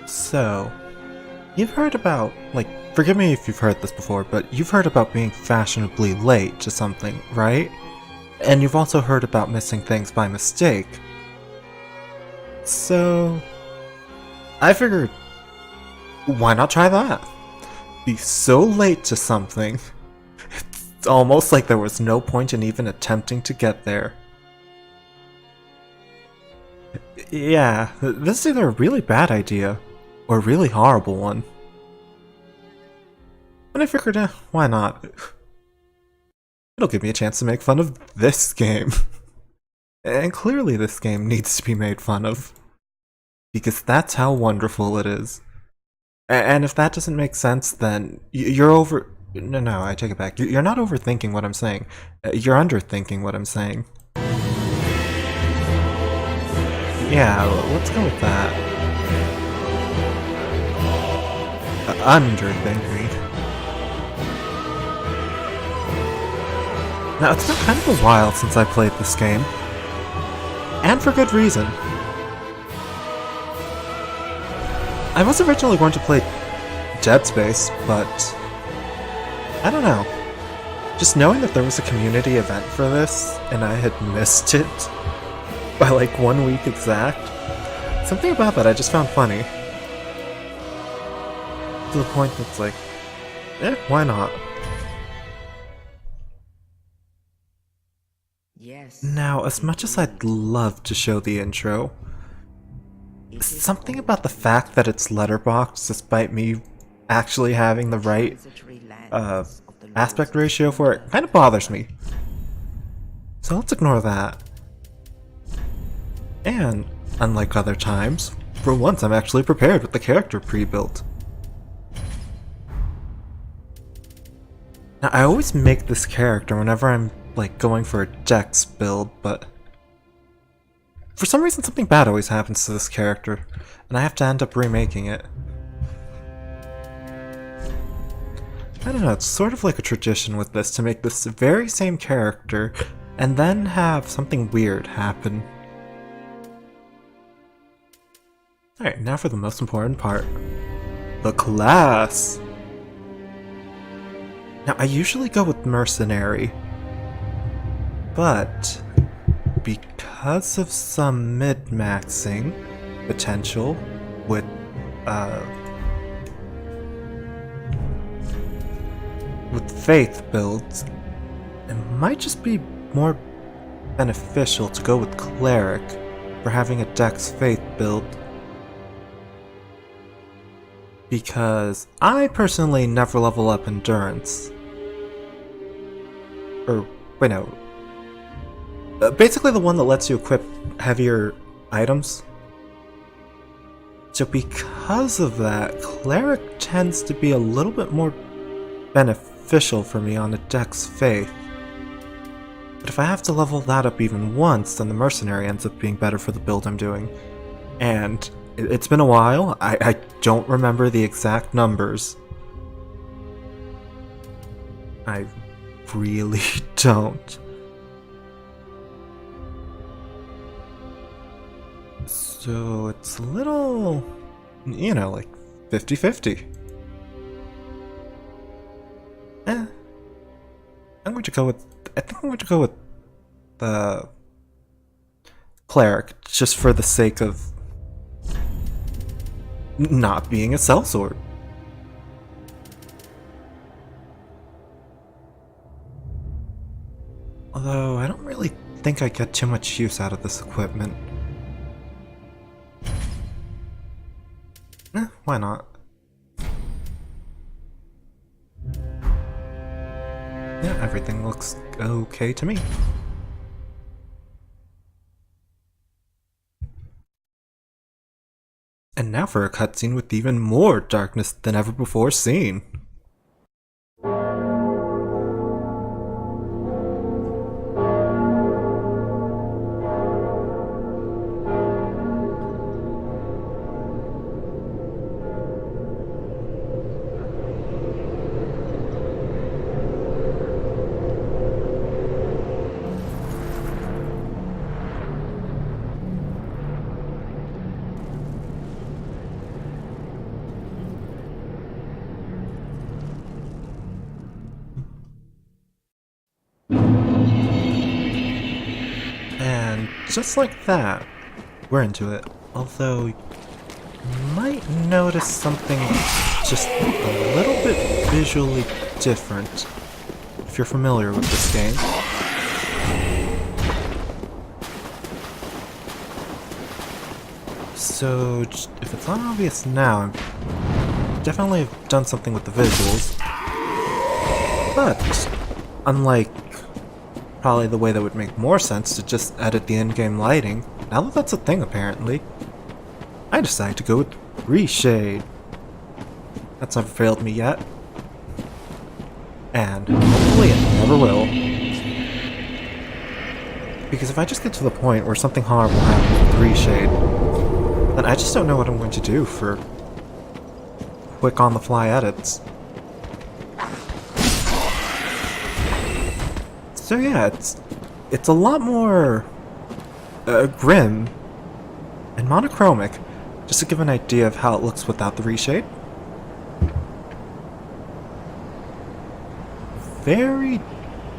So, you've heard about, forgive me if you've heard this before, but you've heard about being fashionably late to something, right? And you've also heard about missing things by mistake. So, I figured, why not try that? Be so late to something, it's almost like there was no point in even attempting to get there. Yeah, this is either a really bad idea, or a really horrible one. And I figured, why not? It'll give me a chance to make fun of this game. And clearly this game needs to be made fun of. Because that's how wonderful it is. And if that doesn't make sense, then you're over... No, I take it back. You're not overthinking what I'm saying. You're underthinking what I'm saying. Yeah, let's go with that. Underthinking. Now, it's been kind of a while since I played this game. And for good reason. I was originally going to play Dead Space, but... I don't know. Just knowing that there was a community event for this, and I had missed it by like 1 week exact, something about that I just found funny. To the point that's like, why not? Yes. Now, as much as I'd love to show the intro, something about the fact that it's letterboxed, despite me actually having the right aspect ratio for it, kind of bothers me. So let's ignore that. And, unlike other times, for once I'm actually prepared with the character pre-built. Now, I always make this character whenever I'm, going for a Dex build, but for some reason something bad always happens to this character, and I have to end up remaking it. I don't know, it's sort of like a tradition with this to make this very same character, and then have something weird happen. Alright, now for the most important part. The class! Now, I usually go with Mercenary, but because of some mid-maxing potential with, Faith builds, it might just be more beneficial to go with Cleric for having a Dex Faith build. Because I personally never level up Endurance. Or, wait no. Basically the one that lets you equip heavier items. So because of that, Cleric tends to be a little bit more beneficial for me on a Dex Faith. But if I have to level that up even once, then the Mercenary ends up being better for the build I'm doing. And it's been a while, I don't remember the exact numbers. I really don't. So it's a little, 50-50. I'm going to go with, I think I'm going to go with the Cleric, just for the sake of not being a sellsword. Although, I don't really think I get too much use out of this equipment. Why not? Yeah, everything looks okay to me. And now for a cutscene with even more darkness than ever before seen. just like that, we're into it. Although, you might notice something just a little bit visually different, if you're familiar with this game. So, if it's not obvious now, I definitely have done something with the visuals. But, unlike probably the way that would make more sense to just edit the in-game lighting, now that that's a thing apparently, I decided to go with reshade. That's never failed me yet. And hopefully it never will. Because if I just get to the point where something horrible happens with reshade, then I just don't know what I'm going to do for quick on-the-fly edits. So yeah, it's a lot more grim and monochromic, just to give an idea of how it looks without the reshade. Very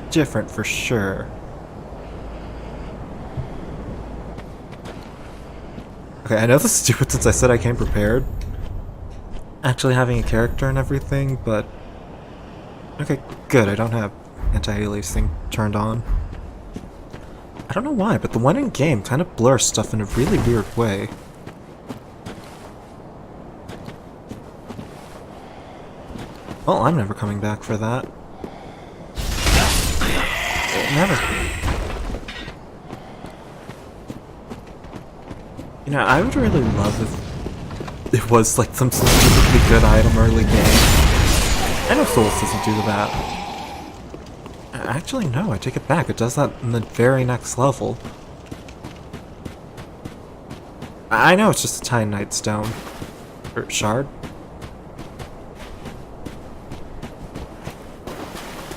different for sure. Okay, I know this is stupid since I said I came prepared. Actually having a character and everything, but... Okay, good, I don't have anti-aliasing turned on. I don't know why, but the one in game kind of blurs stuff in a really weird way. Well, I'm never coming back for that. Never. You know, I would really love if it was like some specifically good item early game. I know Souls doesn't do that. Actually, no, I take it back. It does that in the very next level. I know it's just a Titanite stone. Or shard.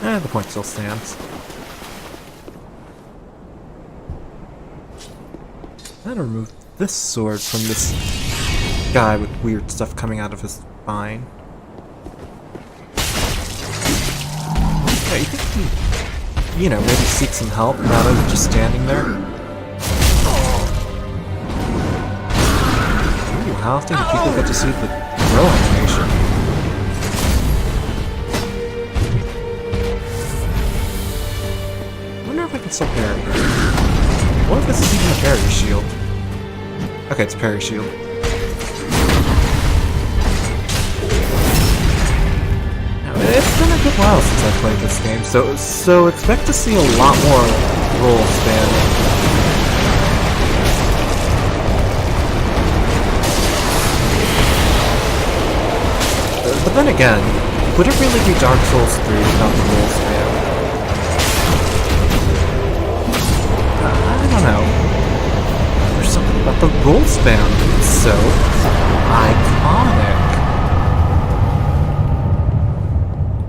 The point still stands. I'm gonna remove this sword from this guy with weird stuff coming out of his spine. Yeah, you think he, maybe seek some help rather than just standing there? Ooh, how often do people get to see the throw animation? I wonder if I can still parry. What if this is even a parry shield? Okay, it's a parry shield. Now, it's been a good while since I played this game, so expect to see a lot more roll spamming. But then again, would it really be Dark Souls 3 without the roll spam? I don't know. There's something about the roll spam that's so iconic.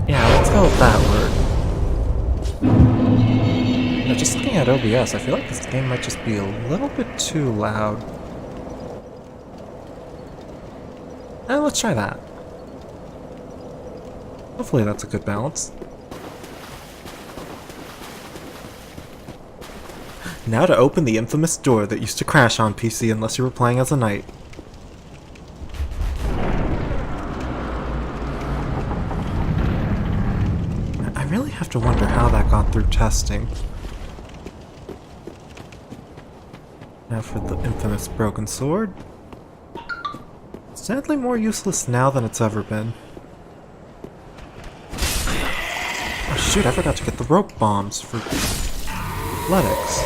Yeah, let's go with that word. Now, just looking at OBS, I feel like this game might just be a little bit too loud. Let's try that. Hopefully that's a good balance. Now to open the infamous door that used to crash on PC unless you were playing as a knight. I really have to wonder how that got through testing. Now for the infamous broken sword. Sadly more useless now than it's ever been. Oh shoot, I forgot to get the rope bombs for athletics.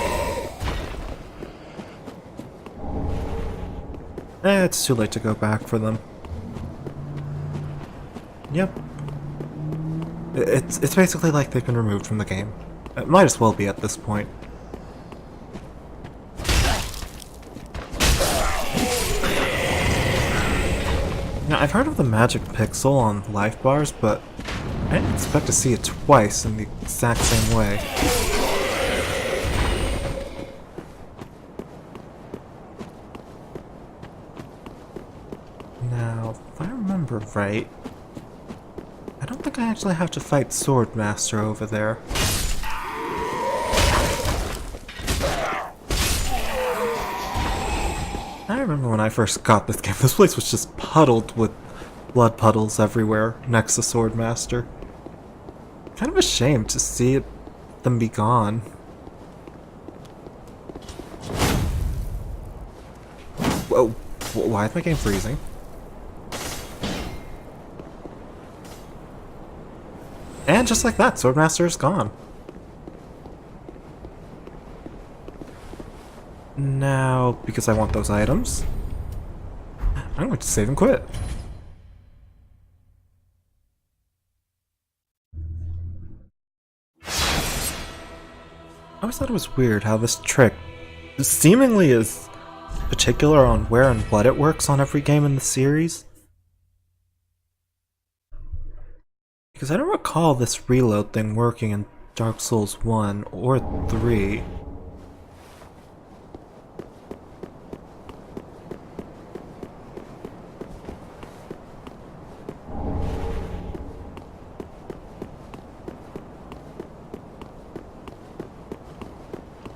It's too late to go back for them. Yep. It's basically like they've been removed from the game. It might as well be at this point. Now, I've heard of the magic pixel on life bars, but I didn't expect to see it twice in the exact same way. Now, if I remember right, I don't think I actually have to fight Swordmaster over there. I remember when I first got this game, this place was just puddled with blood puddles everywhere next to Swordmaster. Kind of a shame to see them be gone. Whoa, why is my game freezing? And just like that, Swordmaster is gone. Now, because I want those items, I'm going to save and quit. I always thought it was weird how this trick seemingly is particular on where and what it works on every game in the series. Because I don't recall this reload thing working in Dark Souls 1 or 3.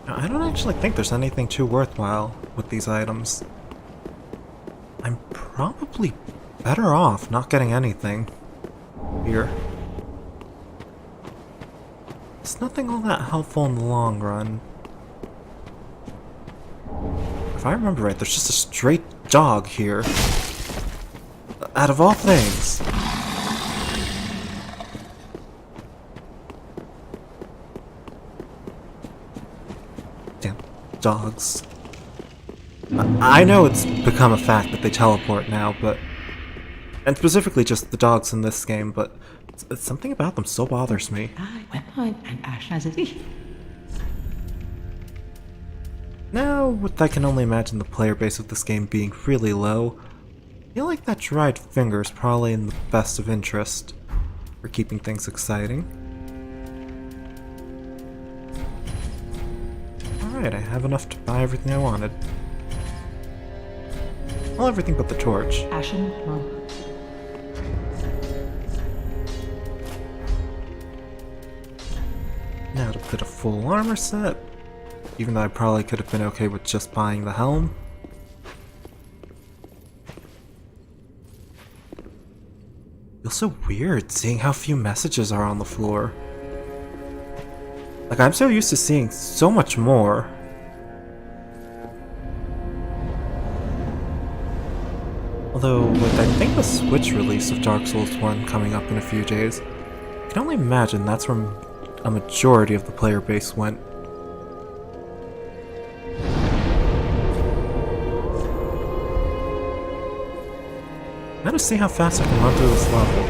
I don't actually think there's anything too worthwhile with these items. I'm probably better off not getting anything here. It's nothing all that helpful in the long run. If I remember right, there's just a straight dog here. Out of all things. Damn dogs. I know it's become a fact that they teleport now, but... And specifically just the dogs in this game, but something about them still bothers me. Now, with I can only imagine the player base of this game being really low, I feel like that dried finger is probably in the best of interest for keeping things exciting. Alright, I have enough to buy everything I wanted. Well, everything but the torch. Ashen Monk. Now to put a full armor set, even though I probably could have been okay with just buying the helm. Feels so weird seeing how few messages are on the floor. Like, I'm so used to seeing so much more. Although, with I think the Switch release of Dark Souls 1 coming up in a few days, I can only imagine that's where a majority of the player base went. Now to see how fast I can run through this level.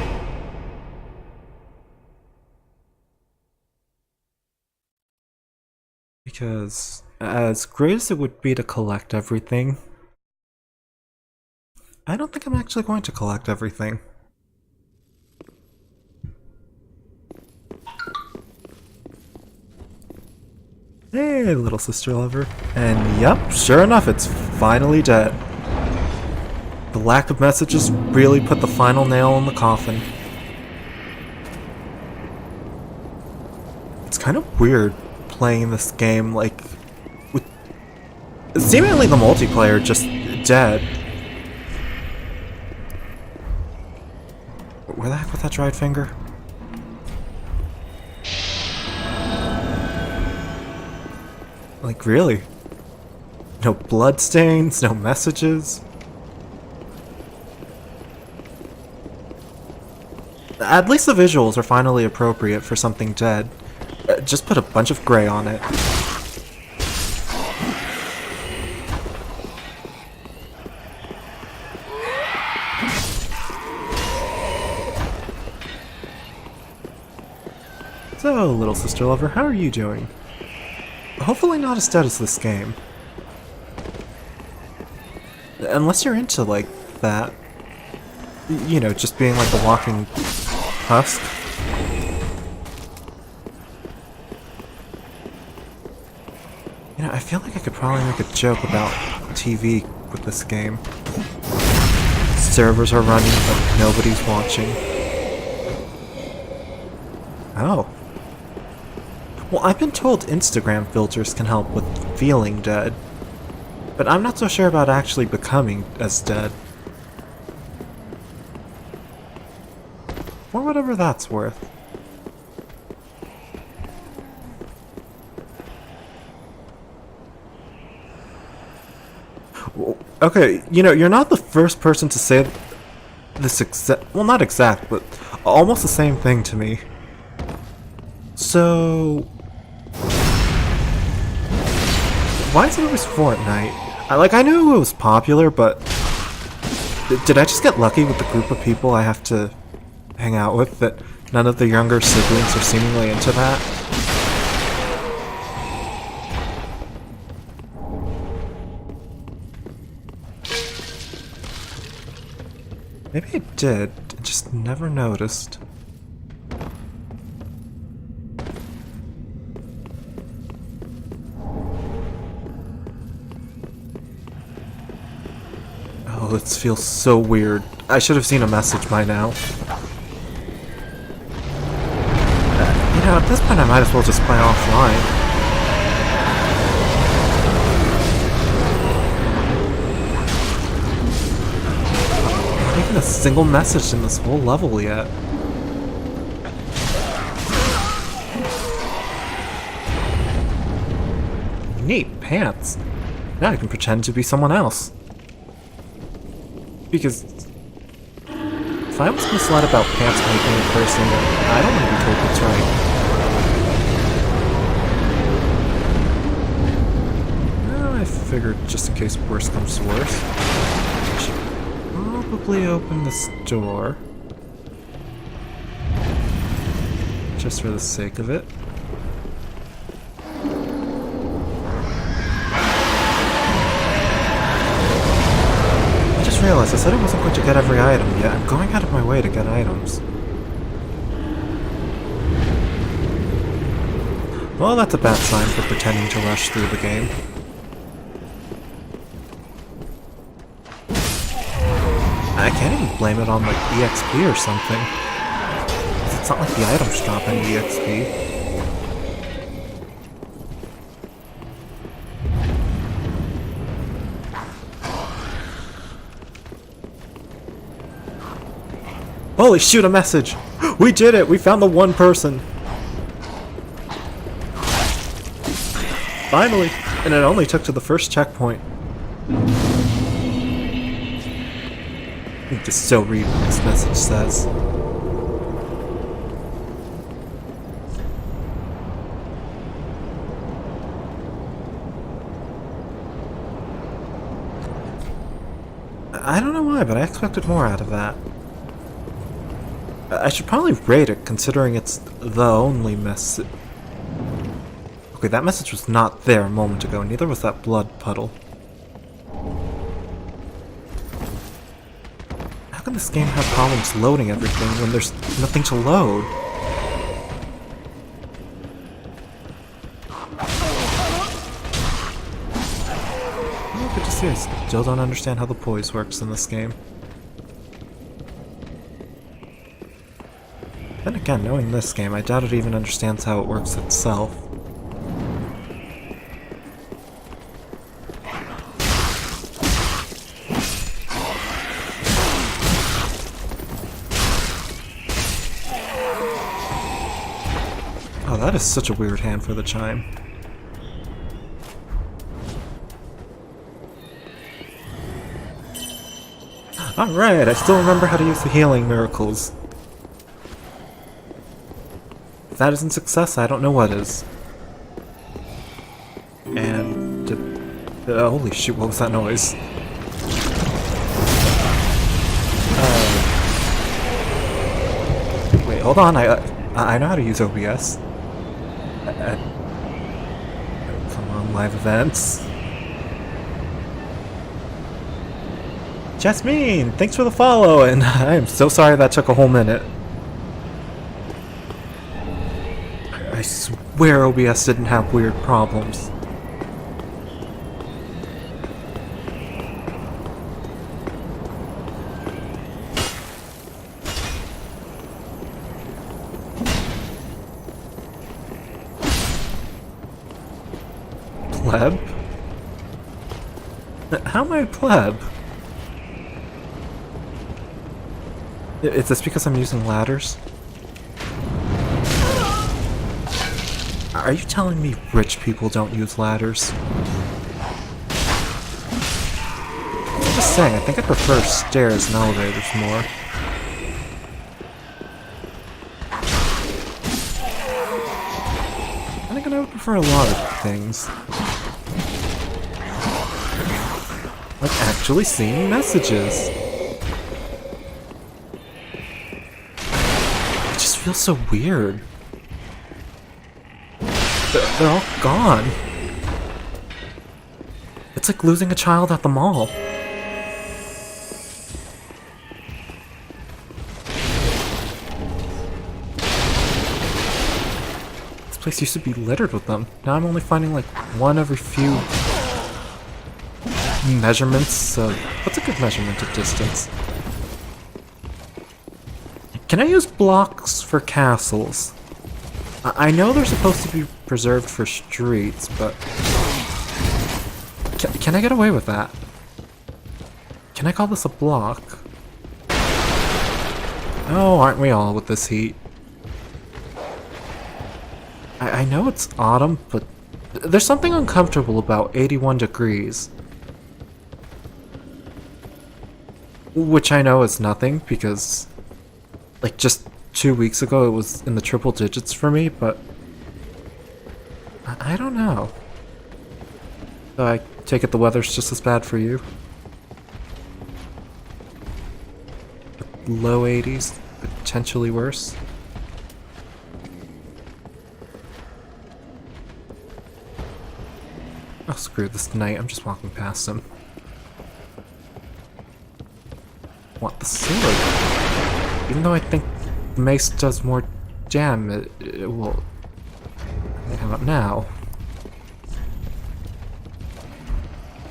Because, as great as it would be to collect everything, I don't think I'm actually going to collect everything. Hey, little sister lover. And yep, sure enough, it's finally dead. The lack of messages really put the final nail in the coffin. It's kind of weird playing this game, like, with seemingly the multiplayer just dead. Where the heck was that dried finger? Like, really? No bloodstains, no messages? At least the visuals are finally appropriate for something dead. Just put a bunch of gray on it. So, little sister lover, how are you doing? Hopefully not as dead as this game. Unless you're into, like, that. You know, just being like a walking husk. You know, I feel like I could probably make a joke about TV with this game. Servers are running, but nobody's watching. Oh. Well, I've been told Instagram filters can help with feeling dead. But I'm not so sure about actually becoming as dead. For whatever that's worth. Okay, you know, you're not the first person to say this exact, well, not exact, but almost the same thing to me. So, why is it always Fortnite? I knew it was popular, but did I just get lucky with the group of people I have to hang out with that none of the younger siblings are seemingly into that? Maybe I did, and just never noticed. Oh, this feels so weird. I should have seen a message by now. You know, at this point I might as well just play offline. Not even a single message in this whole level yet. Neat, pants. Now I can pretend to be someone else. Because if I was misled about pants making a person, I don't want to be told what's right. Well, I figured just in case worse comes to worse, I should probably open this door. Just for the sake of it. I just realized I said I wasn't going to get every item yet. I'm going out of my way to get items. Well, that's a bad sign for pretending to rush through the game. I can't even blame it on, like, EXP or something. It's not like the items drop any EXP. Holy shoot, a message! We did it! We found the one person! Finally! And it only took to the first checkpoint. I need to still read what this message says. I don't know why, but I expected more out of that. I should probably rate it, considering it's the only message. Okay, that message was not there a moment ago, neither was that blood puddle. How can this game have problems loading everything when there's nothing to load? Oh, good to see. I still don't understand how the poise works in this game. Then again, knowing this game, I doubt it even understands how it works itself. Oh, that is such a weird hand for the chime. Alright, I still remember how to use the healing miracles. If that isn't success, I don't know what is. And... holy shoot, what was that noise? Wait, hold on, I know how to use OBS. Come on, live events. Jasmine, thanks for the follow, and I am so sorry that took a whole minute. I swear OBS didn't have weird problems. Pleb? How am I a pleb? Is this because I'm using ladders? Are you telling me rich people don't use ladders? I'm just saying, I think I prefer stairs and elevators more. I think I would prefer a lot of things. Like actually seeing messages. It just feels so weird. They're all gone. It's like losing a child at the mall. This place used to be littered with them. Now I'm only finding like one every few measurements of... What's a good measurement of distance? Can I use blocks for castles? I know they're supposed to be preserved for streets, but... Can I get away with that? Can I call this a block? Oh, aren't we all with this heat? I know it's autumn, but there's something uncomfortable about 81 degrees. Which I know is nothing, because... like, just 2 weeks ago it was in the triple digits for me, but... I don't know. So I take it the weather's just as bad for you? Low 80s, potentially worse? Oh, screw this tonight, I'm just walking past him. Want the sword? Even though I think the mace does more damage, it will... How about now?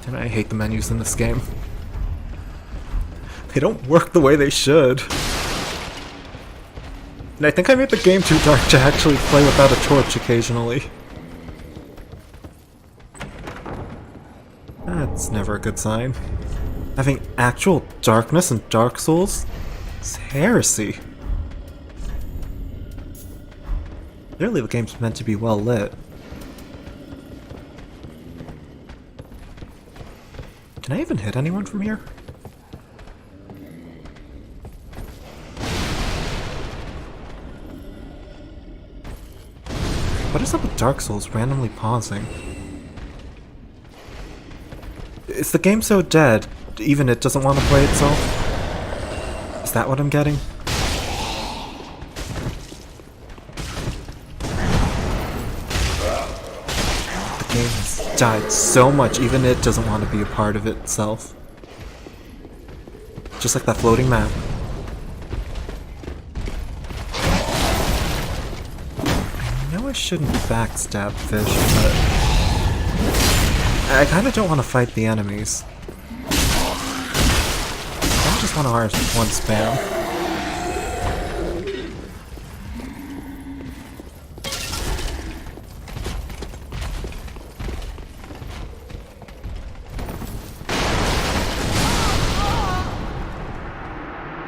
And I hate the menus in this game. They don't work the way they should. And I think I made the game too dark to actually play without a torch occasionally. That's never a good sign. Having actual darkness in Dark Souls is heresy. Clearly the game's meant to be well lit. Can I even hit anyone from here? What is up with Dark Souls randomly pausing? Is the game so dead, even it doesn't want to play itself? Is that what I'm getting? The game has died so much, even it doesn't want to be a part of itself. Just like that floating map. I know I shouldn't backstab fish, but... I kinda don't want to fight the enemies. I just want to R1 spam.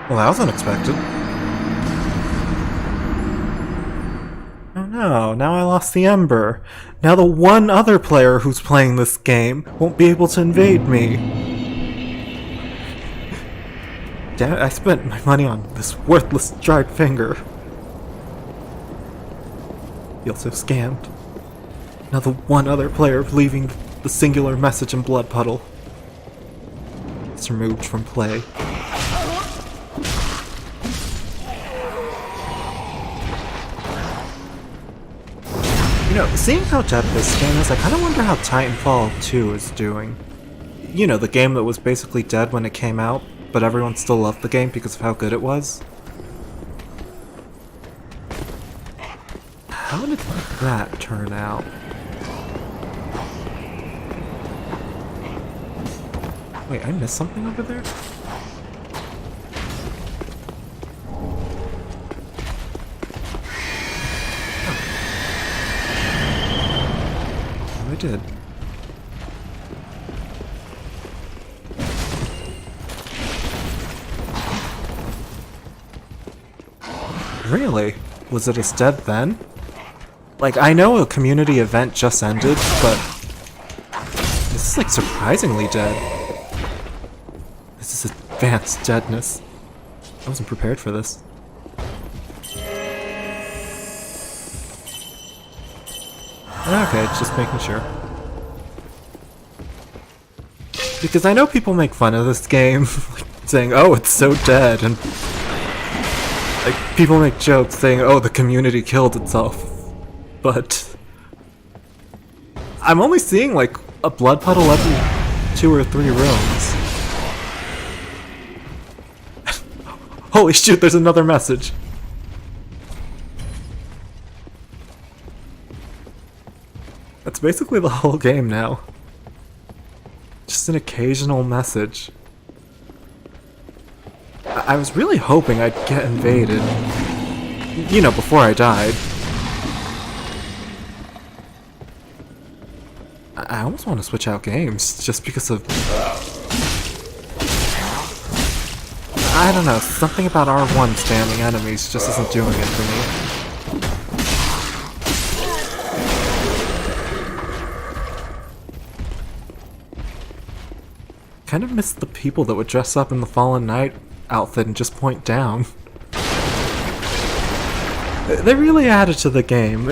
Well, that was unexpected. Oh no, now I lost the Ember. Now the one other player who's playing this game won't be able to invade me. Damn it, I spent my money on this worthless dried finger. Feel so scammed. Now the one other player leaving the singular message in Blood Puddle is removed from play. You know, seeing how dead this game is, I kind of wonder how Titanfall 2 is doing. You know, the game that was basically dead when it came out, but everyone still loved the game because of how good it was. How did that turn out? Wait, I missed something over there? I did. Really? Was it as dead then? Like, I know a community event just ended, but this is like surprisingly dead. This is advanced deadness. I wasn't prepared for this. Okay, just making sure. Because I know people make fun of this game, like, saying, oh, it's so dead, and like, people make jokes saying, oh, the community killed itself. But I'm only seeing like a blood puddle every 2 or 3 rooms. Holy shoot, there's another message. That's basically the whole game now. Just an occasional message. I was really hoping I'd get invaded. You know, before I died. I almost want to switch out games, just because of... I don't know, something about R1 spamming enemies just isn't doing it for me. Kind of miss the people that would dress up in the Fallen Knight outfit and just point down. They really added to the game.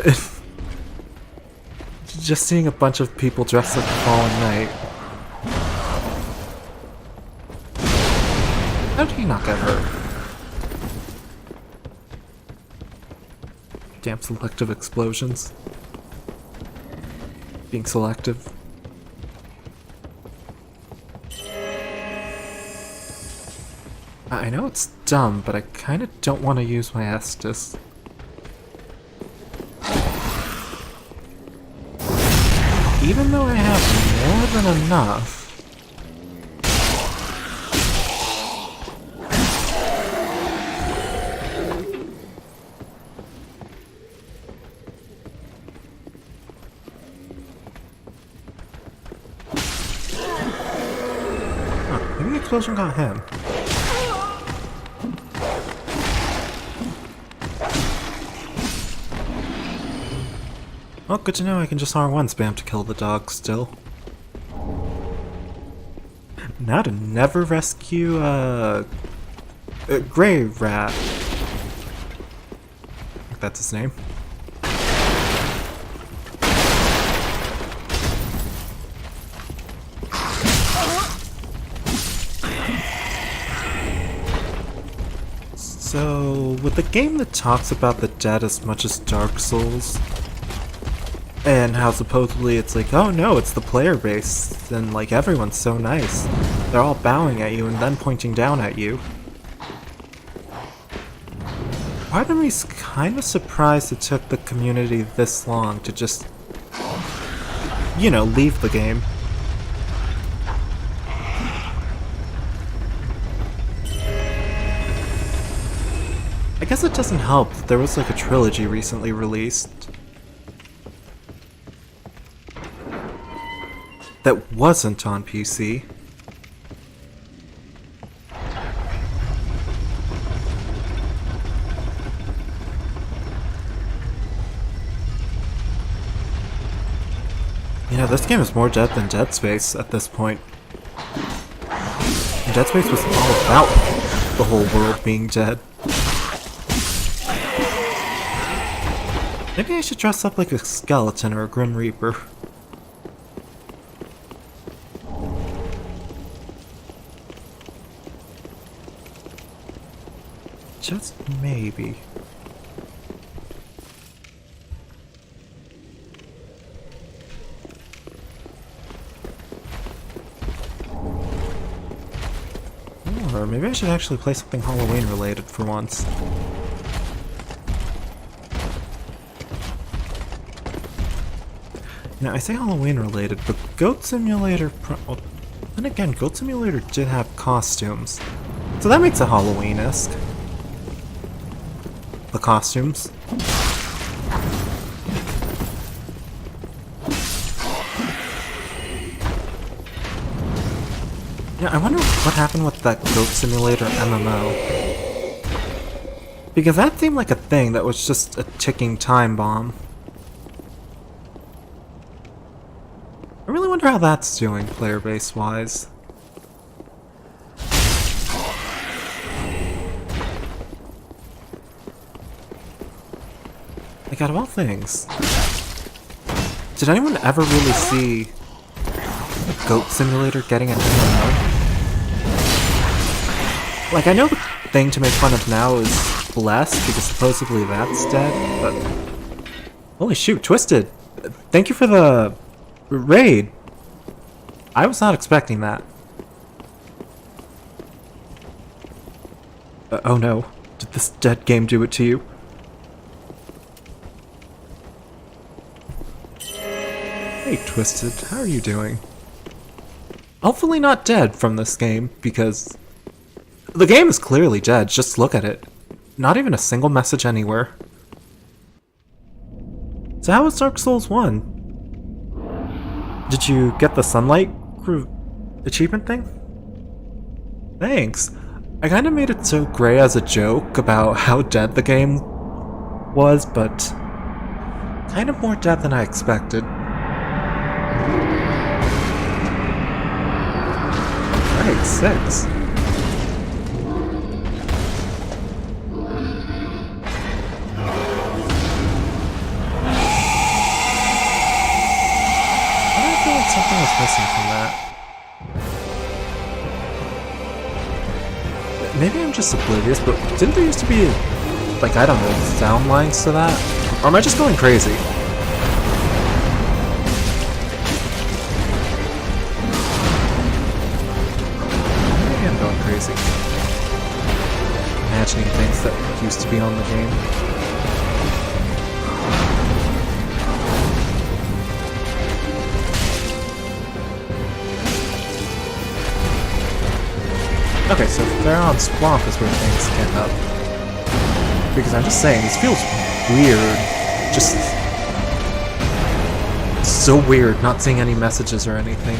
Just seeing a bunch of people dressed like the Fallen Knight. How did he not get hurt? Damn selective explosions. Being selective. I know it's dumb, but I kinda don't want to use my Estus. Even though I have more than enough... Huh, maybe the explosion got him. Well, good to know I can just R1 spam to kill the dog still. Now to never rescue, Grey Rat. I think that's his name. So, with a game that talks about the dead as much as Dark Souls, and how supposedly it's like, oh no, it's the player base, and like everyone's so nice. They're all bowing at you and then pointing down at you. Part of me's kind of surprised it took the community this long to just, you know, leave the game. I guess it doesn't help that there was like a trilogy recently released that wasn't on PC. You know, this game is more dead than Dead Space at this point. And Dead Space was all about the whole world being dead. Maybe I should dress up like a skeleton or a Grim Reaper. Just maybe. Or maybe I should actually play something Halloween related for once. Now, I say Halloween related, but Goat Simulator well, then again, Goat Simulator did have costumes. So that makes it Halloween-esque. The costumes. Yeah, I wonder what happened with that Goat Simulator MMO. Because that seemed like a thing that was just a ticking time bomb. I really wonder how that's doing, player base wise. Like, out of all things, did anyone ever really see a Goat Simulator getting an MMO? Like, I know the thing to make fun of now is Blessed, because supposedly that's dead, but... Holy shoot, Twisted! Thank you for the raid! I was not expecting that. Oh no, did this dead game do it to you? Hey Twisted, how are you doing? Hopefully not dead from this game, because... the game is clearly dead, just look at it. Not even a single message anywhere. So how was Dark Souls 1? Did you get the Sunlight achievement thing? Thanks. I kinda made it so gray as a joke about how dead the game was, but... kind of more dead than I expected. Right, 6. Something was missing from that. Maybe I'm just oblivious, but didn't there used to be, like, I don't know, sound lines to that? Or am I just going crazy? Maybe I'm going crazy. Imagining things that used to be on the game. Okay, so Pharaoh's Swamp is where things get up. Because I'm just saying, this feels weird. Just... so weird, not seeing any messages or anything.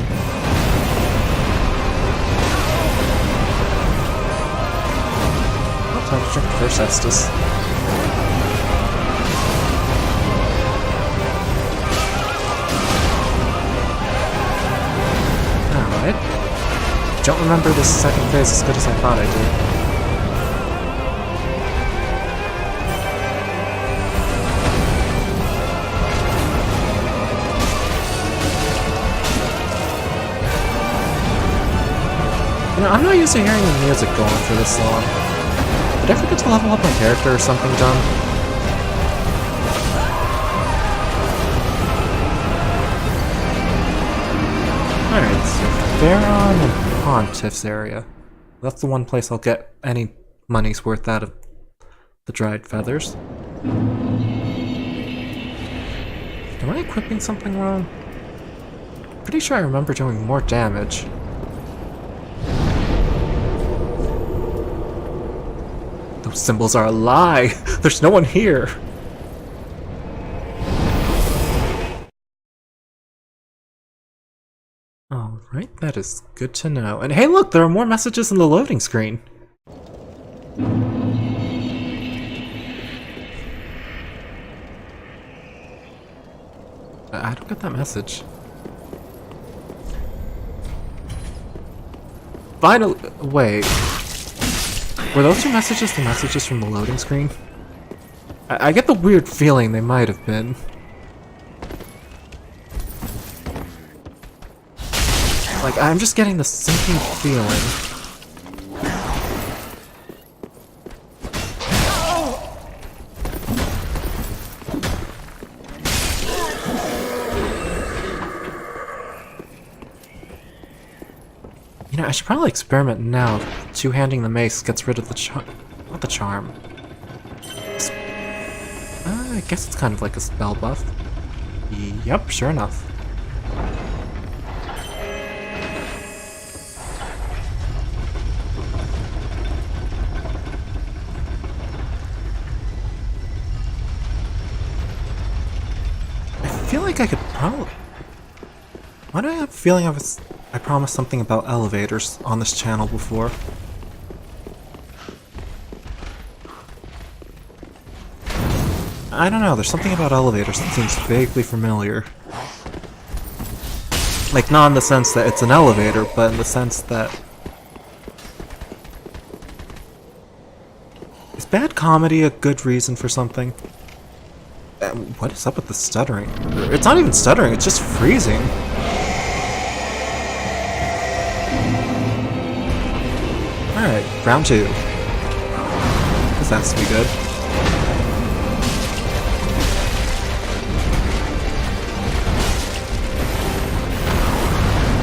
Oh, time to drink the first Estus. Alright. Don't remember this second phase as good as I thought I did. You know, I'm not used to hearing the music go on for this long. Did I forget to level up my character or something dumb? Alright, so Pharaoh and Pontiff's area. That's the one place I'll get any money's worth out of the dried feathers. Am I equipping something wrong? Pretty sure I remember doing more damage. Those symbols are a lie! There's no one here! Alright, that is good to know. And hey look, there are more messages in the loading screen! I don't get that message. Finally! Wait. Were those two messages the messages from the loading screen? I get the weird feeling they might have been. Like, I'm just getting the sinking feeling. You know, I should probably experiment now. Two-handing the mace gets rid of the charm. Not the charm. I guess it's kind of like a spell buff. Yep, sure enough. I feel like I could probably... Why do I have a feeling I promised something about elevators on this channel before? I don't know, there's something about elevators that seems vaguely familiar. Like, not in the sense that it's an elevator, but in the sense that... Is bad comedy a good reason for something? What is up with the stuttering? It's not even stuttering, it's just freezing. Alright, round 2. This has to be good.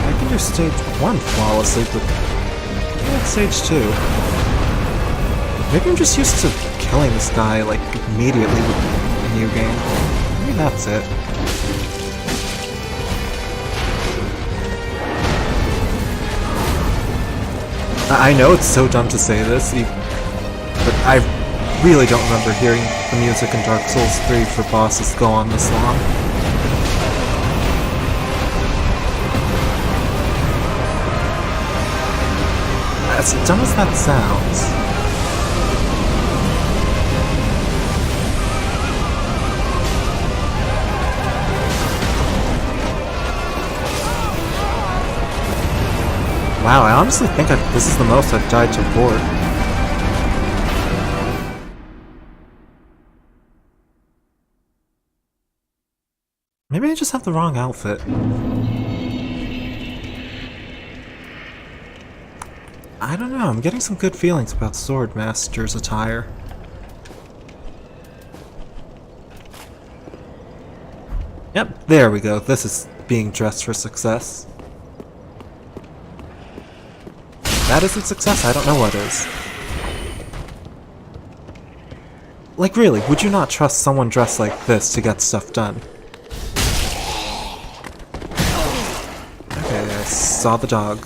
I can do stage 1 flawlessly, but yeah, stage 2. Maybe I'm just used to killing this guy, like, immediately with a new game. Maybe that's it. I know it's so dumb to say this, but I really don't remember hearing the music in Dark Souls 3 for bosses go on this long. As dumb as that sounds... Wow, I honestly think this is the most I've died to port. Maybe I just have the wrong outfit. I don't know, I'm getting some good feelings about Swordmaster's attire. Yep, there we go. This is being dressed for success. That isn't success, I don't know what is. Like really, would you not trust someone dressed like this to get stuff done? Okay, I saw the dog.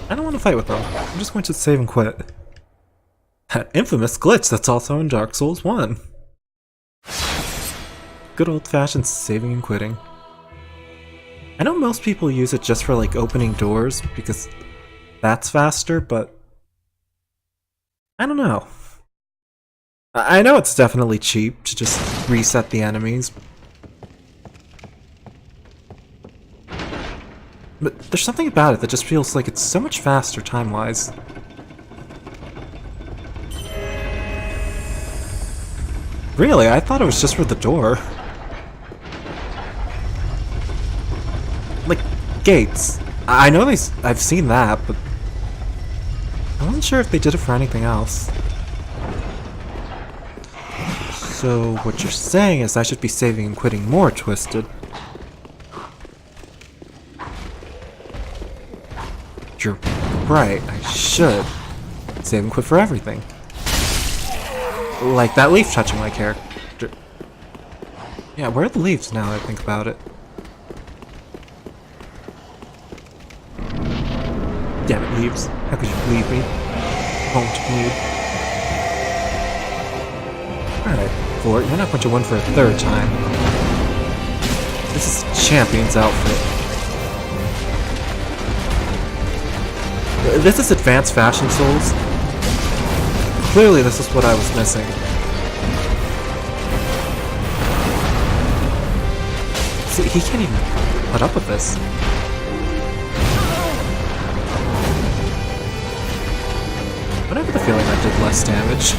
I don't want to fight with them. I'm just going to save and quit. That infamous glitch that's also in Dark Souls 1. Good old-fashioned saving and quitting. I know most people use it just for like opening doors because that's faster, but I don't know. I know it's definitely cheap to just reset the enemies, but there's something about it that just feels like it's so much faster time-wise. Really, I thought it was just for the door. Like, gates. I know I've seen that, but I wasn't sure if they did it for anything else. So, what you're saying is I should be saving and quitting more, Twisted. You're right, I should. Save and quit for everything. Like that leaf touching my character. Yeah, where are the leaves now that I think about it? Damn it, leaves. How could you leave me? Won't need. Alright, Fort, you're not going to win for a third time. This is Champion's outfit. This is Advanced Fashion Souls. Clearly this is what I was missing. See, he can't even put up with this. But I have the feeling I did less damage.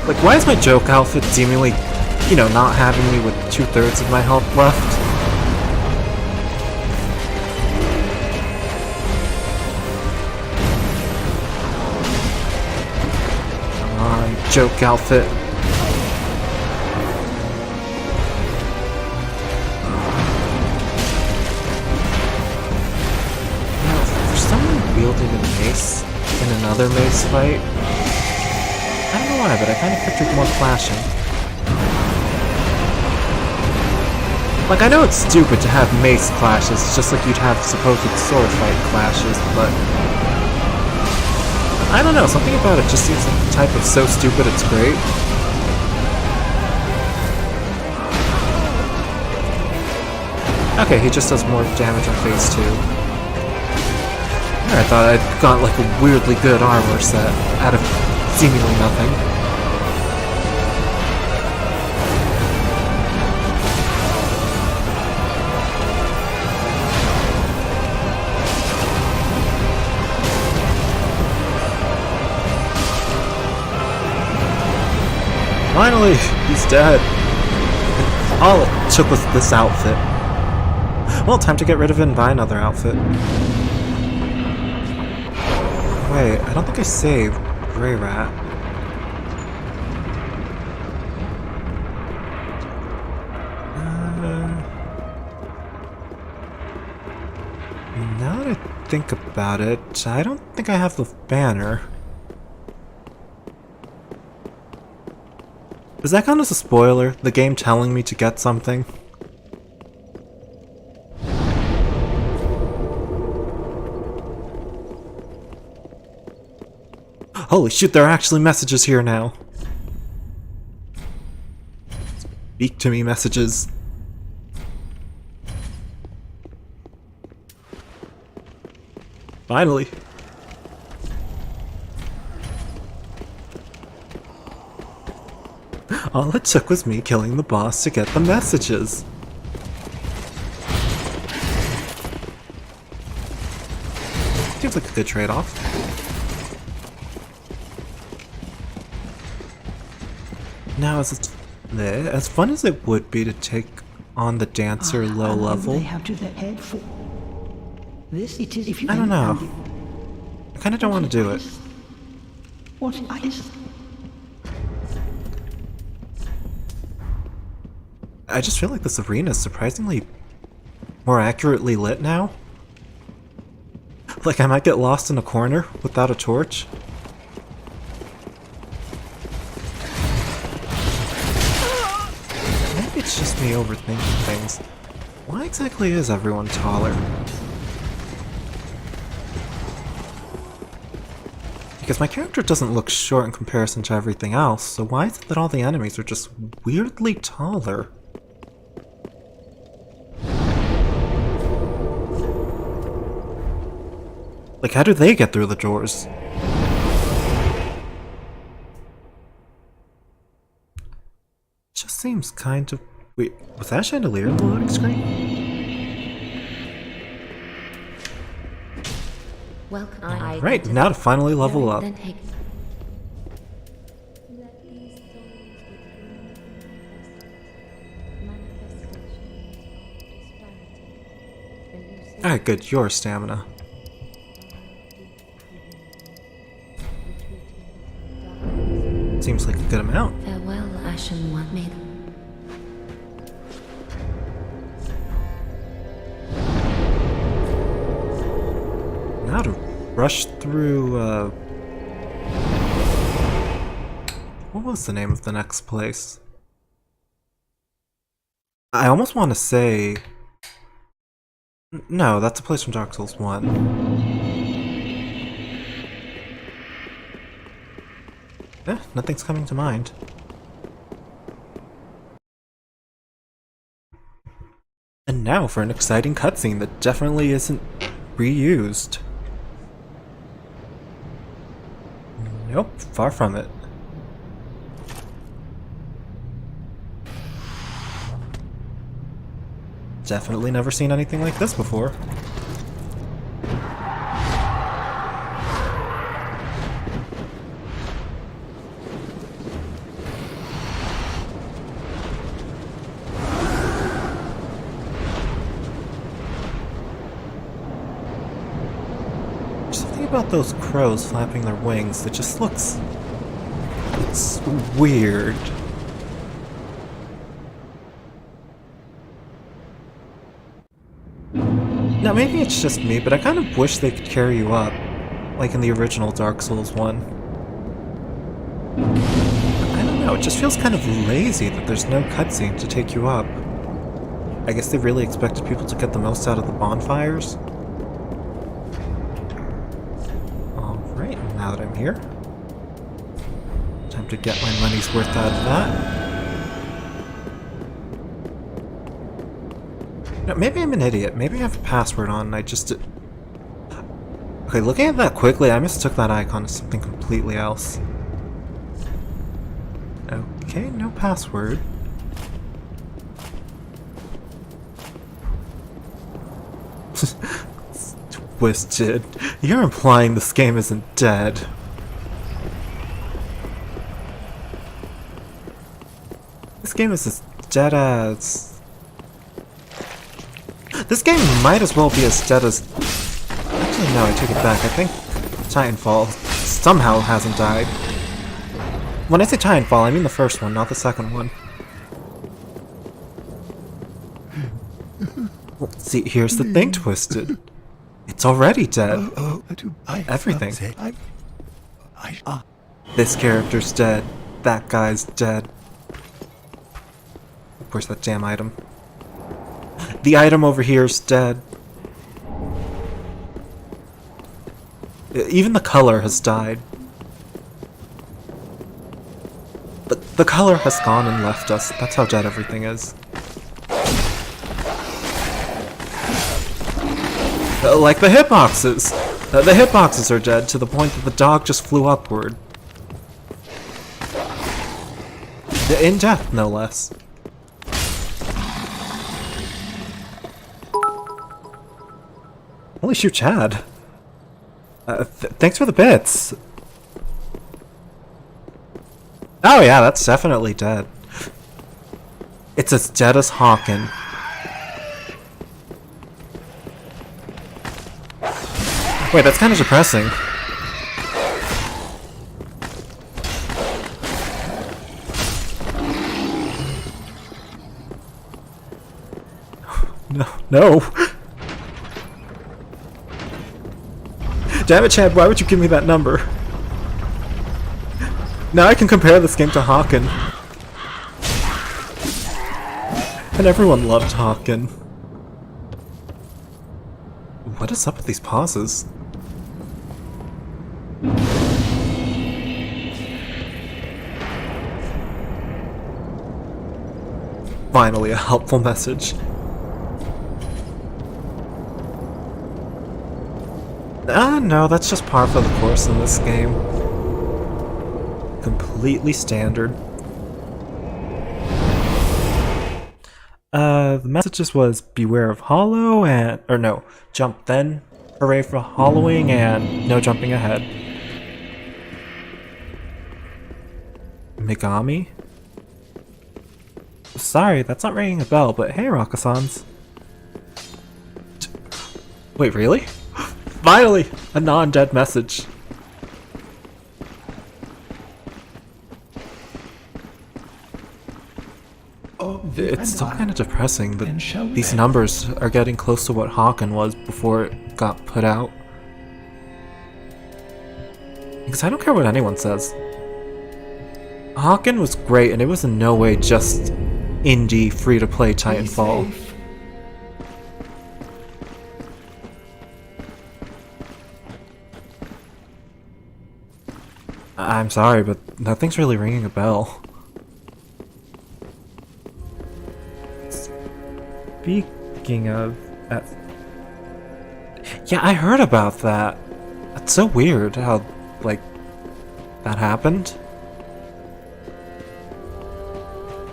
Like, why is my joke outfit seemingly, you know, not having me with 2/3 of my health left? Come on, joke outfit. Now, for someone wielding a mace in another mace fight, I don't know why, but I kind of pictured more clashing. Like, I know it's stupid to have mace clashes, just like you'd have supposed sword fight clashes, but I don't know, something about it just seems like the type of so stupid it's great. Okay, he just does more damage on phase 2. I thought I'd got like a weirdly good armor set out of seemingly nothing. Finally, he's dead. All it took was this outfit. Well, time to get rid of it and buy another outfit. Wait, I don't think I saved Greirat. Now that I think about it, I don't think I have the banner. Does that count as a spoiler? The game telling me to get something? Holy shit, there are actually messages here now. Speak to me messages. Finally. All it took was me killing the boss to get the messages. Seems like a good trade-off. Now, as fun as it would be to take on the dancer low level, They have to their head for. This it is if you I don't know. I kind of don't want to do it. What is? I just feel like this arena is surprisingly more accurately lit now. Like I might get lost in a corner without a torch. Maybe it's just me overthinking things. Why exactly is everyone taller? Because my character doesn't look short in comparison to everything else, so why is it that all the enemies are just weirdly taller? Like, how do they get through the doors? Just seems kind of... Wait, was that chandelier in the loading screen? Welcome. Right, now to finally level up. Alright, good, your stamina. Seems like a good amount. Farewell, Ashen One Maiden. Now to rush through, what was the name of the next place? I almost want to say... No, that's a place from Dark Souls 1. Nothing's coming to mind. And now for an exciting cutscene that definitely isn't reused. Nope, far from it. Definitely never seen anything like this before. Something about those crows flapping their wings that just looks... it's weird. Now maybe it's just me, but I kind of wish they could carry you up, like in the original Dark Souls 1. I don't know, it just feels kind of lazy that there's no cutscene to take you up. I guess they really expected people to get the most out of the bonfires? Alright, now that I'm here, time to get my money's worth out of that. No, maybe I'm an idiot. Maybe I have a password on and I just... Okay, looking at that quickly, I mistook that icon as something completely else. Okay, no password. Twisted. You're implying this game isn't dead. This game is as dead as... This game might as well be as dead as... Actually, no, I take it back. I think Titanfall somehow hasn't died. When I say Titanfall, I mean the first one, not the second one. Well, see, here's the thing, Twisted. It's already dead. Everything. This character's dead. That guy's dead. Where's that damn item? The item over here's dead. Even the color has died. The color has gone and left us. That's how dead everything is. Like the hitboxes! The hitboxes are dead to the point that the dog just flew upward. In death, no less. Holy shoot, Chad. Thanks for the bits. Oh yeah, that's definitely dead. It's as dead as Hawken. Wait, that's kind of depressing. No. Damn it, Chad, why would you give me that number? Now I can compare this game to Hawken. And everyone loved Hawken. What is up with these pauses? Finally, a helpful message. No, that's just par for the course in this game. Completely standard. The messages was beware of hollow and... or no, jump then, hooray for hollowing, and no jumping ahead. Megami? Sorry, that's not ringing a bell, but hey, Rakasans. Wait, really? Finally! A non-dead message. It's still kind of depressing that these numbers are getting close to what Hawken was before it got put out. Because I don't care what anyone says. Hawken was great, and it was in no way just indie free-to-play Titanfall. I'm sorry, but nothing's really ringing a bell. Speaking of... yeah, I heard about that. That's so weird how, like, that happened.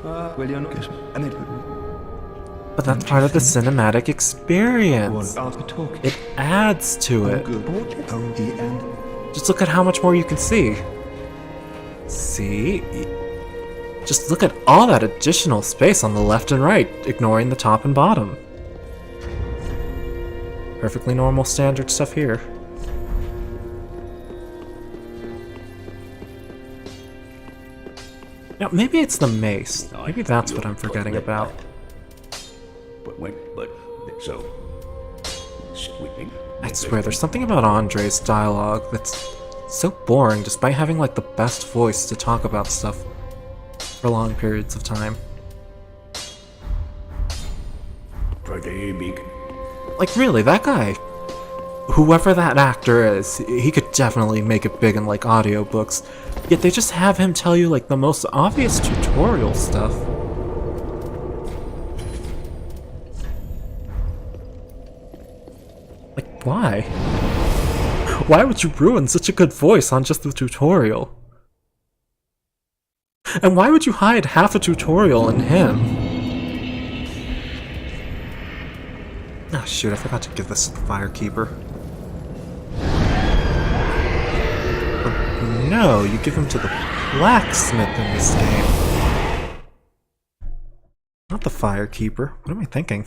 But that's part of the cinematic experience. It adds to it. Just look at how much more you can see. See? Just look at all that additional space on the left and right, ignoring the top and bottom. Perfectly normal standard stuff here. Now, maybe it's the mace. Maybe that's what I'm forgetting about. I swear, there's something about Andre's dialogue that's so boring despite having like the best voice to talk about stuff for long periods of time. Like really, that guy, whoever that actor is, he could definitely make it big in like audiobooks, yet they just have him tell you like the most obvious tutorial stuff. Like, why? Why would you ruin such a good voice on just the tutorial? And why would you hide half a tutorial in him? Ah, shoot, I forgot to give this to the Firekeeper. Or no, you give him to the Blacksmith in this game. Not the Firekeeper. What am I thinking?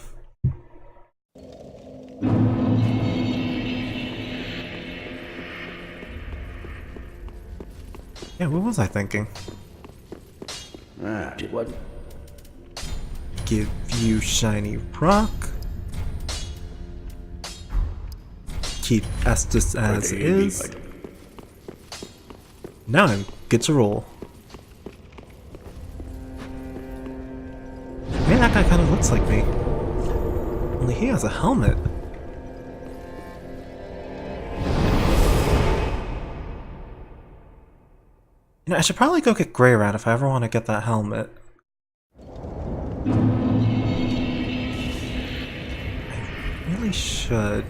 Yeah, what was I thinking? What? Give you shiny rock. Keep Estus as is. Now I'm good to roll. Man, that guy kind of looks like me. Only he has a helmet. You know, I should probably go get Grey Rat if I ever want to get that helmet. I really should.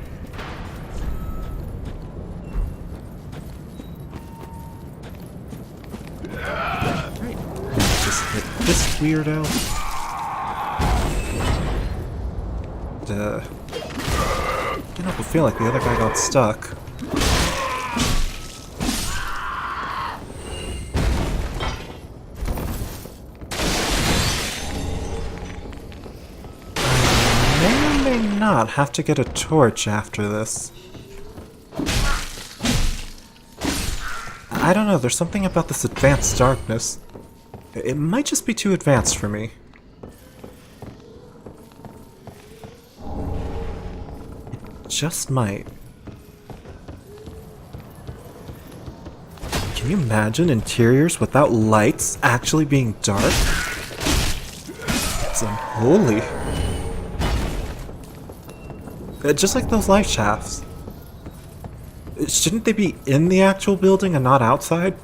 Right. Just hit this weirdo. Can't help but feel like the other guy got stuck. Not have to get a torch after this. I don't know, there's something about this advanced darkness. It might just be too advanced for me. It just might. Can you imagine interiors without lights actually being dark? It's unholy. Just like those light shafts. Shouldn't they be in the actual building and not outside?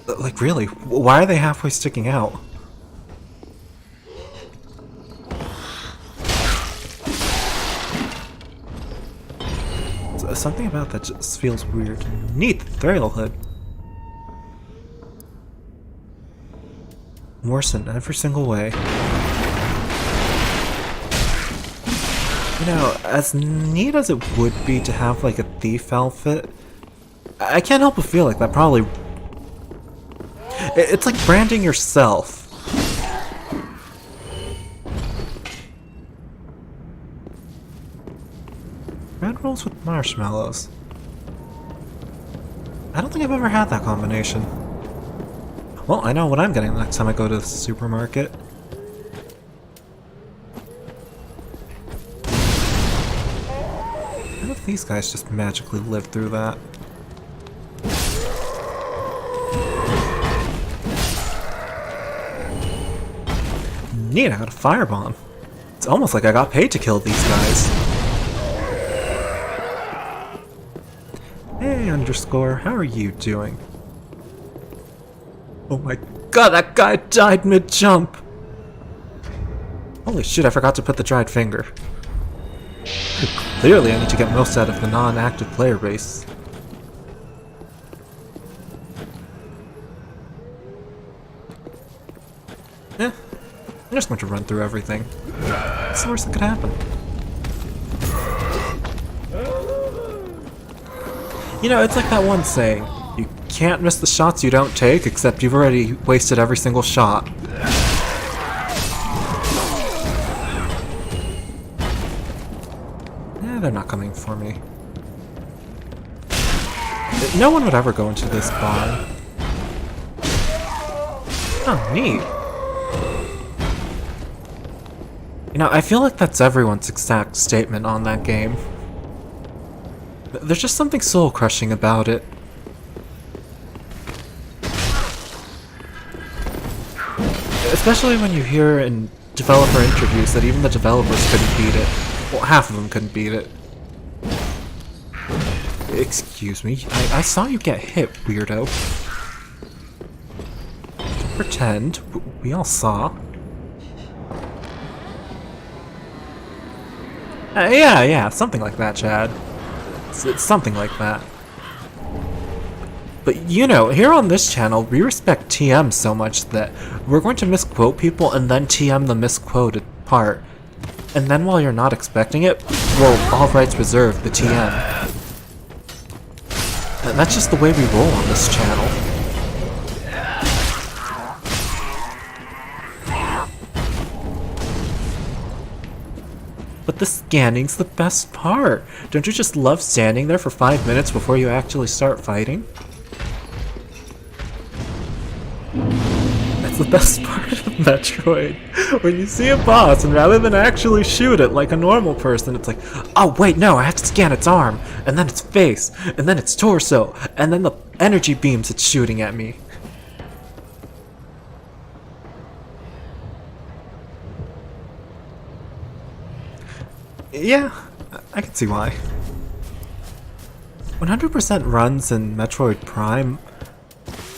Like really, why are they halfway sticking out? Something about that just feels weird. Neat, Trailhead. Worse in every single way. You know, as neat as it would be to have like a thief outfit, I can't help but feel like that probably... It's like branding yourself. Bread rolls with marshmallows. I don't think I've ever had that combination. Well, I know what I'm getting the next time I go to the supermarket. What if these guys just magically live through that? Neat, I got a firebomb. It's almost like I got paid to kill these guys. Hey, underscore, how are you doing? Oh my god, that guy died mid-jump! Holy shit, I forgot to put the dried finger. Clearly I need to get most out of the non-active player base. I'm just going to run through everything. What's the worst that could happen? You know, it's like that one saying, you can't miss the shots you don't take, except you've already wasted every single shot. They're not coming for me. No one would ever go into this barn. Oh, neat. You know, I feel like that's everyone's exact statement on that game. There's just something soul-crushing about it. Especially when you hear in developer interviews that even the developers couldn't beat it. Well, half of them couldn't beat it. Excuse me, I saw you get hit, weirdo. pretend we all saw. Yeah, something like that, Chad. It's something like that. But you know, here on this channel, we respect TM so much that we're going to misquote people and then TM the misquoted part. And then while you're not expecting it, we'll all rights reserved the TM. And that's just the way we roll on this channel. But the scanning's the best part. Don't you just love standing there for 5 minutes before you actually start fighting? That's the best part of Metroid. When you see a boss and rather than actually shoot it like a normal person, it's like, oh wait, no, I have to scan its arm, and then its face, and then its torso, and then the energy beams it's shooting at me. Yeah, I can see why. 100% runs in Metroid Prime,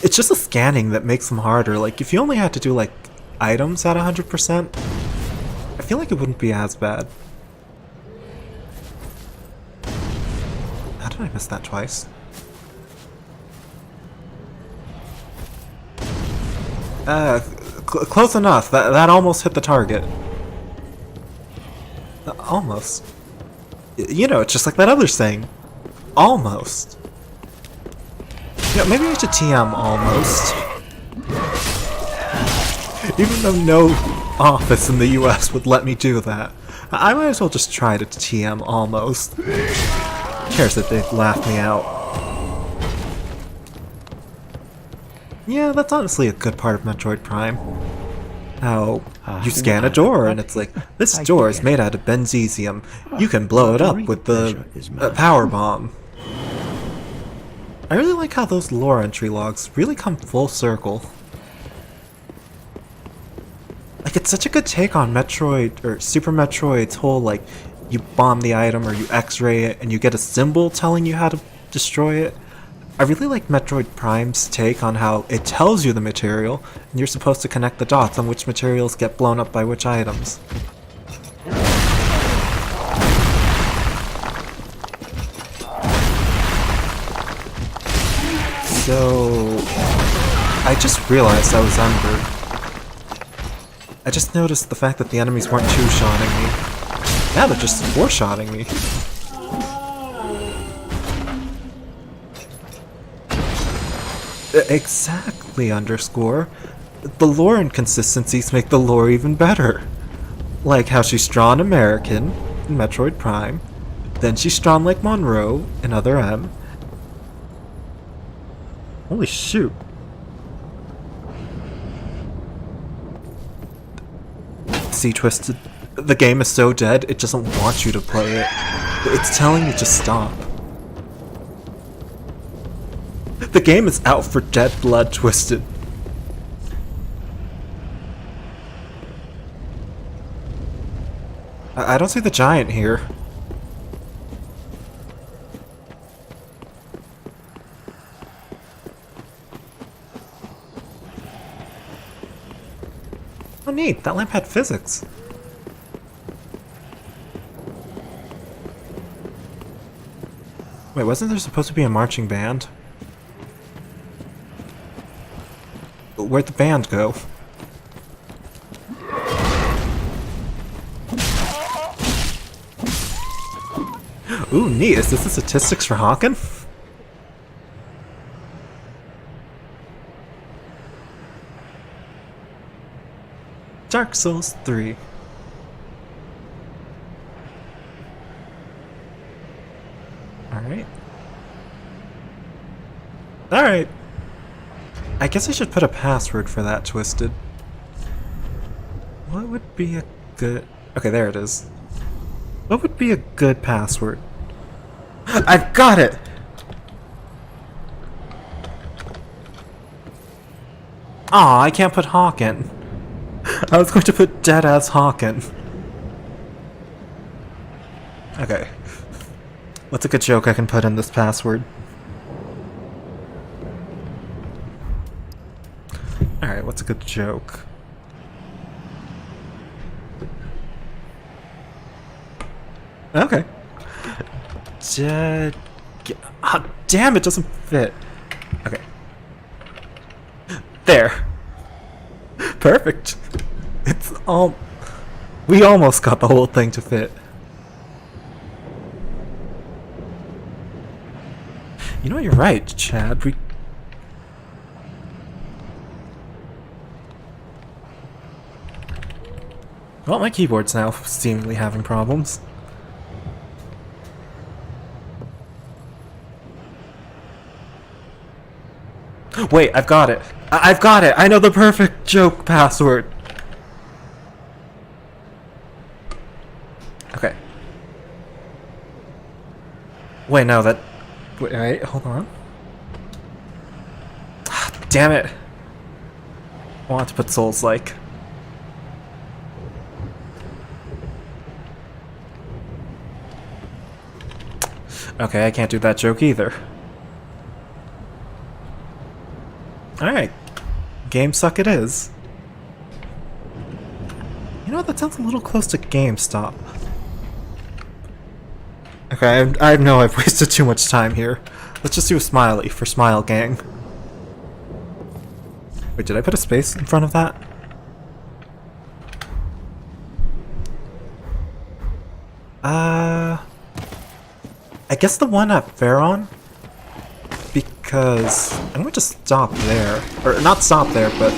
it's just the scanning that makes them harder. Like, if you only had to do, like, items at 100%, I feel like it wouldn't be as bad. How did I miss that twice? Close enough. That almost hit the target. Almost. You know, it's just like that other saying. Almost. Yeah, maybe I should TM almost. Even though no office in the US would let me do that, I might as well just try to TM almost. Cares that they'd laugh me out. Yeah, that's honestly a good part of Metroid Prime. How you scan a door and it's like, this door is made out of benzesium. You can blow it up with the power bomb. I really like how those lore entry logs really come full circle. Like, it's such a good take on Metroid, or Super Metroid's whole, like, you bomb the item or you x-ray it and you get a symbol telling you how to destroy it. I really like Metroid Prime's take on how it tells you the material, and you're supposed to connect the dots on which materials get blown up by which items. So, I just realized I was Ember. I just noticed the fact that the enemies weren't two-shotting me. Now they're just four-shotting me. Exactly, underscore. The lore inconsistencies make the lore even better. Like how she's drawn American in Metroid Prime, then she's drawn like Monroe in Other M. Holy shoot. See, Twisted, the game is so dead, it doesn't want you to play it. It's telling you to stop. The game is out for dead blood, Twisted. I don't see the giant here. Oh neat, that lamp had physics. Wait, wasn't there supposed to be a marching band? Where'd the band go? Ooh, neat. Is this the statistics for Hawken? Dark Souls 3. Alright. Alright. I guess I should put a password for that, Twisted. What would be a good... Okay, there it is. What would be a good password? I've got it! Aw, I can't put Hawken. I was going to put dead-ass Hawken. Okay. What's a good joke I can put in this password? Alright, what's a good joke? Okay. Damn, it doesn't fit. Okay. There. Perfect. It's all... We almost got the whole thing to fit. You know, you're right, Chad. Well, my keyboard's now seemingly having problems. Wait, I've got it. I've got it! I know the perfect joke password! Okay. Wait, no, that... Wait, hold on. Damn it! I want to put Souls-like. Okay, I can't do that joke either. Alright. Game suck it is. You know what, that sounds a little close to GameStop. Okay, I know I've wasted too much time here. Let's just do a smiley for Smile Gang. Wait, did I put a space in front of that? I guess the one at Pharaon? Because I'm going to stop there. Or, not stop there, but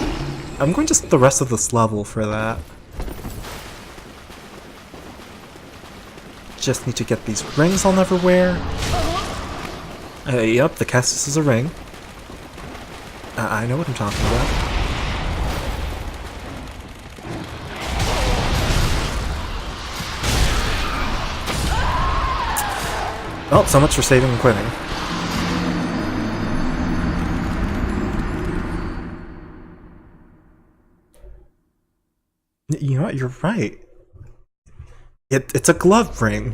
I'm going to skip the rest of this level for that. Just need to get these rings I'll never wear. Yep, the Kestis is a ring. I know what I'm talking about. Oh, so much for saving and quitting. You know what? You're right. It's a glove ring.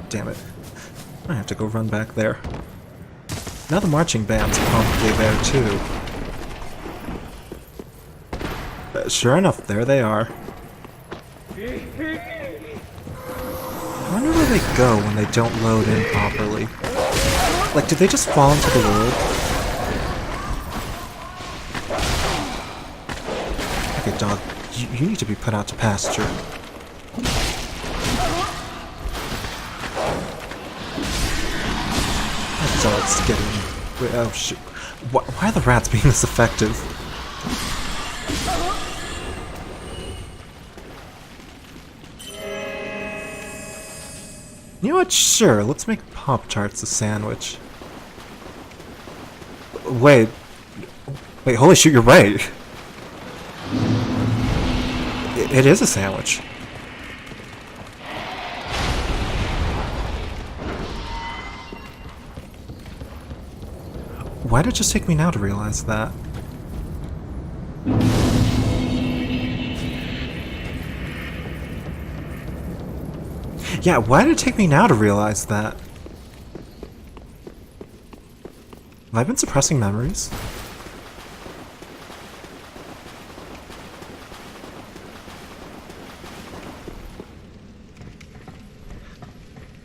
Damn it. I have to go run back there. Now the marching band's probably there too. Sure enough, there they are. I wonder where they go when they don't load in properly. Like, do they just fall into the world? Okay, dog, you need to be put out to pasture. That dog's getting... Wait, oh shit. Why are the rats being this effective? You know what? Sure, let's make Pop-Tarts a sandwich. Wait, holy shoot, you're right. It is a sandwich. Why did it just take me now to realize that? Yeah, why did it take me now to realize that? Have I been suppressing memories?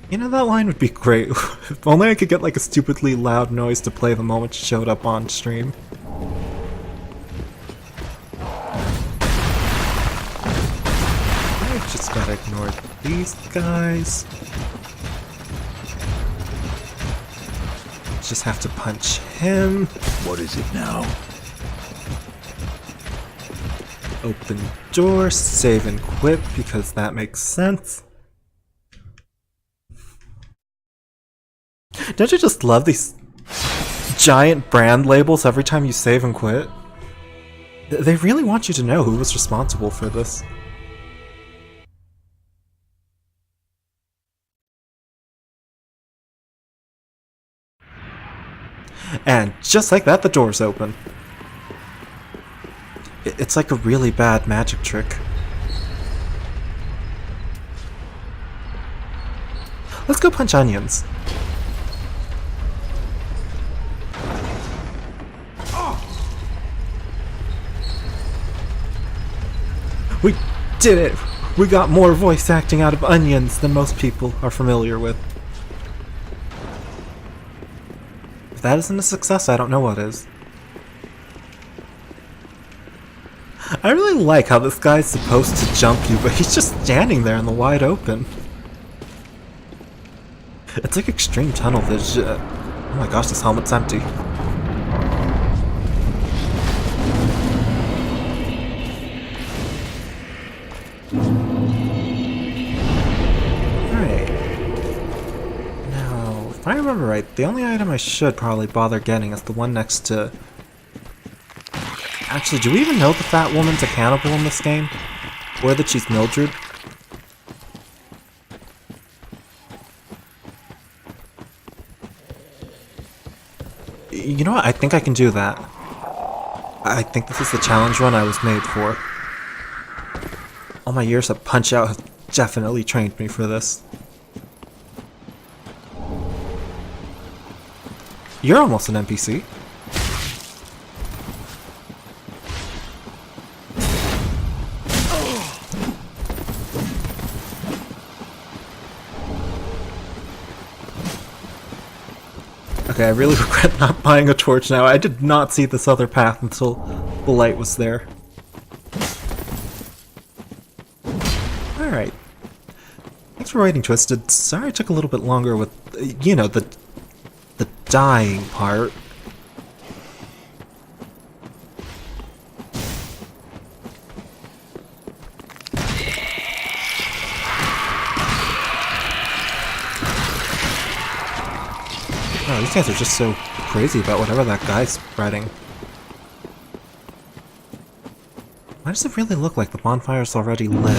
You know, that line would be great. If only I could get like a stupidly loud noise to play the moment it showed up on stream. I just gotta ignore these guys. Just have to punch him. What is it now? Open door, save and quit because that makes sense. Don't you just love these giant brand labels every time you save and quit? They really want you to know who was responsible for this. And just like that, the door's open. It's like a really bad magic trick. Let's go punch onions. We did it! We got more voice acting out of onions than most people are familiar with. If that isn't a success, I don't know what is. I really like how this guy's supposed to jump you, but he's just standing there in the wide open. It's like extreme tunnel vision. Oh my gosh, this helmet's empty. Alright. Now, if I remember right, the only item I should probably bother getting is the one next to... Actually, do we even know the fat woman's a cannibal in this game? Or that she's Mildred? You know what? I think I can do that. I think this is the challenge run I was made for. All my years of Punch-Out have definitely trained me for this. You're almost an NPC. Okay, I really regret not buying a torch now. I did not see this other path until the light was there. Alright. Thanks for writing, Twisted. Sorry it took a little bit longer with, you know, the dying part. Oh, these guys are just so crazy about whatever that guy's spreading. Why does it really look like the bonfire's already lit?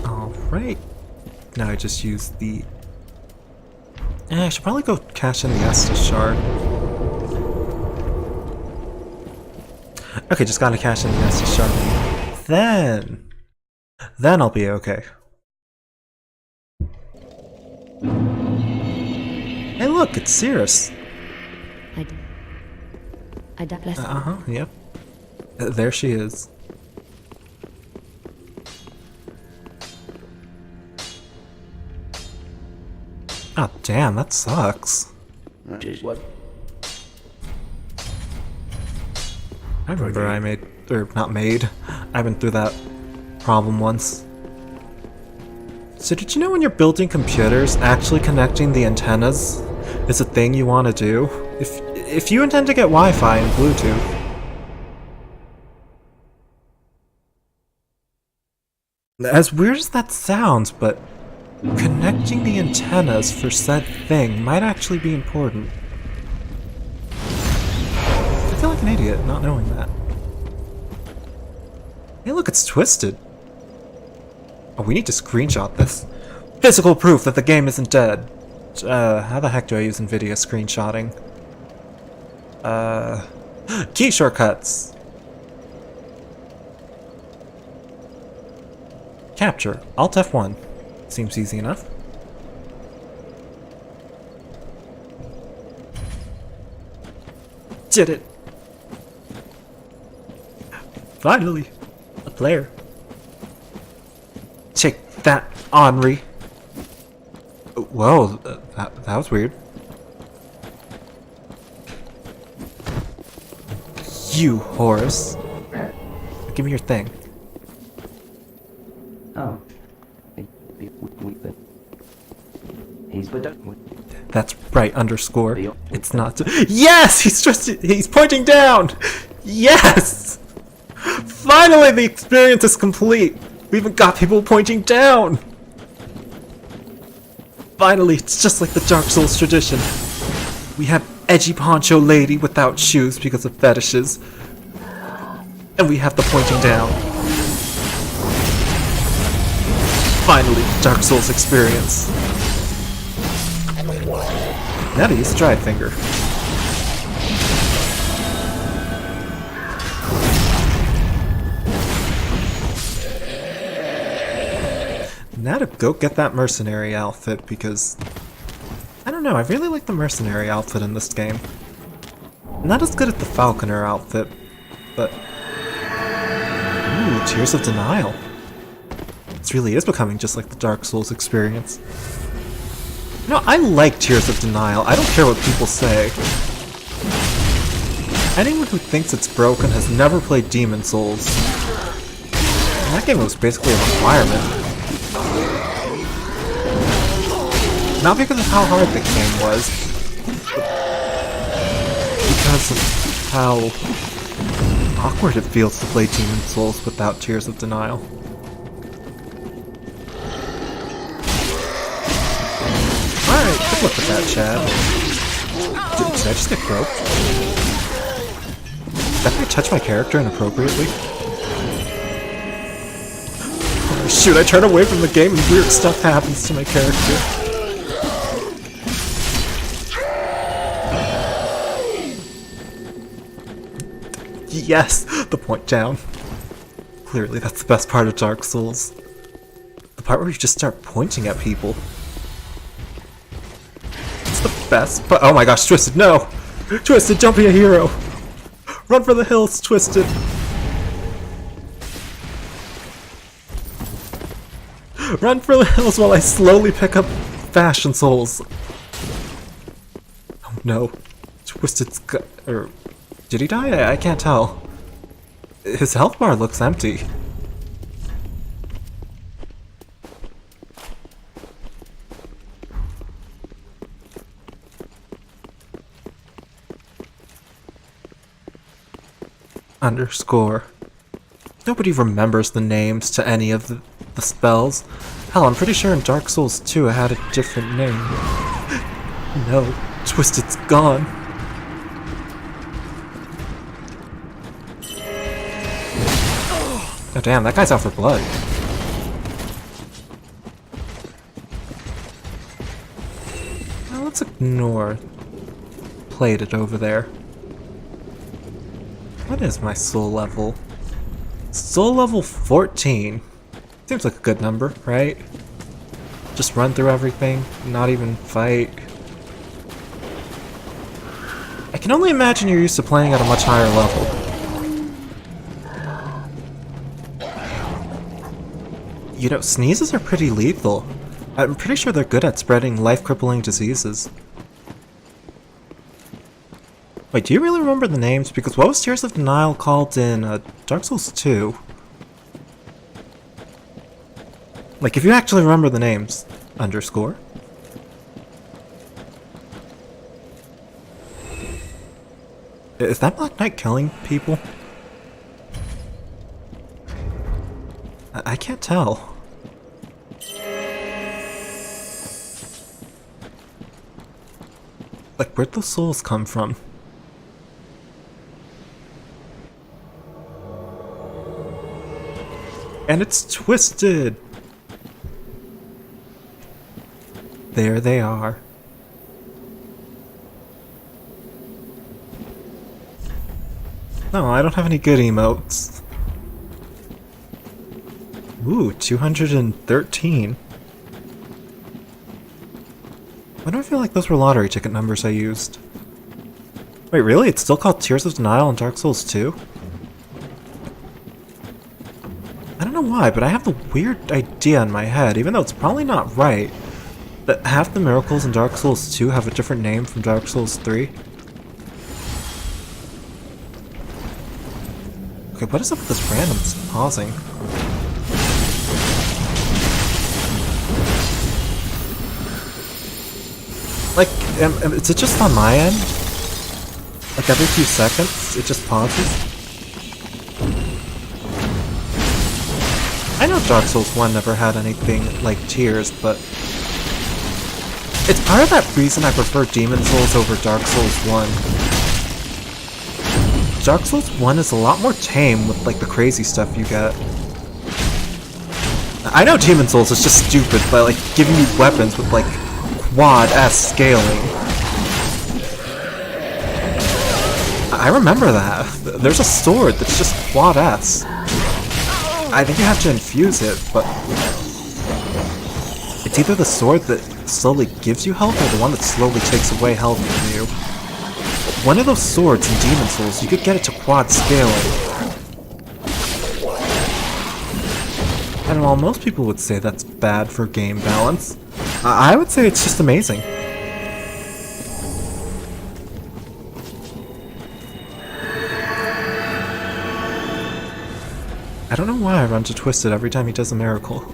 Alright. Now I just use the... I should probably go cash in the Estus shard. Okay, just gotta cash in the Estus shard. Then I'll be okay. Hey look, it's Cirrus. I don't bless Yep. There she is. Oh damn, that sucks. What? I remember I made, or not made, I went through that problem once. So did you know when you're building computers, actually connecting the antennas is a thing you want to do? If you intend to get Wi-Fi and Bluetooth. As weird as that sounds, but connecting the antennas for said thing might actually be important. I feel like an idiot not knowing that. Hey look, it's Twisted. Oh, we need to screenshot this. Physical proof that the game isn't dead. How the heck do I use NVIDIA screenshotting? Key shortcuts. Capture. Alt F1. Seems easy enough. Did it! Finally! A player. Take that, Henri. Whoa, that was weird. You, Horace. Give me your thing. Oh. He's That's right, underscore. It's not. Yes! He's pointing down! Yes! Finally, the experience is complete! We even got people pointing down! Finally, it's just like the Dark Souls tradition. We have edgy poncho lady without shoes because of fetishes. And we have the pointing down. Finally, Dark Souls experience. Now to use Stride Finger. Now to go get that mercenary outfit because... I don't know, I really like the mercenary outfit in this game. Not as good at the Falconer outfit, but... Ooh, Tears of Denial. This really is becoming just like the Dark Souls experience. You know, I like Tears of Denial. I don't care what people say. Anyone who thinks it's broken has never played Demon Souls. And that game was basically a requirement. Not because of how hard the game was, but because of how awkward it feels to play Demon Souls without Tears of Denial. Alright, good luck with that, Chad. Did I just get groped? Did I touch my character inappropriately? Oh shoot, I turn away from the game and weird stuff happens to my character. Yes! The point down. Clearly that's the best part of Dark Souls. The part where you just start pointing at people. It's the best part. Oh my gosh, Twisted, no! Twisted, don't be a hero! Run for the hills, Twisted! Run for the hills while I slowly pick up Fashion Souls! Oh no. Twisted's got... did he die? I can't tell. His health bar looks empty. Underscore. Nobody remembers the names to any of the spells. Hell, I'm pretty sure in Dark Souls 2 it had a different name. No, Twisted's gone. Oh damn, that guy's out for blood. Now let's ignore Plated over there. What is my soul level? Soul level 14. Seems like a good number, right? Just run through everything, not even fight. I can only imagine you're used to playing at a much higher level. You know, sneezes are pretty lethal. I'm pretty sure they're good at spreading life-crippling diseases. Wait, do you really remember the names? Because what was Tears of Denial called in Dark Souls 2? Like, if you actually remember the names. Underscore. Is that Black Knight killing people? I can't tell. Like, where'd those souls come from? And it's Twisted! There they are. No, I don't have any good emotes. Ooh, 213. Why do I feel like those were lottery ticket numbers I used? Wait, really? It's still called Tears of Denial in Dark Souls 2? I don't know why, but I have the weird idea in my head, even though it's probably not right, that half the miracles in Dark Souls 2 have a different name from Dark Souls 3. Okay, what is up with this random pausing? Like, is it just on my end? Like every few seconds, it just pauses? I know Dark Souls 1 never had anything like tears, but it's part of that reason I prefer Demon Souls over Dark Souls 1. Dark Souls 1 is a lot more tame with like the crazy stuff you get. I know Demon Souls is just stupid by like giving you weapons with like quad-S scaling. I remember that. There's a sword that's just quad-S. I think you have to infuse it, but it's either the sword that slowly gives you health or the one that slowly takes away health from you. one of those swords in Demon Souls, you could get it to quad scaling. And while most people would say that's bad for game balance, I would say it's just amazing. I don't know why I run to Twisted every time he does a miracle.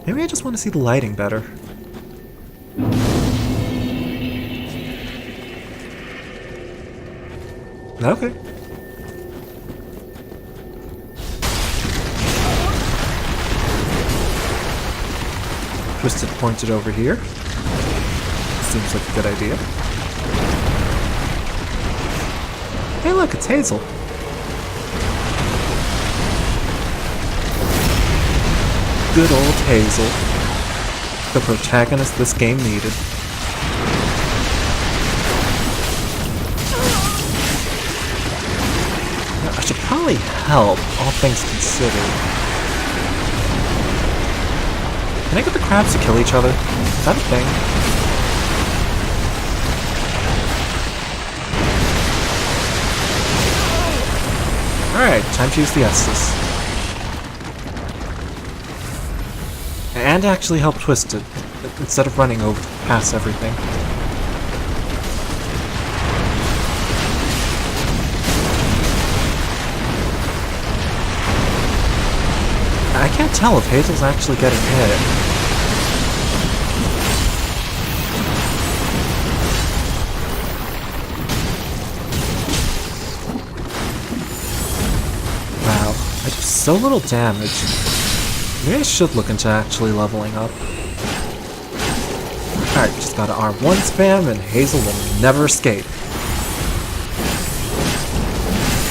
Maybe I just want to see the lighting better. Okay. Twisted pointed over here. Seems like a good idea. Hey look, it's Hazel. Good old Hazel. The protagonist this game needed. Now, I should probably help, all things considered. Can I get the crabs to kill each other? Is that a thing? Alright, time to use the Estus. And actually help Twisted, instead of running over past everything. I can't tell if Hazel's actually getting hit. Wow, I do so little damage. Maybe I should look into actually leveling up. Alright, just gotta R1 spam and Hazel will never escape.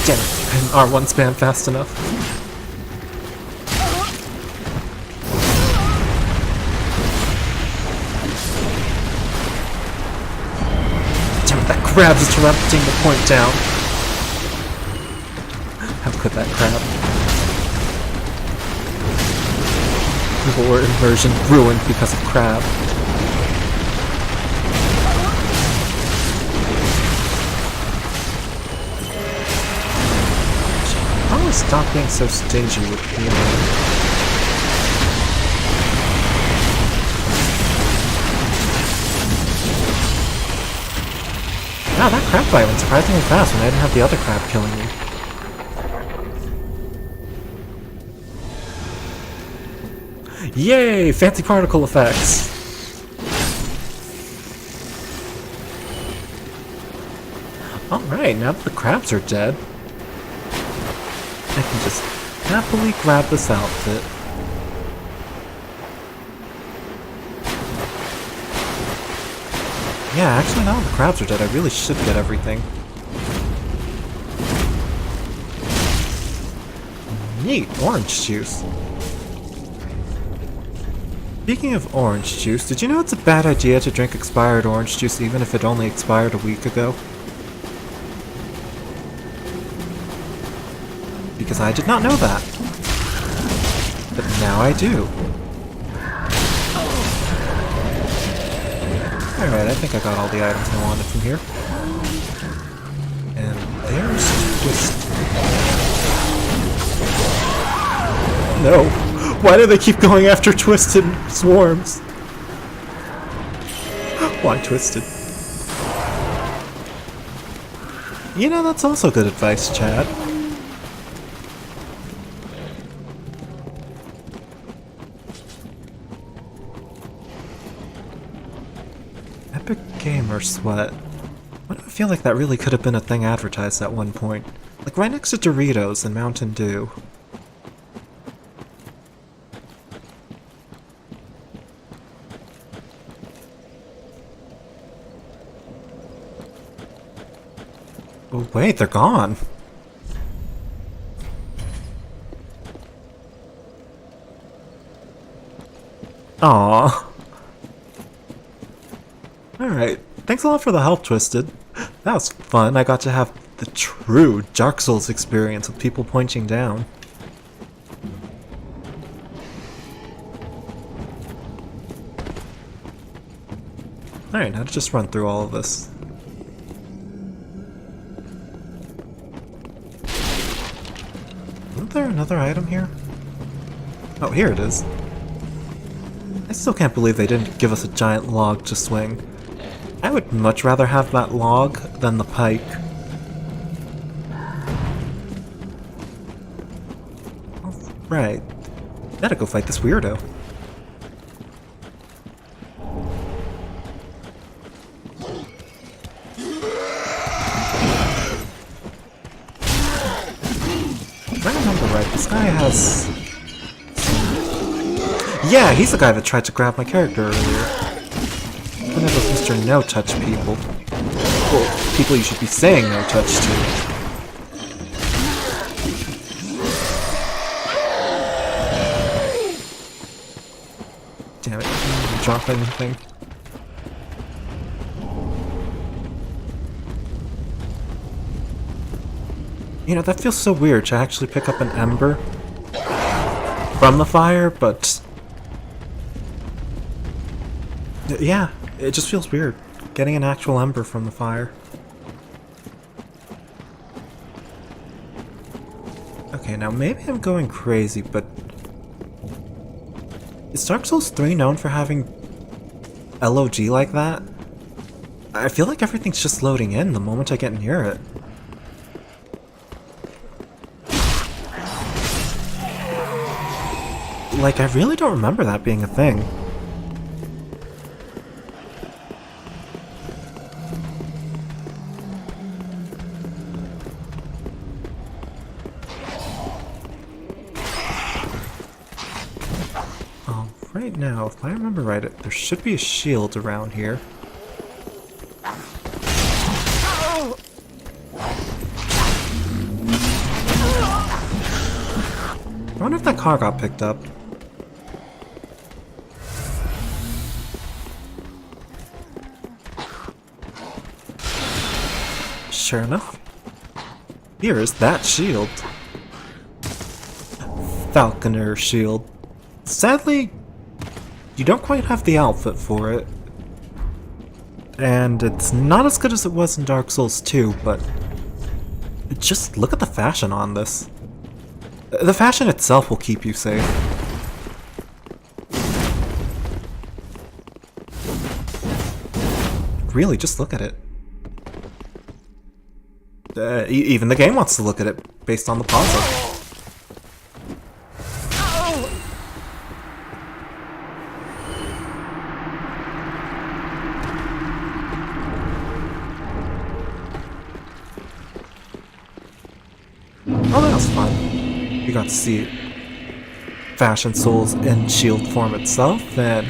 Damn it, I didn't R1 spam fast enough. Damn it, that crab is interrupting the point down. How could that crab? Lore immersion ruined because of crab. Probably stop being so stingy with healing. Wow, that crab fight went surprisingly fast when I didn't have the other crab killing me. Yay! Fancy particle effects! Alright, now that the crabs are dead, I can just happily grab this outfit. Yeah, actually now that the crabs are dead, I really should get everything. Neat, orange juice. Speaking of orange juice, did you know it's a bad idea to drink expired orange juice even if it only expired a week ago? Because I did not know that. But now I do. Alright, I think I got all the items I wanted from here. And there's Twist. No! Why do they keep going after Twisted swarms? Why Twisted? You know, that's also good advice, Chad. Epic Gamer Sweat. Why do I feel like that really could have been a thing advertised at one point? Like right next to Doritos and Mountain Dew. Oh wait, they're gone. Aww. Alright, thanks a lot for the help, Twisted. That was fun. I got to have the true Dark Souls experience with people pointing down. Alright, now to just run through all of this. Isn't there another item here? Oh, here it is. I still can't believe they didn't give us a giant log to swing. I would much rather have that log than the pike. Right. Gotta go fight this weirdo. If I remember right, this guy has... Yeah, he's the guy that tried to grab my character earlier. One of those Mr. No-Touch people. Well, people you should be saying no-touch to. Damn it, I didn't drop anything. You know, that feels so weird to actually pick up an ember from the fire, but... yeah, it just feels weird, getting an actual ember from the fire. Okay, now maybe I'm going crazy, but... is Dark Souls 3 known for having LOG like that? I feel like everything's just loading in the moment I get near it. Like, I really don't remember that being a thing. Right now, if I remember right, there should be a shield around here. I wonder if that car got picked up. Sure enough, here is that shield. Falconer shield. Sadly, you don't quite have the outfit for it. And it's not as good as it was in Dark Souls 2, but just look at the fashion on this. The fashion itself will keep you safe. Really, just look at it. Even the game wants to look at it based on the puzzle. Oh, that was fun. We got to see Fashion Souls in shield form itself, and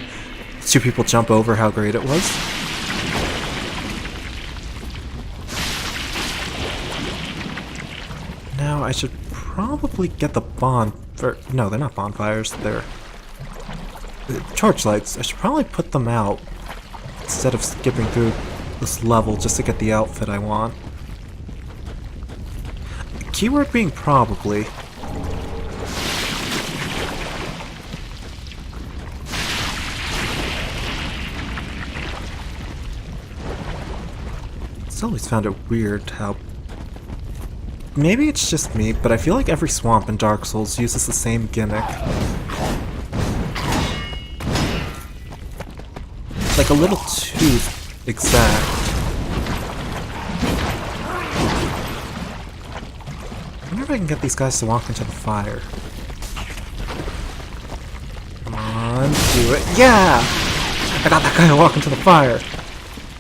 two people jump over how great it was. Now, I should probably get the no, they're not bonfires, they're torchlights. I should probably put them out instead of skipping through this level just to get the outfit I want. Keyword being probably. It's always found it weird how... maybe it's just me, but I feel like every swamp in Dark Souls uses the same gimmick. Like a little too exact. I wonder if I can get these guys to walk into the fire. Come on, do it. Yeah! I got that guy to walk into the fire.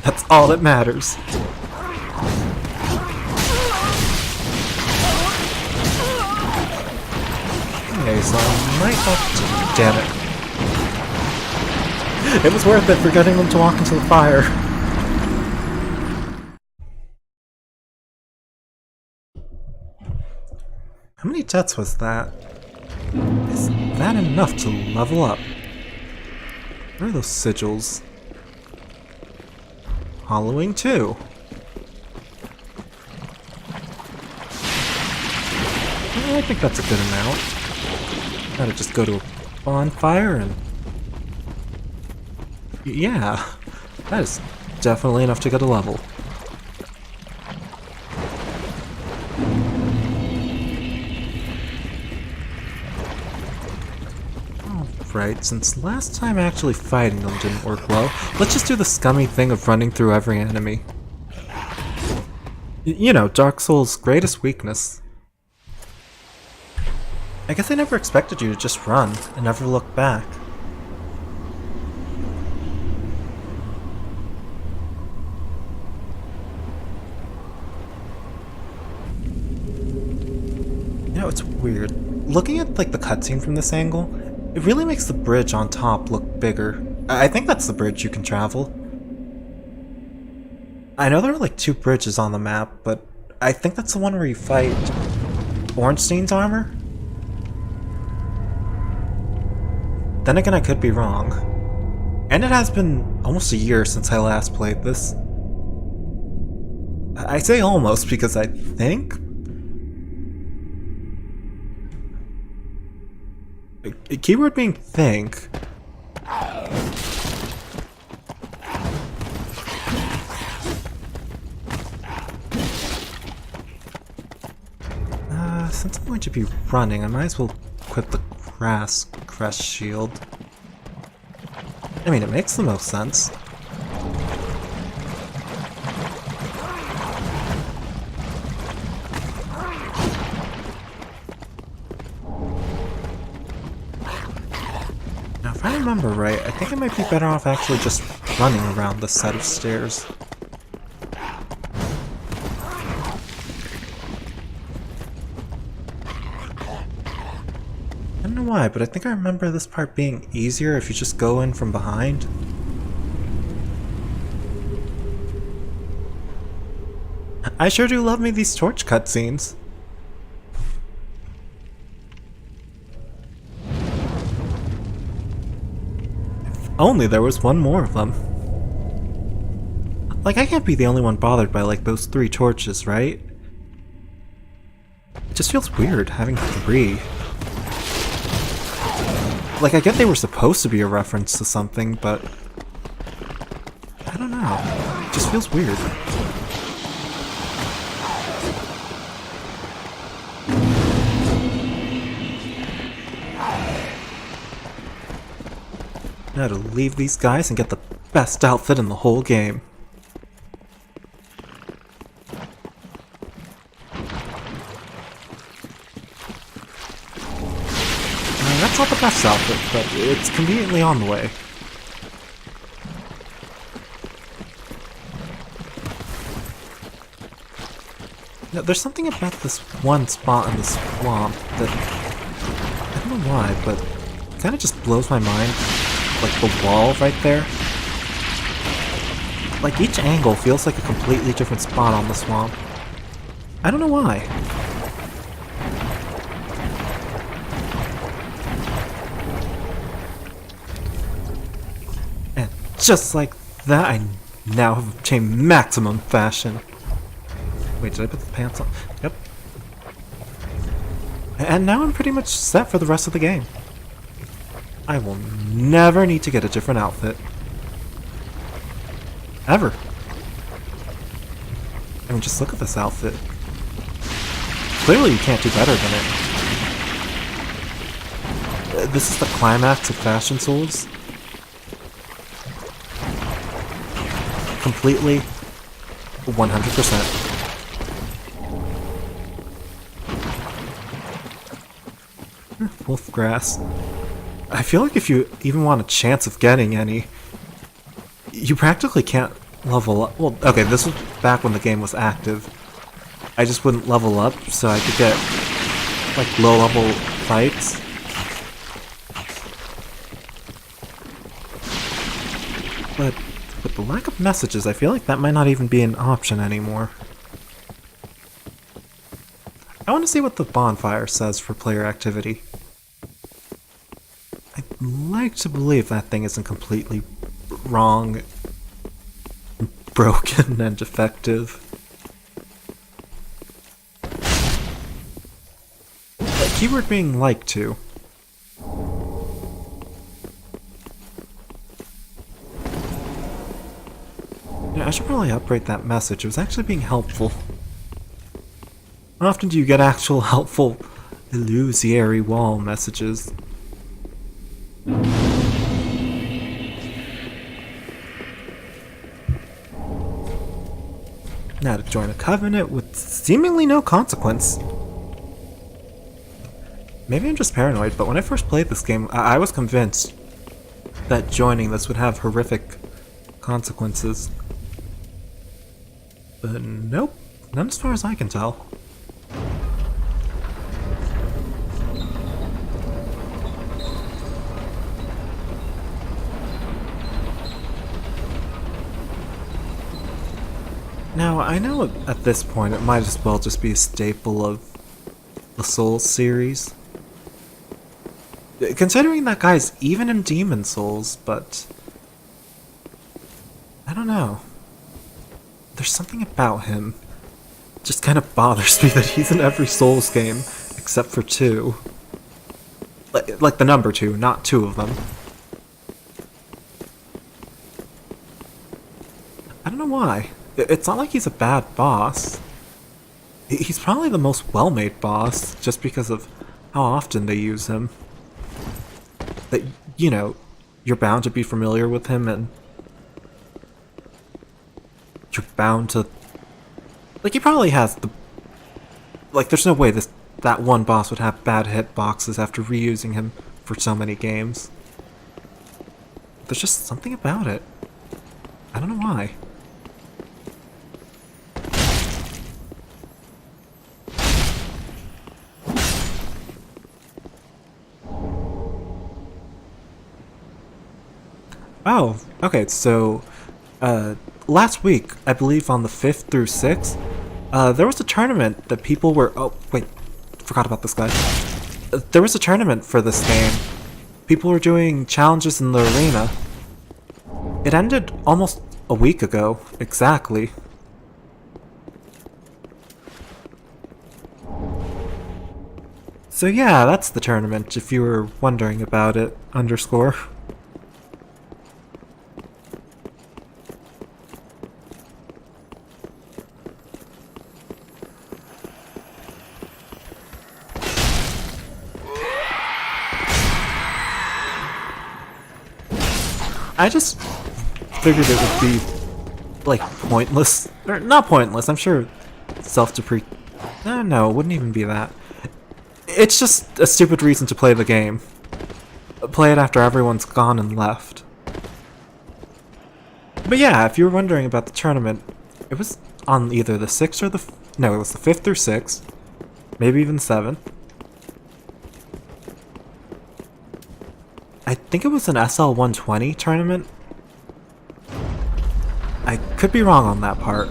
That's all that matters. Okay, so I might have to... damn it. It was worth it for getting them to walk into the fire. How many deaths was that? Is that enough to level up? Where are those sigils? Hollowing 2. Well, I think that's a good amount. Gotta just go to a bonfire and... yeah, that is definitely enough to get a level. Right, since last time actually fighting them didn't work well, let's just do the scummy thing of running through every enemy. You know, Dark Souls' greatest weakness. I guess I never expected you to just run and never look back. You know, it's weird. Looking at like the cutscene from this angle, it really makes the bridge on top look bigger. I think that's the bridge you can travel. I know there are like 2 bridges on the map, but I think that's the one where you fight Ornstein's armor? Then again, I could be wrong. And it has been almost a year since I last played this. I say almost because I think... Keyword being think. Since I'm going to be running, I might as well equip the grass crest shield. I mean, it makes the most sense. Now, if I remember right, I think I might be better off actually just running around this set of stairs. I don't know why, but I think I remember this part being easier if you just go in from behind. I sure do love me these torch cutscenes. If only there was one more of them. Like, I can't be the only one bothered by, like, those 3 torches, right? It just feels weird having 3. Like, I get they were supposed to be a reference to something, but... I don't know. It just feels weird. Now to leave these guys and get the best outfit in the whole game. That's not the best outfit, but it's conveniently on the way. Now, there's something about this one spot in the swamp that... I don't know why, but it kind of just blows my mind. Like the wall right there. Like each angle feels like a completely different spot on the swamp. I don't know why. Just like that, I now have obtained maximum fashion. Wait, did I put the pants on? Yep. And now I'm pretty much set for the rest of the game. I will never need to get a different outfit. Ever. I mean, just look at this outfit. Clearly you can't do better than it. This is the climax of Fashion Souls. Completely 100%. Wolf grass. I feel like if you even want a chance of getting any, you practically can't level up. Well, okay, this was back when the game was active. I just wouldn't level up so I could get like low level fights. But with the lack of messages, I feel like that might not even be an option anymore. I want to see what the bonfire says for player activity. I'd like to believe that thing isn't completely wrong, broken, and defective. Keyword being like to. Yeah, I should probably upgrade that message. It was actually being helpful. How often do you get actual helpful illusory wall messages? Now to join a covenant with seemingly no consequence. Maybe I'm just paranoid, but when I first played this game, I was convinced that joining this would have horrific consequences. But nope, none as far as I can tell. Now, I know at this point it might as well just be a staple of the Souls series. Considering that guy's even in Demon Souls, but I don't know. There's something about him. It just kind of bothers me that he's in every Souls game except for 2. Like the number 2, not 2 of them. I don't know why. It's not like he's a bad boss. He's probably the most well-made boss, just because of how often they use him. That, you know, you're bound to be familiar with him, and you're bound to... Like, he probably has the... Like, there's no way that one boss would have bad hitboxes after reusing him for so many games. There's just something about it. I don't know why. Oh, okay, so, last week, I believe on the 5th through 6th, there was a tournament that people were... Oh, wait, forgot about this guy. There was a tournament for this game. People were doing challenges in the arena. It ended almost a week ago, exactly. So yeah, that's the tournament, if you were wondering about it, underscore. I just figured it would be, like, pointless. Or, not pointless, I'm sure self-depre... No, it wouldn't even be that. It's just a stupid reason to play the game. Play it after everyone's gone and left. But yeah, if you were wondering about the tournament, it was on either the 6th or the... No, it was the 5th or 6th. Maybe even 7th. I think it was an SL120 tournament. I could be wrong on that part.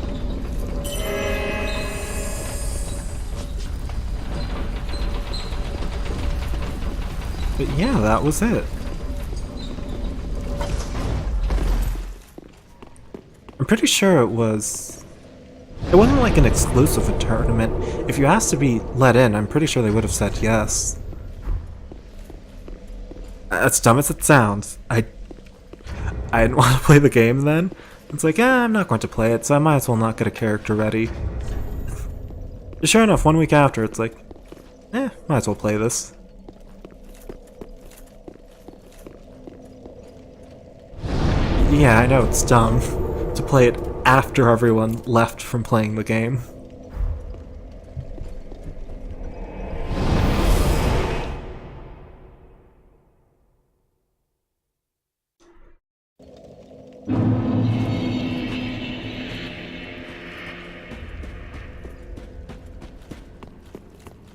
But yeah, that was it. I'm pretty sure it wasn't like an exclusive tournament. If you asked to be let in, I'm pretty sure they would have said yes. As dumb as it sounds, I didn't want to play the game then. It's like, I'm not going to play it, so I might as well not get a character ready. Sure enough, 1 week after, it's like, might as well play this. Yeah, I know it's dumb to play it after everyone left from playing the game.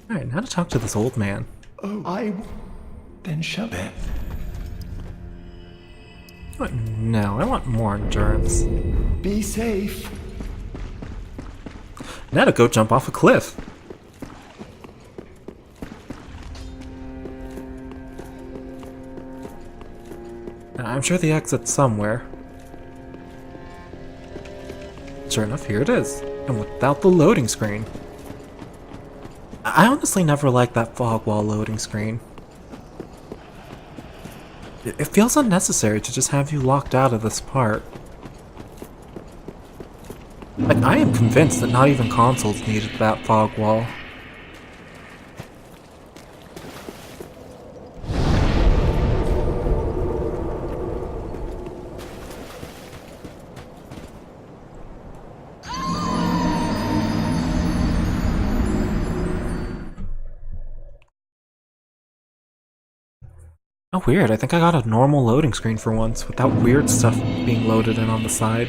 Alright, now to talk to this old man. Then shove it. What? No, I want more endurance. Be safe. Now to go jump off a cliff. I'm sure the exit's somewhere. Sure enough, here it is. And without the loading screen. I honestly never liked that fog wall loading screen. It feels unnecessary to just have you locked out of this part. Like, I am convinced that not even consoles needed that fog wall. Oh, weird. I think I got a normal loading screen for once, without weird stuff being loaded in on the side.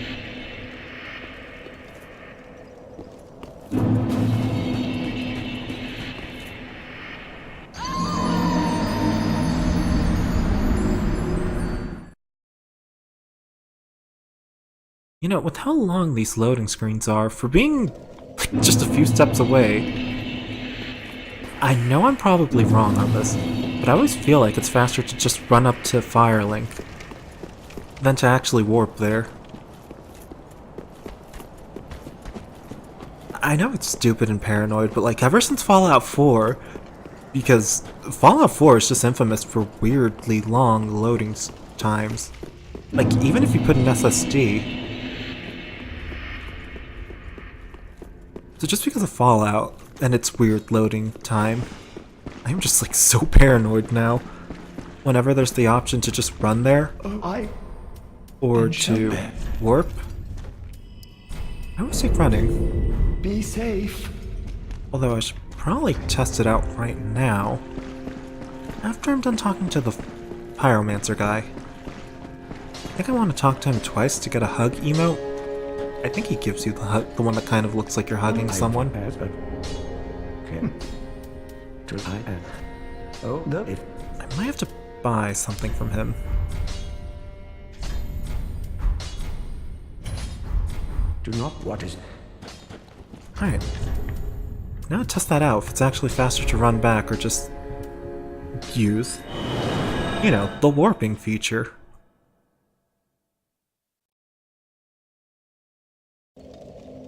You know, with how long these loading screens are, for being like, just a few steps away, I know I'm probably wrong on this, but I always feel like it's faster to just run up to Firelink than to actually warp there. I know it's stupid and paranoid, but like ever since Fallout 4, because Fallout 4 is just infamous for weirdly long loading times. Like even if you put an SSD. So just because of Fallout and its weird loading time, I'm just like so paranoid now. Whenever there's the option to just run there, or to warp, I always take running. Be safe. Although I should probably test it out right now, after I'm done talking to the Pyromancer guy. I think I want to talk to him twice to get a hug emote. I think he gives you the hug, the one that kind of looks like you're hugging someone. I might have to buy something from him. Do not. What is it? Alright. Now test that out, if it's actually faster to run back or just use, you know, the warping feature.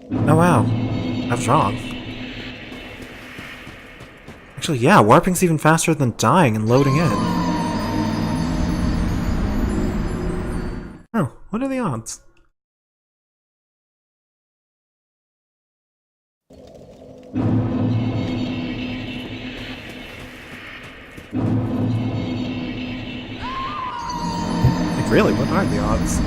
Oh wow, I was wrong. Actually, yeah, warping's even faster than dying and loading in. Oh, what are the odds? Like, really, what are the odds?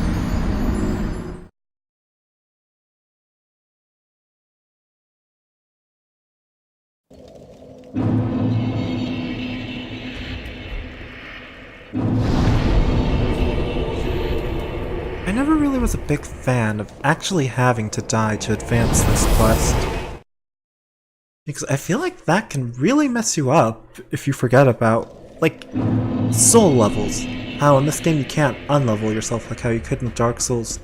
I never really was a big fan of actually having to die to advance this quest. Because I feel like that can really mess you up if you forget about, like, soul levels. How in this game you can't unlevel yourself like how you could in Dark Souls.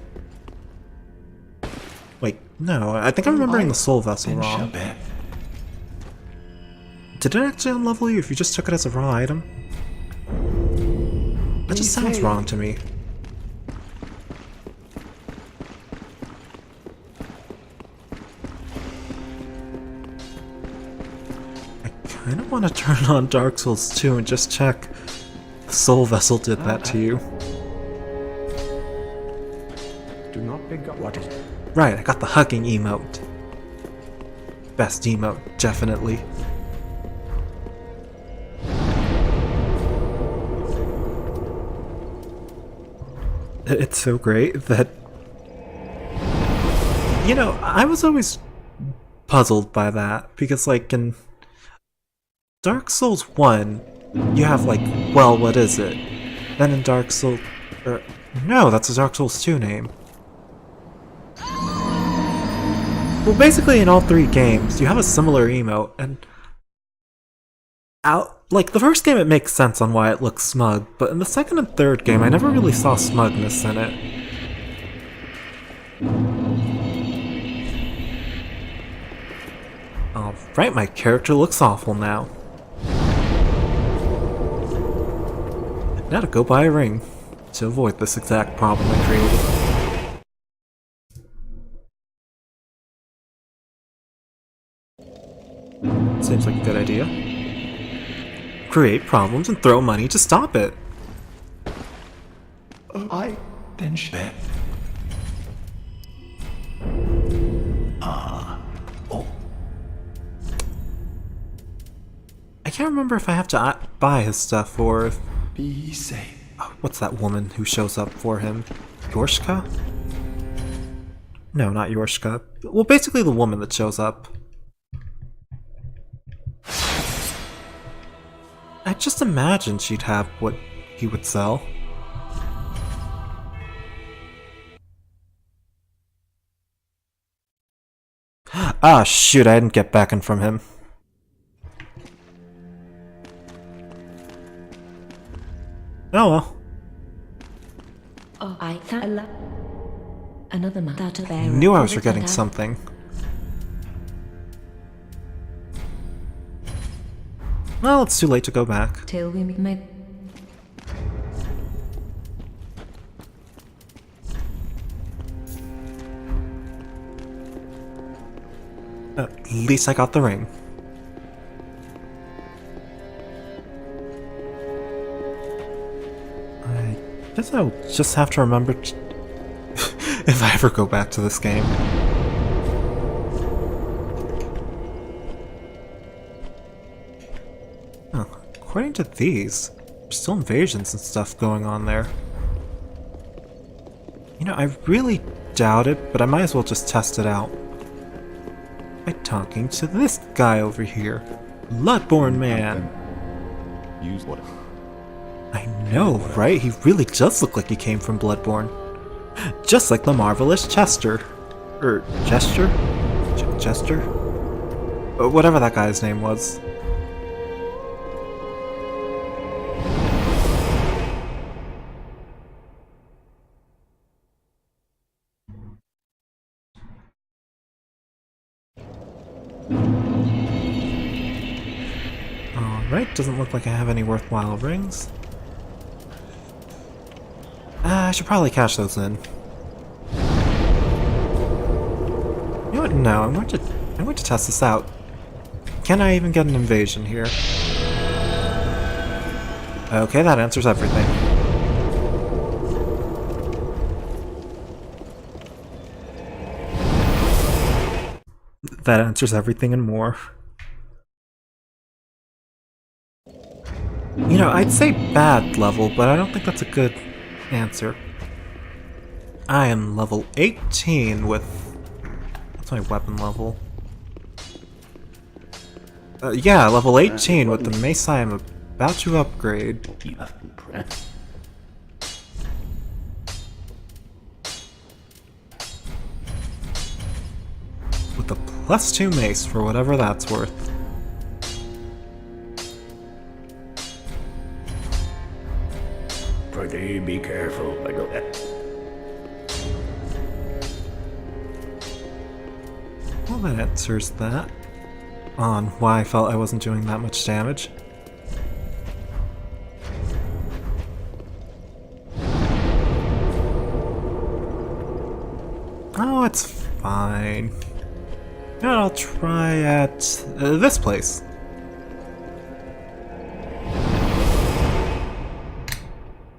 Wait, no, I think I'm remembering the soul vessel wrong. Did it actually unlevel you if you just took it as a raw item? That just sounds wrong to me. I kind of want to turn on Dark Souls 2 and just check the soul vessel did that to you. Do not pick up. What is it? Right, I got the hugging emote. Best emote, definitely. It's so great that... You know, I was always puzzled by that, because like in Dark Souls 1, you have like, well, what is it? Then in Dark Souls... no, that's a Dark Souls 2 name. Well, basically in all three games, you have a similar emote, and... like, the first game it makes sense on why it looks smug, but in the second and third game I never really saw smugness in it. Alright, my character looks awful now. Now to go buy a ring, to avoid this exact problem I created. Seems like a good idea. Create problems and throw money to stop it. I can't remember if I have to buy his stuff or if... Be safe. What's that woman who shows up for him? Yorshka? No, not Yorshka. Well, basically the woman that shows up. I just imagined she'd have what he would sell. Ah, shoot, I didn't get back in from him. Oh well. Oh, I thought another man. That a bearer. Knew I was forgetting something. Well, it's too late to go back. Till we may. At least I got the ring. I guess I'll just have to remember if I ever go back to this game. Oh, according to these, there's still invasions and stuff going on there. You know, I really doubt it, but I might as well just test it out by talking to this guy over here. Bloodborne Man. Use what? I know, right? He really does look like he came from Bloodborne. Just like the marvelous Chester. Jester? Jester? Whatever that guy's name was. Alright, doesn't look like I have any worthwhile rings. I should probably cash those in. You know what? No, I'm going to test this out. Can I even get an invasion here? Okay, that answers everything. That answers everything and more. You know, I'd say bad level, but I don't think that's a good answer. I am level 18 with... What's my weapon level? Yeah, level 18 with the mace I am about to upgrade. You have been pressed. With a +2 mace for whatever that's worth. Pretty be careful. I know that. Well, that answers that. On why I felt I wasn't doing that much damage. Oh, it's fine. Yeah, I'll try at this place.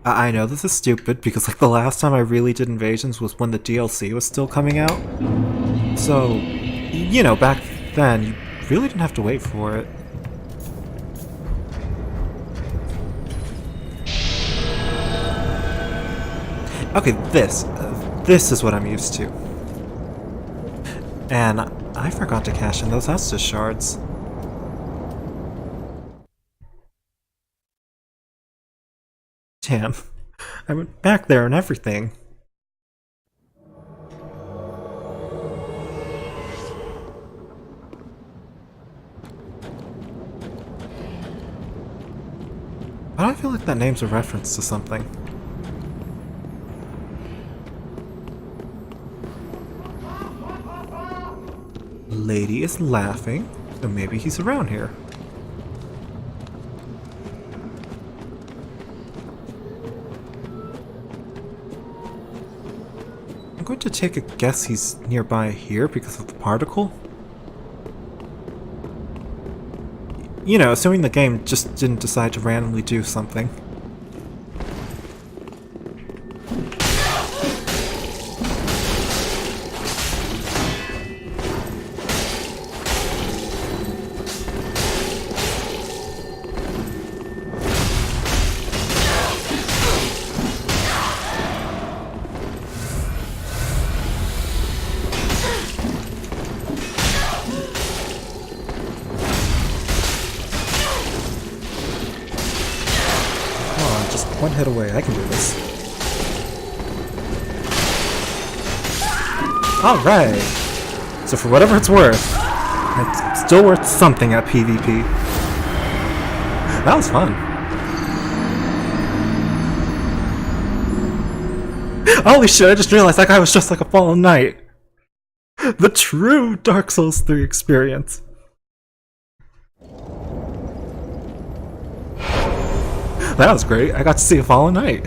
I know this is stupid because like the last time I really did invasions was when the DLC was still coming out. So, you know, back then you really didn't have to wait for it. Okay, this is what I'm used to. And I forgot to cash in those Estus shards. Damn, I went back there and everything. But I feel like that name's a reference to something. Lady is laughing, so maybe he's around here. I'm going to take a guess he's nearby here because of the particle. You know, assuming the game just didn't decide to randomly do something. just one hit away. I can do this. Alright! So for whatever it's worth, it's still worth something at PvP. That was fun. Holy shit, I just realized that guy was just like a fallen knight. The true Dark Souls 3 experience. That was great. I got to see a fallen knight.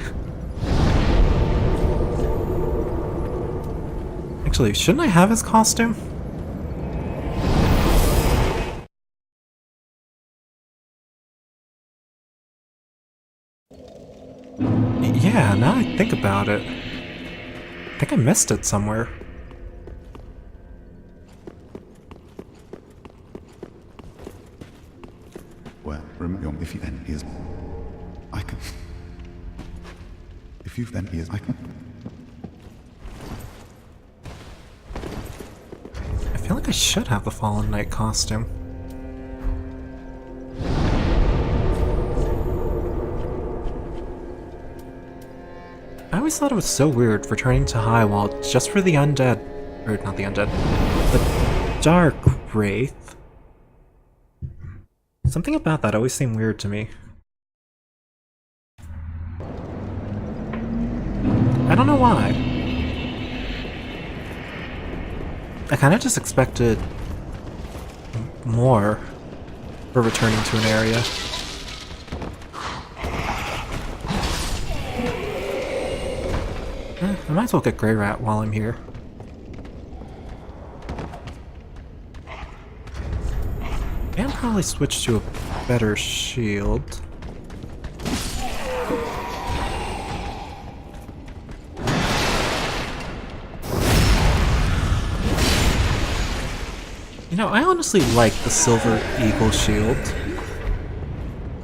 Actually, shouldn't I have his costume? Yeah, now I think about it. I think I missed it somewhere. Well, remember, if you then is I can. If you then is I can. I feel like I should have the Fallen Knight costume. I always thought it was so weird returning to Highwall just for the undead. Or, not the undead. The Dark Wraith. Something about that always seemed weird to me. I don't know why. I kinda just expected more for returning to an area. I might as well get Greirat while I'm here. And probably switch to a better shield. You know, I honestly like the Silver Eagle shield.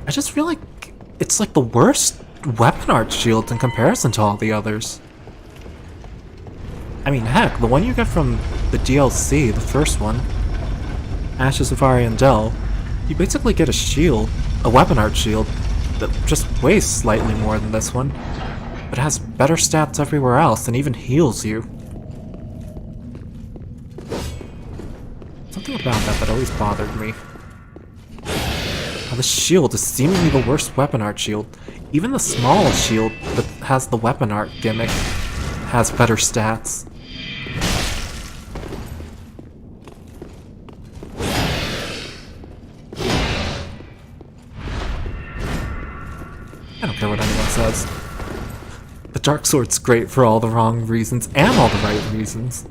I just feel like it's like the worst weapon art shield in comparison to all the others. I mean, heck, the one you get from the DLC, the first one, Ashes of Ariandel, you basically get a shield, a weapon art shield, that just weighs slightly more than this one, but has better stats everywhere else and even heals you. Something about that always bothered me. How the shield is seemingly the worst weapon art shield. Even the smallest shield that has the weapon art gimmick has better stats. I don't care what anyone says. The Dark Sword's great for all the wrong reasons and all the right reasons.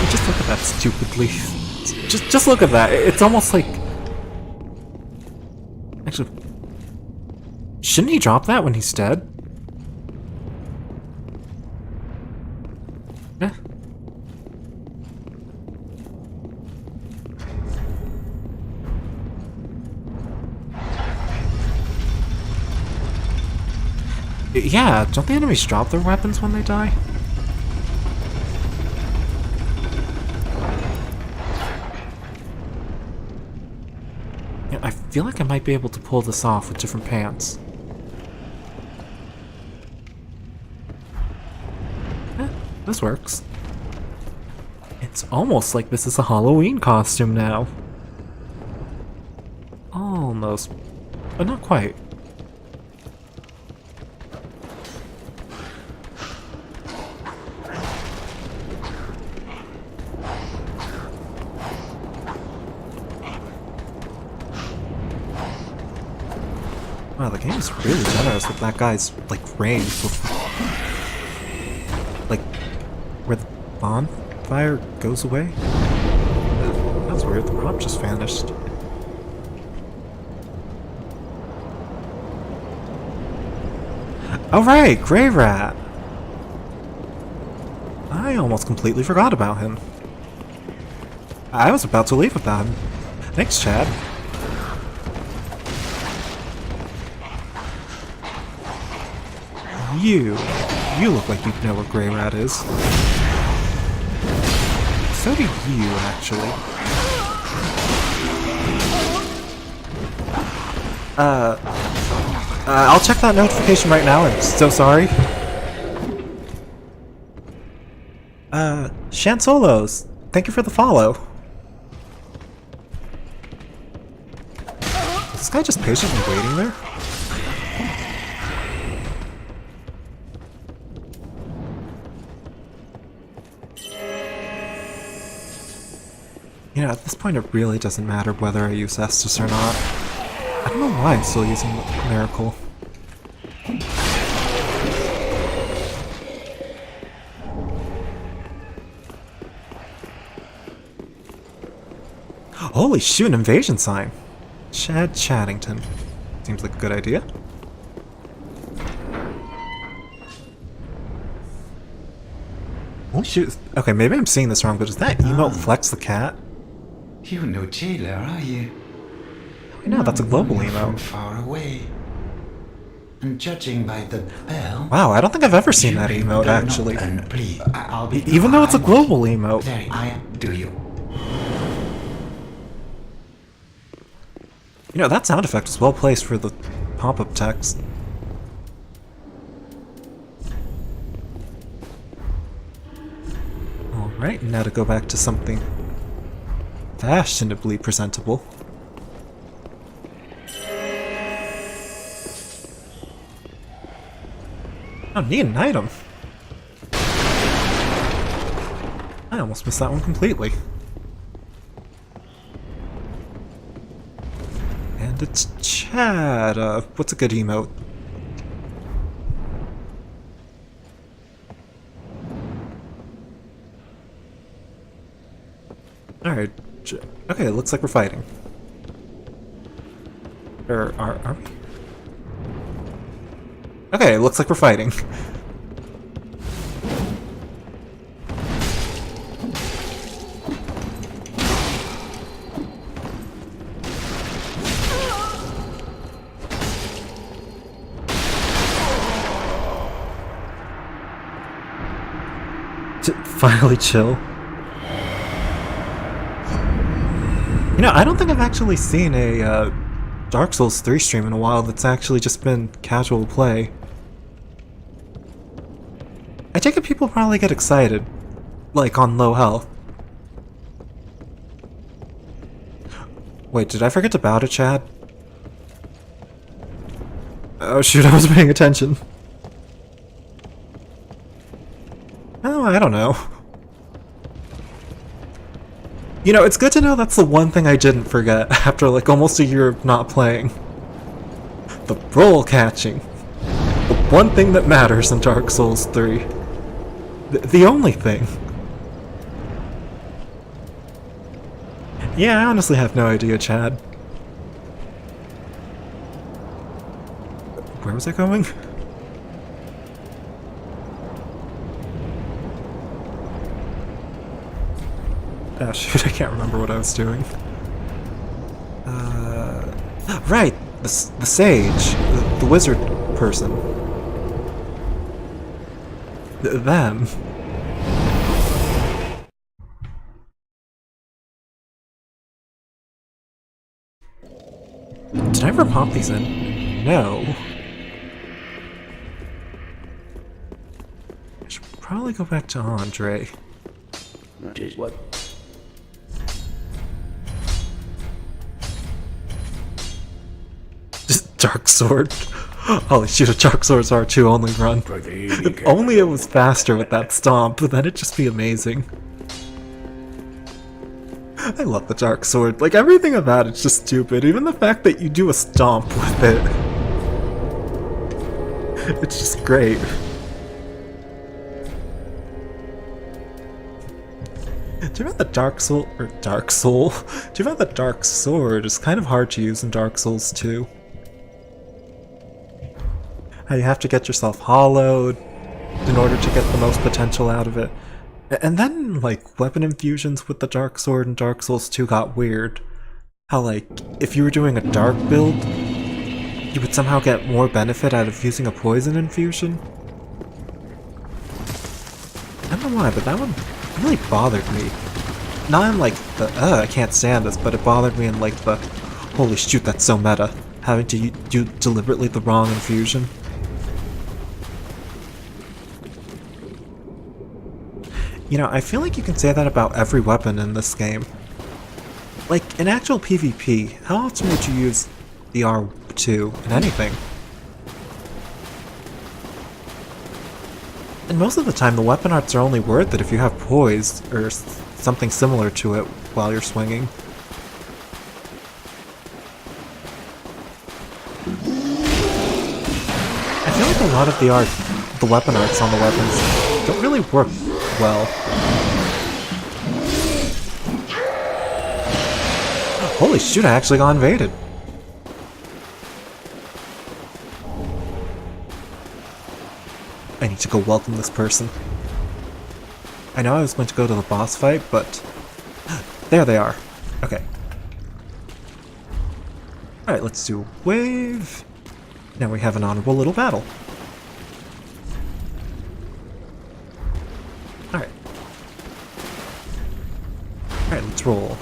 Just look at that stupidly. Just look at that. It's almost like... Actually... Shouldn't he drop that when he's dead? Eh. Yeah, don't the enemies drop their weapons when they die? Yeah, I feel like I might be able to pull this off with different pants. This works. It's almost like this is a Halloween costume now. Almost, but not quite. Wow, the game is really generous with that guy's, like, range. Like, where the bonfire goes away? That's weird, the prop just vanished. Alright, Greirat! I almost completely forgot about him. I was about to leave without him. Thanks, Chad. You look like you know where Greirat is. So do you, actually. I'll check that notification right now. I'm so sorry. Shan Solos, thank you for the follow. Is this guy just patiently waiting there? You know, at this point it really doesn't matter whether I use Estus or not. I don't know why I'm still using Miracle. Holy shoot, an invasion sign! Chad Chaddington. Seems like a good idea. Holy shoot. Okay, maybe I'm seeing this wrong, but does that emote Flex the cat? You're no jailer, are you? No, that's a global From emote. far away. And judging by the bell, Wow, I don't think I've ever seen you that ring emote, the bell actually. not, and please, I'll be Even though it's a behind. global emote. Very, do you? You know, that sound effect is well placed for the pop-up text. Alright, now to go back to something fashionably presentable. Oh, need an item. I almost missed that one completely. And it's Chad. What's a good emote? Alright. Okay, it looks like we're fighting. Or are we? Okay, it looks like we're fighting. Finally chill. You know, I don't think I've actually seen a Dark Souls 3 stream in a while that's actually just been casual play. I take it people probably get excited, like on low health. Wait, did I forget to bow to Chad? Oh shoot, I was paying attention. Oh, I don't know. You know, it's good to know that's the one thing I didn't forget after like almost a year of not playing. The roll catching. The one thing that matters in Dark Souls 3. The only thing. Yeah, I honestly have no idea, Chad. Where was I going? Oh shoot, I can't remember what I was doing. Right! The sage. The wizard person. Them. Did I ever pop these in? No. I should probably go back to Andre. Just what? Just Dark Sword. Holy shoot, a Dark Sword's R2 only run. If only it was faster with that stomp, then it'd just be amazing. I love the Dark Sword. Like, everything about it's just stupid. Even the fact that you do a stomp with it. It's just great. Do you know the Dark Soul? Do you know the Dark Sword is kind of hard to use in Dark Souls 2? How you have to get yourself hollowed in order to get the most potential out of it. And then, like, weapon infusions with the Dark Sword in Dark Souls 2 got weird. How, like, if you were doing a dark build, you would somehow get more benefit out of using a poison infusion. I don't know why, but that one really bothered me. Not in like the, I can't stand this, but it bothered me in like the, holy shoot, that's so meta. Having to do deliberately the wrong infusion. You know, I feel like you can say that about every weapon in this game. Like, in actual PvP, how often would you use the R2 in anything? And most of the time, the weapon arts are only worth it if you have poise, or something similar to it while you're swinging. I feel like a lot of the weapon arts on the weapons don't really work well. Holy shoot, I actually got invaded. I need to go welcome this person. I know I was going to go to the boss fight, but there they are. Okay. Alright, let's do wave. Now we have an honorable little battle. Alright. Alright, let's roll.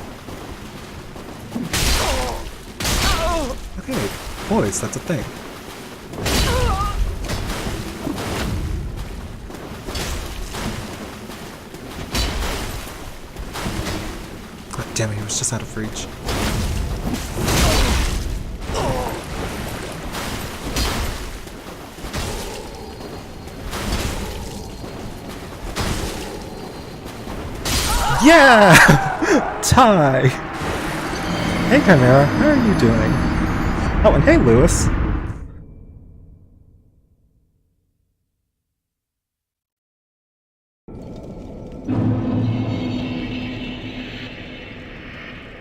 Okay, boys, that's a thing. God damn it, he was just out of reach. Yeah! Tie! Hey Chimera, how are you doing? Oh, and hey Lewis!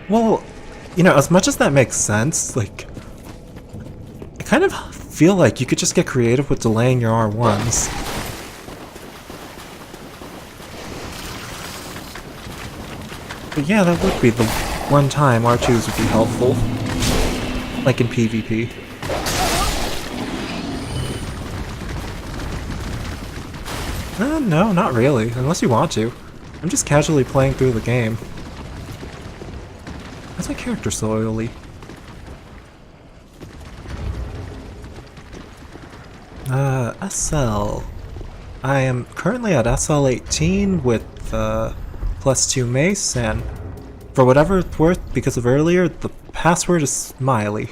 Well, you know, as much as that makes sense, like, I kind of feel like you could just get creative with delaying your R1s. But yeah, that would be the one time R2s would be helpful. Like in PvP. No, not really, unless you want to. I'm just casually playing through the game. Why's my character so oily? SL. I am currently at SL 18 with +2 mace, and for whatever it's worth, because of earlier, the password is Smiley.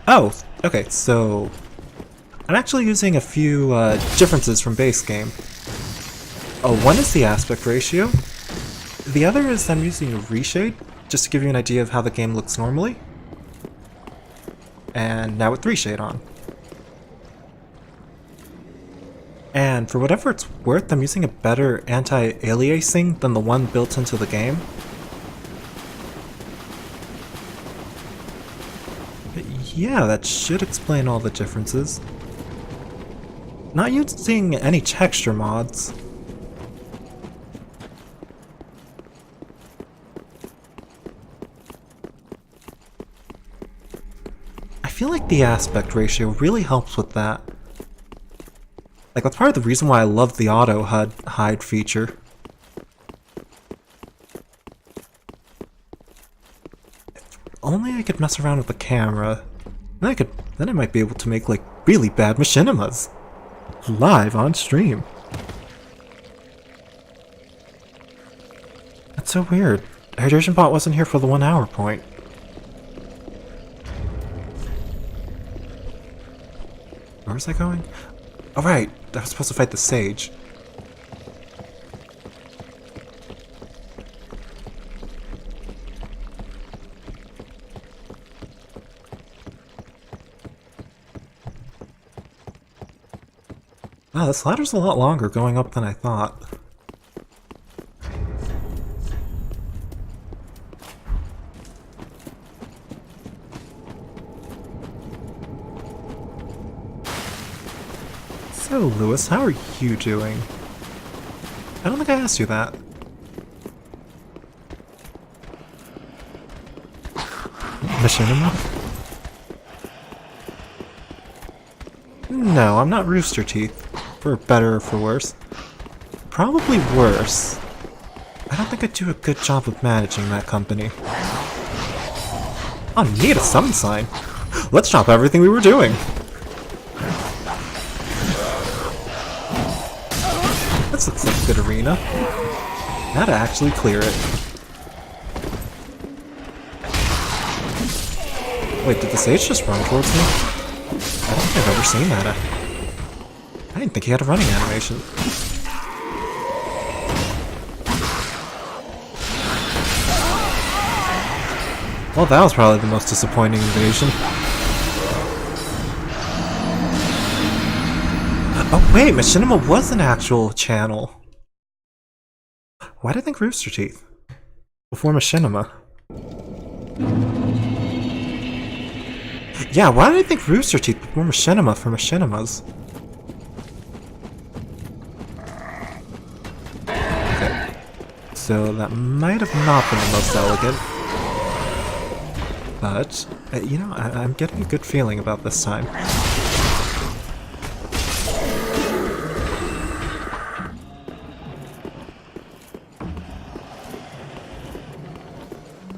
Oh, okay, so I'm actually using a few differences from base game. One is the aspect ratio. The other is I'm using a reshade, just to give you an idea of how the game looks normally. And now with reshade on. And for whatever it's worth, I'm using a better anti-aliasing than the one built into the game. But yeah, that should explain all the differences. Not using any texture mods. I feel like the aspect ratio really helps with that. Like, that's part of the reason why I love the auto hide feature. If only I could mess around with the camera. Then I might be able to make, like, really bad machinimas. Live on stream. That's so weird. Hydration Bot wasn't here for the 1 hour point. Where was I going? Oh right, I was supposed to fight the sage. Wow, this ladder's a lot longer going up than I thought. So, Lewis, how are you doing? I don't think I asked you that. Machinima? No, I'm not Rooster Teeth. For better or for worse. Probably worse. I don't think I do a good job of managing that company. Oh, neat, a summon sign. Let's drop everything we were doing. This looks like a good arena. Now to actually clear it. Wait, did the sage just run towards me? I don't think I've ever seen that. I didn't think he had a running animation. Well, that was probably the most disappointing invasion. Oh wait, Machinima was an actual channel. Why did I think Rooster Teeth? Before Machinima. Yeah, why did I think Rooster Teeth before Machinima for Machinimas? Okay. So that might have not been the most elegant. But, you know, I'm getting a good feeling about this time.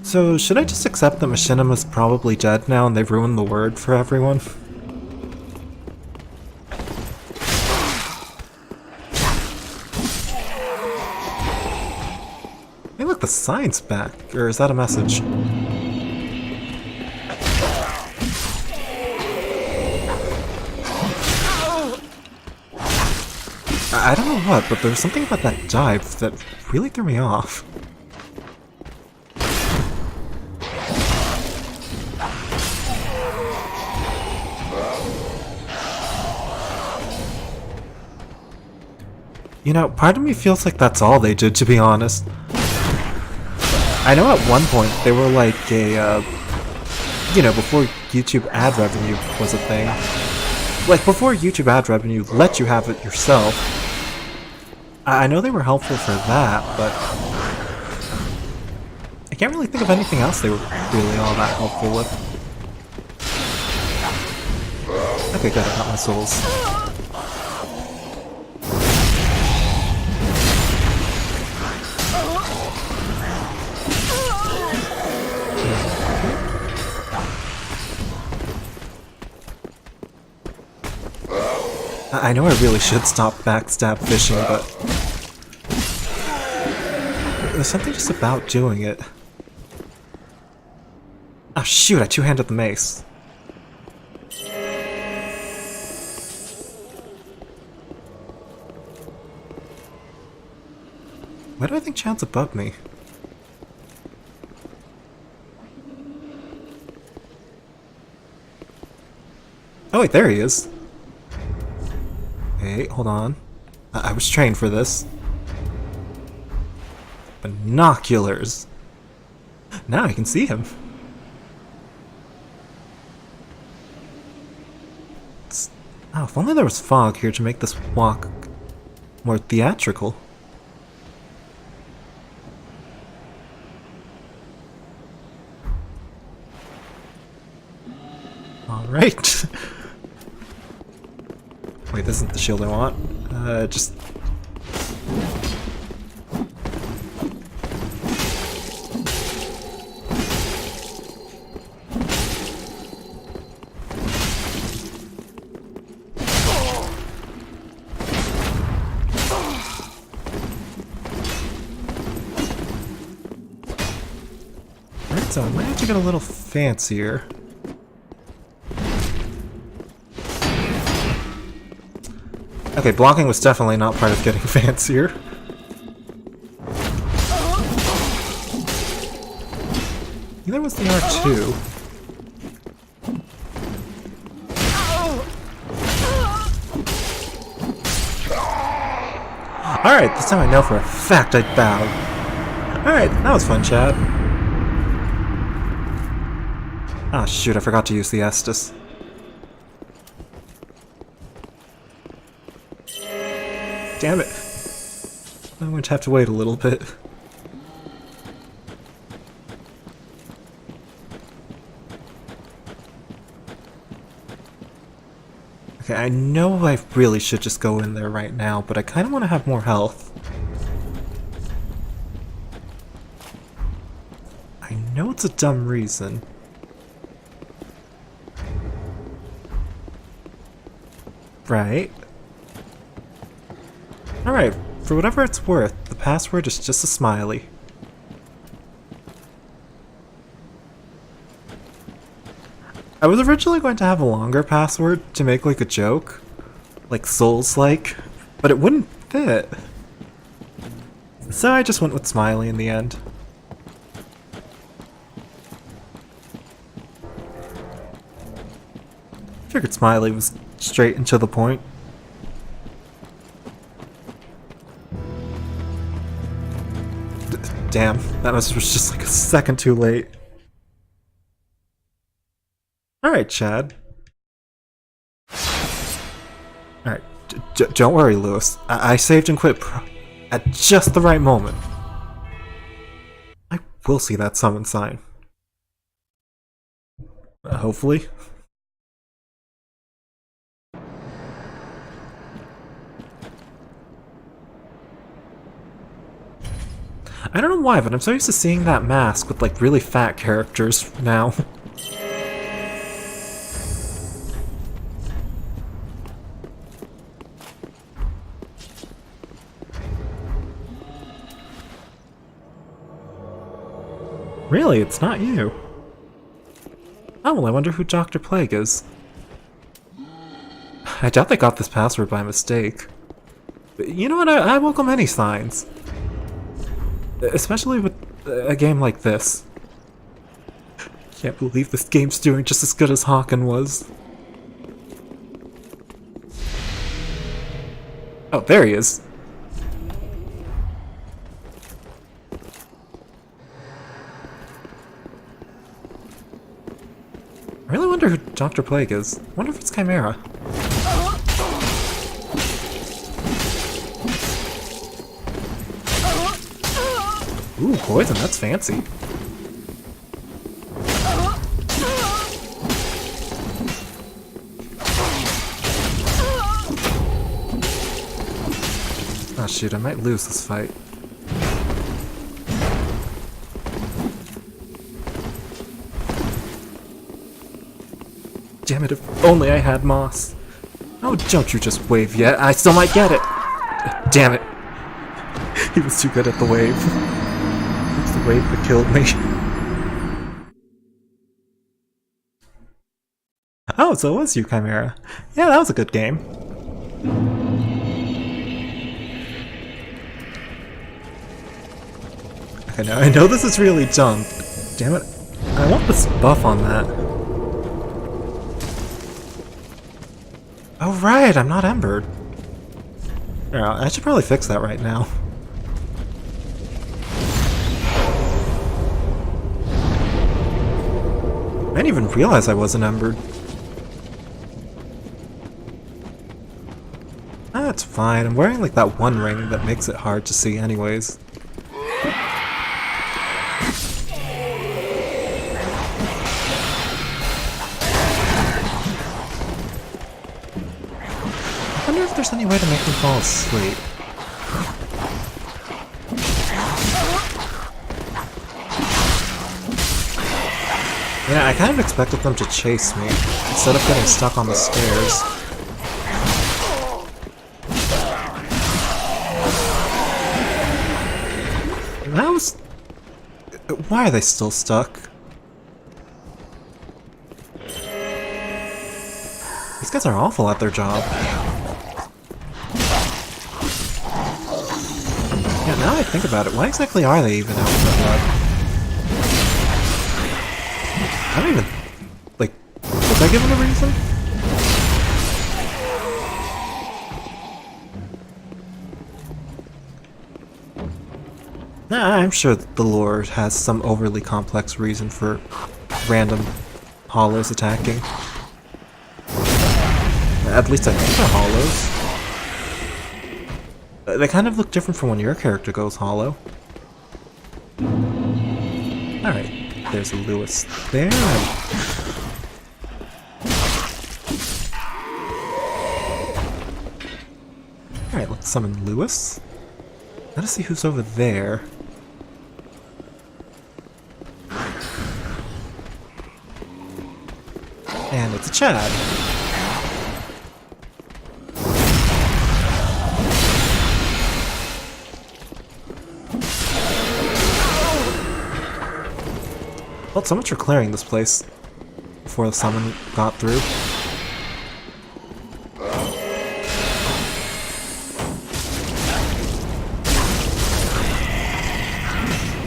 So, should I just accept that Machinima's probably dead now and they've ruined the word for everyone? Hey look, the sign's back. Or is that a message? I don't know what, but there was something about that dive that really threw me off. You know, part of me feels like that's all they did, to be honest. I know at one point they were like a, you know, before YouTube ad revenue was a thing. Like, before YouTube ad revenue let you have it yourself. I know they were helpful for that, but I can't really think of anything else they were really all that helpful with. Okay, good, I got my souls. I know I really should stop backstab fishing, but there's something just about doing it. Oh shoot, I two-handed the mace. Why do I think Chad's above me? Oh wait, there he is. Hey, hold on. I was trained for this. Binoculars. Now I can see him. Oh, if only there was fog here to make this walk more theatrical. Alright. Wait, this isn't the shield I want. Just... Alright, so I might have to get a little fancier. Okay, blocking was definitely not part of getting fancier. Neither was the R2. Alright, this time I know for a fact I bowed. Alright, that was fun, Chad. Ah, shoot, I forgot to use the Estus. Damn it. I'm going to have to wait a little bit. Okay, I know I really should just go in there right now, but I kind of want to have more health. know it's a dumb reason. Right. Alright, for whatever it's worth, the password is just a smiley. I was originally going to have a longer password to make like a joke, like Souls-like, but it wouldn't fit. So I just went with smiley in the end. Figured smiley was straight and to the point. Damn, that message was just like a second too late. Alright, Chad. Alright, don't worry, Lewis. I saved and quit at just the right moment. I will see that summon sign. Hopefully. I don't know why, but I'm so used to seeing that mask with like really fat characters now. Really, it's not you. Oh, well, I wonder who Dr. Plague is. I doubt they got this password by mistake. But you know what, I welcome any signs. Especially with a game like this. Can't believe this game's doing just as good as Hawken was. Oh, there he is. I really wonder who Dr. Plague is. I wonder if it's Chimera. Ooh, poison, that's fancy. Oh shoot, I might lose this fight. Damn it, if only I had moss. Oh, don't you just wave yet, I still might get it! Damn it. He was too good at the wave. It's the wave that killed me. Oh, so it was you, Chimera. Yeah, that was a good game. I know this is really dumb, but damn it, I want this buff on that. Oh right, I'm not embered. Yeah, I should probably fix that right now. I didn't even realize I wasn't embered. That's fine, I'm wearing like that one ring that makes it hard to see anyways. I wonder if there's any way to make me fall asleep. Yeah, I kind of expected them to chase me, instead of getting stuck on the stairs. That was... Why are they still stuck? These guys are awful at their job. Yeah, now I think about it, why exactly are they even out for blood? I don't even... like, was I given a reason? Nah, I'm sure the lore has some overly complex reason for random hollows attacking. At least I think they're hollows. They kind of look different from when your character goes hollow. Alright, there's Lewis there. Alright, let's summon Lewis. Let us see who's over there. And it's a Chad. Well, so much for clearing this place before the summon got through.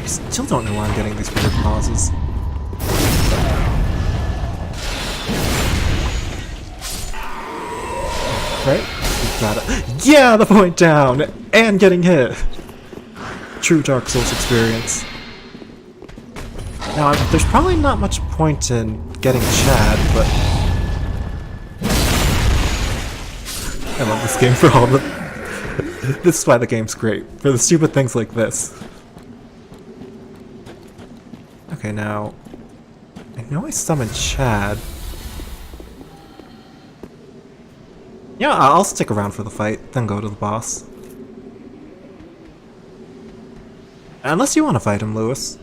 I still don't know why I'm getting these weird pauses. Right? We got it. Yeah, the point down! And getting hit! True Dark Souls experience. Now, there's probably not much point in getting Chad, but... I love this game for all the... This is why the game's great. For the stupid things like this. Okay, now... I know I summoned Chad. Yeah, I'll stick around for the fight, then go to the boss. Unless you want to fight him, Lewis.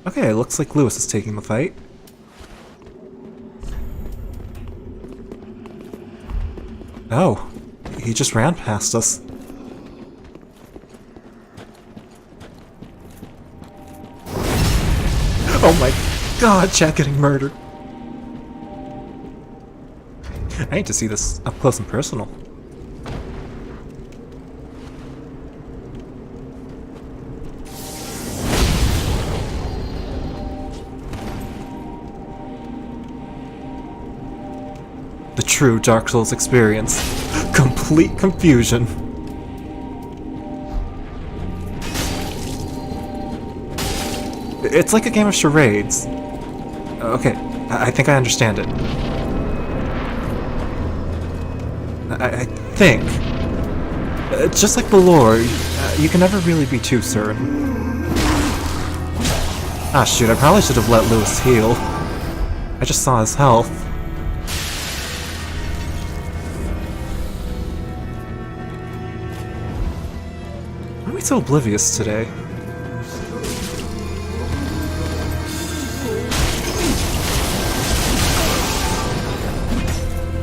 Okay, it looks like Lewis is taking the fight. Oh, he just ran past us. Oh my god, Chad getting murdered. I need to see this up close and personal. The true Dark Souls experience. Complete confusion. It's like a game of charades. Okay, I think I understand it. I think. Just like the lore, you can never really be too certain. Ah shoot, I probably should have let Lewis heal. I just saw his health. Why are we so oblivious today?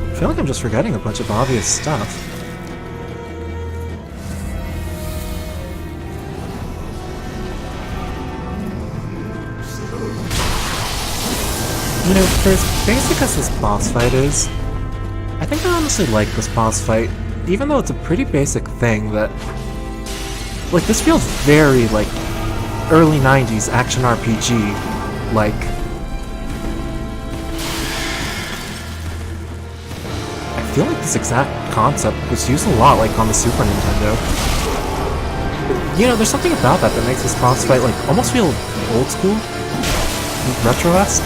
I feel like I'm just forgetting a bunch of obvious stuff. You know, for as basic as this boss fight is, I think I honestly like this boss fight, even though it's a pretty basic thing that... Like, this feels very, like, early 90s action RPG, like... I feel like this exact concept was used a lot, like, on the Super Nintendo. You know, there's something about that that makes this boss fight, like, almost feel old school? Retro-esque?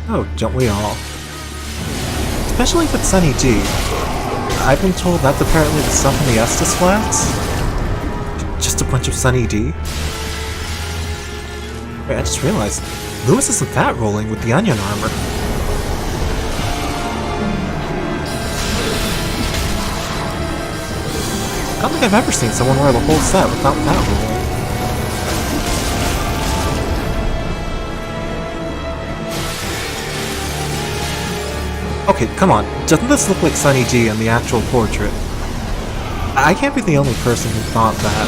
Oh, don't we all? Especially with Sunny D. I've been told that's apparently the stuff in the Estus flats? Just a bunch of Sunny D? Wait, I just realized, Lewis isn't fat rolling with the onion armor. I don't think I've ever seen someone wear the whole set without fat rolling. Okay, come on, doesn't this look like Sunny D in the actual portrait? I can't be the only person who thought that.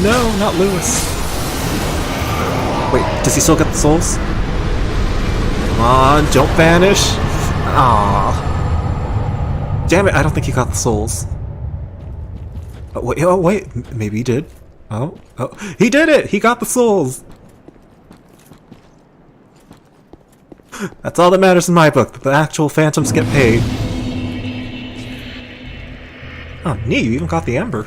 No, not Lewis. Wait, does he still get the souls? Come on, don't vanish. Aww. Damn it, I don't think he got the souls. Oh, wait, maybe he did. Oh, he did it! He got the souls! That's all that matters in my book, that the actual phantoms get paid. Oh, neat, you even got the ember.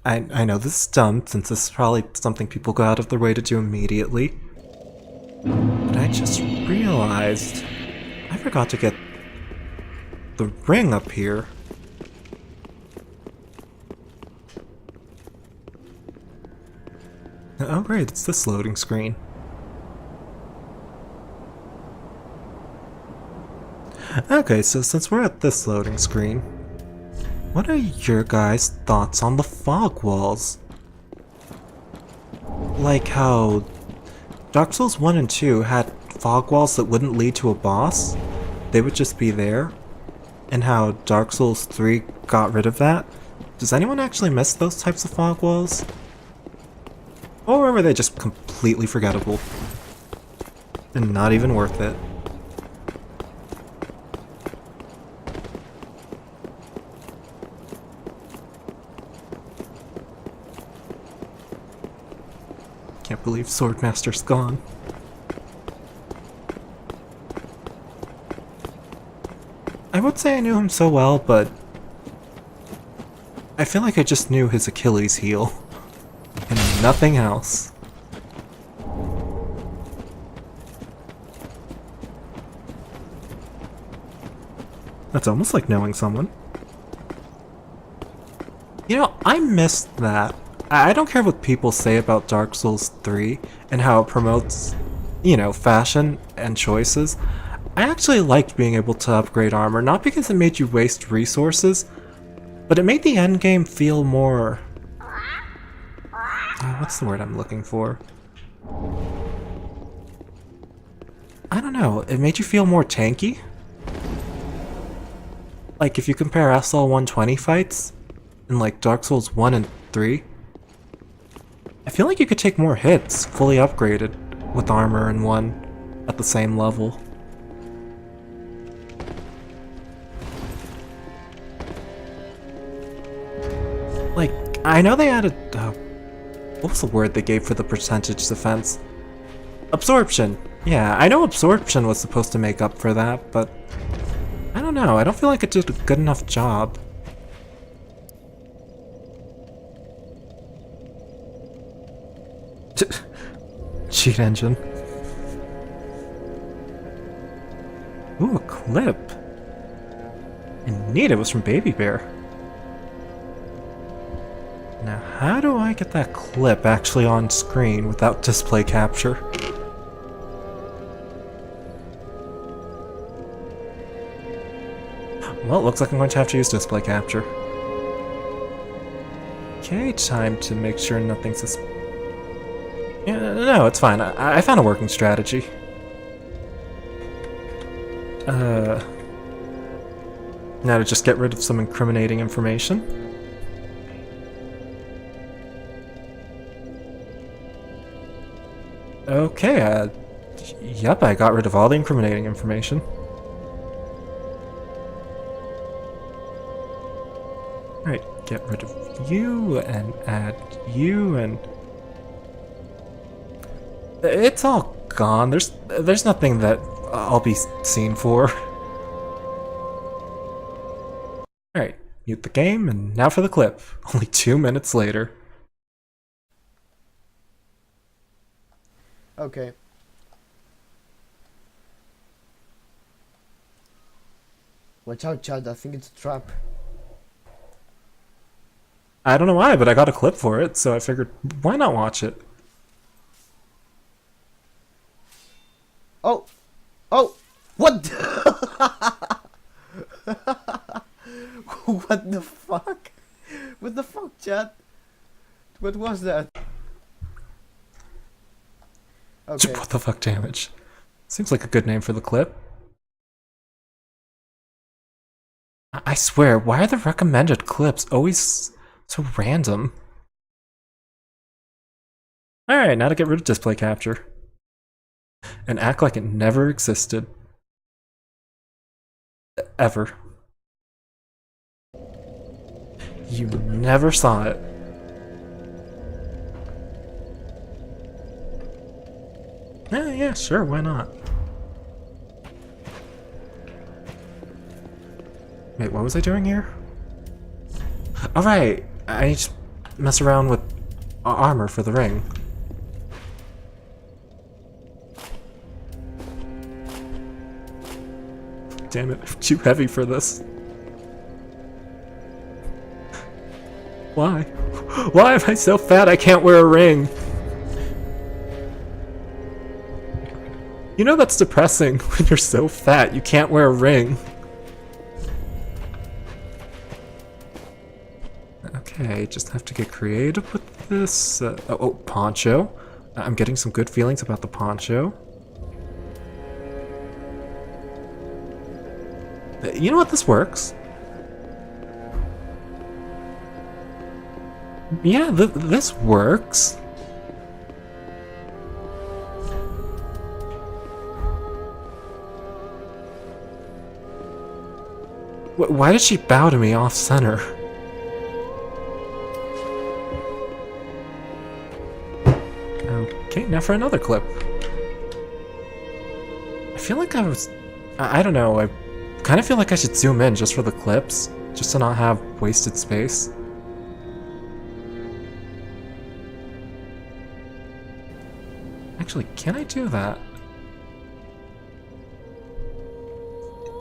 I know this is dumb, since this is probably something people go out of their way to do immediately. But I just realized I forgot to get the ring up here. Oh great, it's this loading screen. Okay, so since we're at this loading screen, what are your guys' thoughts on the fog walls? Like how Dark Souls 1 and 2 had fog walls that wouldn't lead to a boss, they would just be there, and how Dark Souls 3 got rid of that. Does anyone actually miss those types of fog walls? Or were they just completely forgettable? And not even worth it? Can't believe Swordmaster's gone. I would say I knew him so well, but I feel like I just knew his Achilles heel. And nothing else. That's almost like knowing someone. You know, I missed that. I don't care what people say about Dark Souls 3 and how it promotes, you know, fashion and choices. I actually liked being able to upgrade armor, not because it made you waste resources, but it made the endgame feel more... what's the word I'm looking for? I don't know, it made you feel more tanky? Like, if you compare SL 120 fights in like Dark Souls 1 and 3, I feel like you could take more hits fully upgraded with armor in 1 at the same level. Like, I know they added... what was the word they gave for the percentage defense? Absorption! Yeah, I know absorption was supposed to make up for that, but... I don't know, I don't feel like it did a good enough job. Cheat engine. Ooh, a clip. And neat, it was from Baby Bear. Now, how do I get that clip actually on screen without display capture? Well, it looks like I'm going to have to use display capture. Okay, time to make sure nothing's yeah, no, it's fine. I found a working strategy. Now to just get rid of some incriminating information. Okay, yep, I got rid of all the incriminating information. Alright, get rid of you and add you and... It's all gone. There's nothing that I'll be seen for. Alright, mute the game, and now for the clip. Only 2 minutes later. Okay. Watch out, Chad. I think it's a trap. I don't know why, but I got a clip for it, so I figured, why not watch it? Oh! Oh! What? What the fuck? What the fuck, Chad? What was that? Okay. What the fuck damage? Seems like a good name for the clip. I swear, why are the recommended clips always so random? Alright, now to get rid of display capture. And act like it never existed. Ever. You never saw it. Yeah, sure, why not? Wait, what was I doing here? Alright, I need to mess around with armor for the ring. Damn it, I'm too heavy for this. Why? Why am I so fat I can't wear a ring? You know that's depressing when you're so fat you can't wear a ring. Okay, just have to get creative with this. Oh, poncho. I'm getting some good feelings about the poncho. You know what? This works. Yeah, this works. Why did she bow to me off-center? Okay, now for another clip. I feel like I don't know, I kind of feel like I should zoom in just for the clips, just to not have wasted space. Actually, can I do that?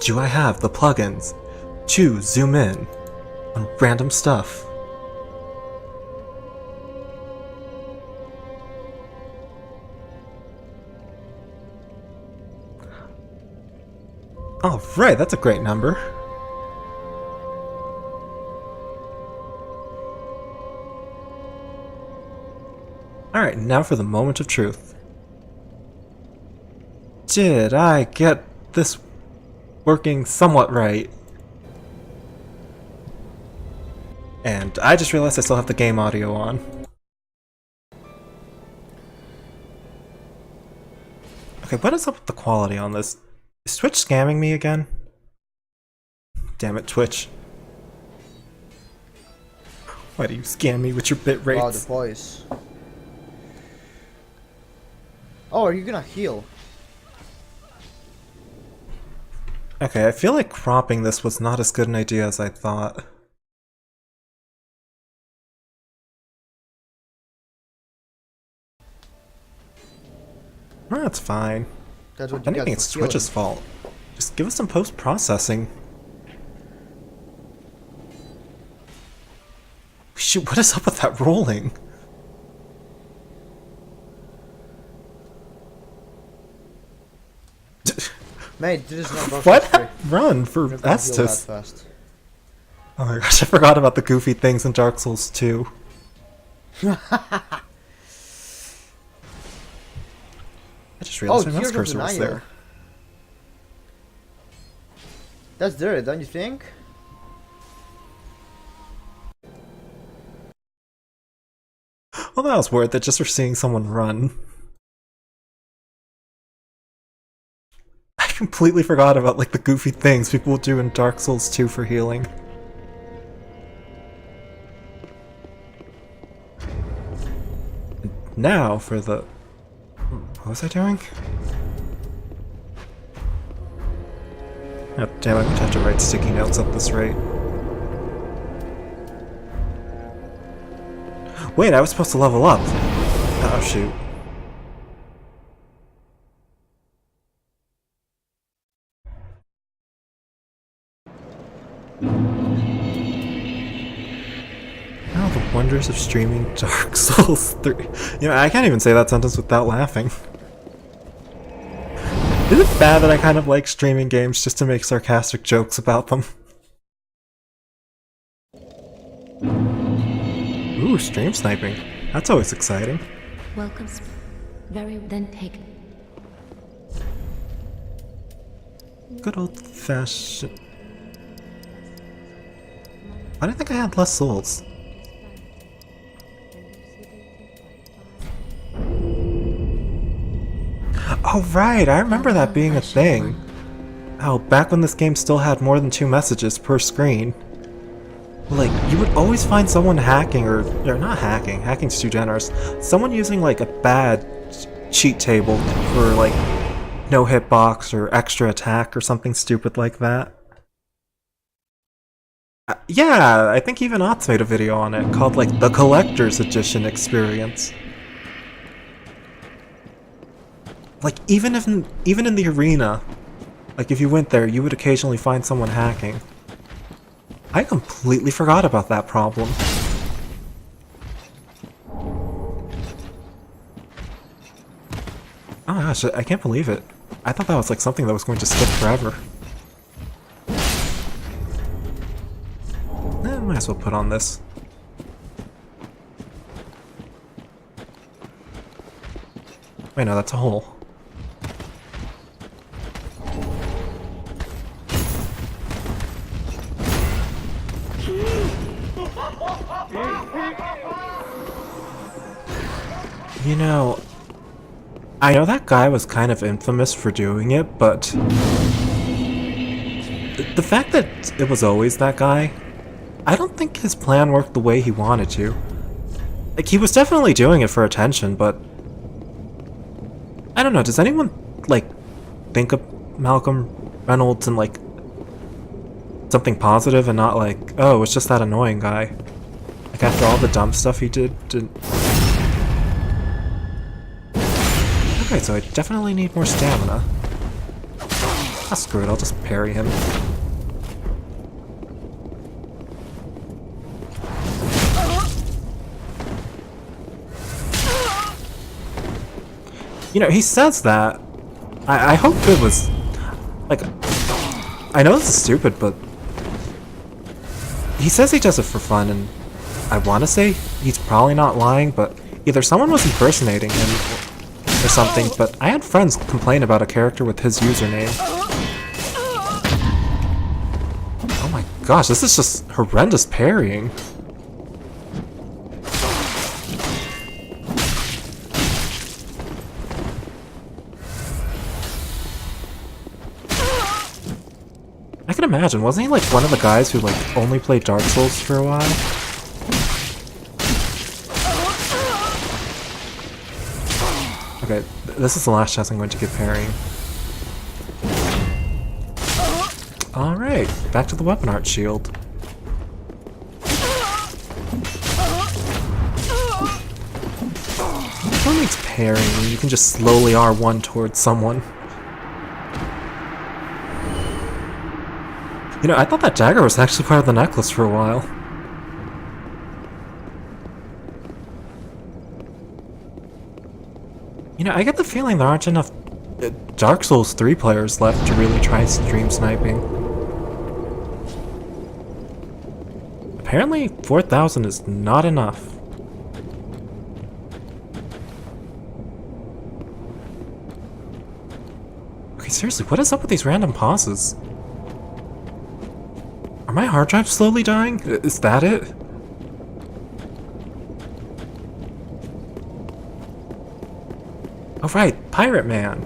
Do I have the plugins to zoom in on random stuff? Oh, right, that's a great number. Alright, now for the moment of truth. Did I get this working somewhat right? And I just realized I still have the game audio on. Okay, what is up with the quality on this? Is Twitch scamming me again? Damn it, Twitch. Why do you scam me with your bit rates? Wow, the voice. Oh, are you gonna heal? Okay, I feel like cropping this was not as good an idea as I thought. That's fine. That's what I you don't get think for it's healing. Twitch's fault. Just give us some post-processing. Shoot, what is up with that rolling? Mate, this is not about What? history. Run for You're not gonna heal that Estus. fast. Oh my gosh, I forgot about the goofy things in Dark Souls 2. I just realized my mouse Tears of cursor was Denial. there. That's there, don't you think? Well, that was worth it just for seeing someone run. I completely forgot about like the goofy things people will do in Dark Souls 2 for healing. Now for the... What was I doing? Oh, damn, I'm gonna have to write sticky notes at this rate. Wait, I was supposed to level up. Oh, shoot. Oh, the wonders of streaming Dark Souls 3. You know, I can't even say that sentence without laughing. Is it bad that I kind of like streaming games just to make sarcastic jokes about them? Ooh, stream sniping. That's always exciting. Welcome. Very then take. Good old-fashioned... Why do I think I had less souls? Oh right, I remember that being a thing. Oh, back when this game still had more than 2 messages per screen. Like, you would always find someone hacking, or not hacking, hacking's too generous. Someone using like a bad cheat table for like no hitbox or extra attack or something stupid like that. Yeah, I think even Ots made a video on it called like the Collector's Edition experience. Like even in the arena, like if you went there, you would occasionally find someone hacking. I completely forgot about that problem. Oh my gosh, I can't believe it. I thought that was like something that was going to skip forever. Might as well put on this. Wait, no, that's a hole. You know, I know that guy was kind of infamous for doing it, but the fact that it was always that guy, I don't think his plan worked the way he wanted to. Like, he was definitely doing it for attention, but I don't know, does anyone, like, think of Malcolm Reynolds in, like, something positive and not like, oh, it's just that annoying guy? Like, after all the dumb stuff he did. Okay, so I definitely need more stamina. Ah, screw it, I'll just parry him. You know, he says that. I hope it was... Like, I know this is stupid, but... He says he does it for fun, and I want to say he's probably not lying, but either someone was impersonating him or something, but I had friends complain about a character with his username. Oh my gosh, this is just horrendous parrying. I can imagine, wasn't he like one of the guys who like only played Dark Souls for a while? Okay, this is the last chance I'm going to get parrying. Alright, back to the weapon art shield. What makes parrying? You can just slowly R1 towards someone. You know, I thought that dagger was actually part of the necklace for a while. You know, I get the feeling there aren't enough Dark Souls 3 players left to really try stream sniping. Apparently, 4,000 is not enough. Okay, seriously, what is up with these random pauses? Are my hard drives slowly dying? Is that it? Oh right, Pirate Man!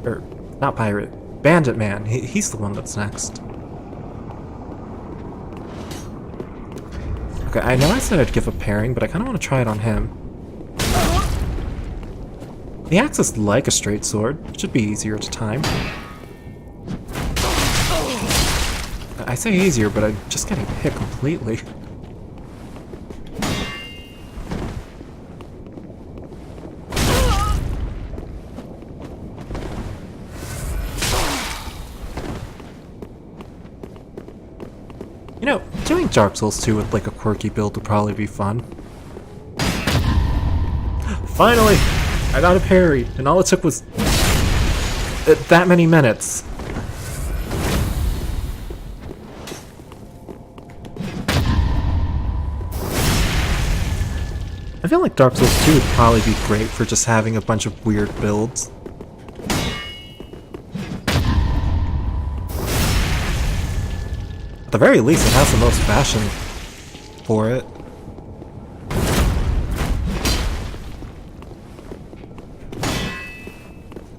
Or, not Pirate, Bandit Man. He's the one that's next. Okay, I know I said I'd give a pairing, but I kinda want to try it on him. The axe is like a straight sword. It should be easier to time. I say easier, but I'm just getting hit completely. You know, doing Dark Souls 2 with like a quirky build would probably be fun. Finally! I got a parry, and all it took was that many minutes. I feel like Dark Souls 2 would probably be great for just having a bunch of weird builds. At the very least, it has the most fashion for it.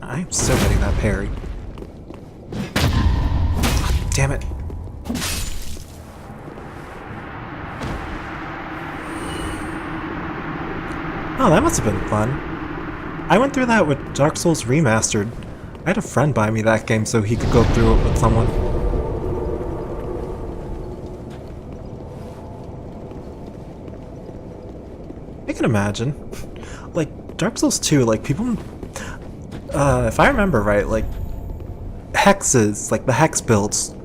I'm still getting that parry. Damn it. Oh, that must have been fun. I went through that with Dark Souls Remastered. I had a friend buy me that game so he could go through it with someone. I can imagine. Like, Dark Souls 2, like, people... if I remember right, like, hexes, like the hex builds,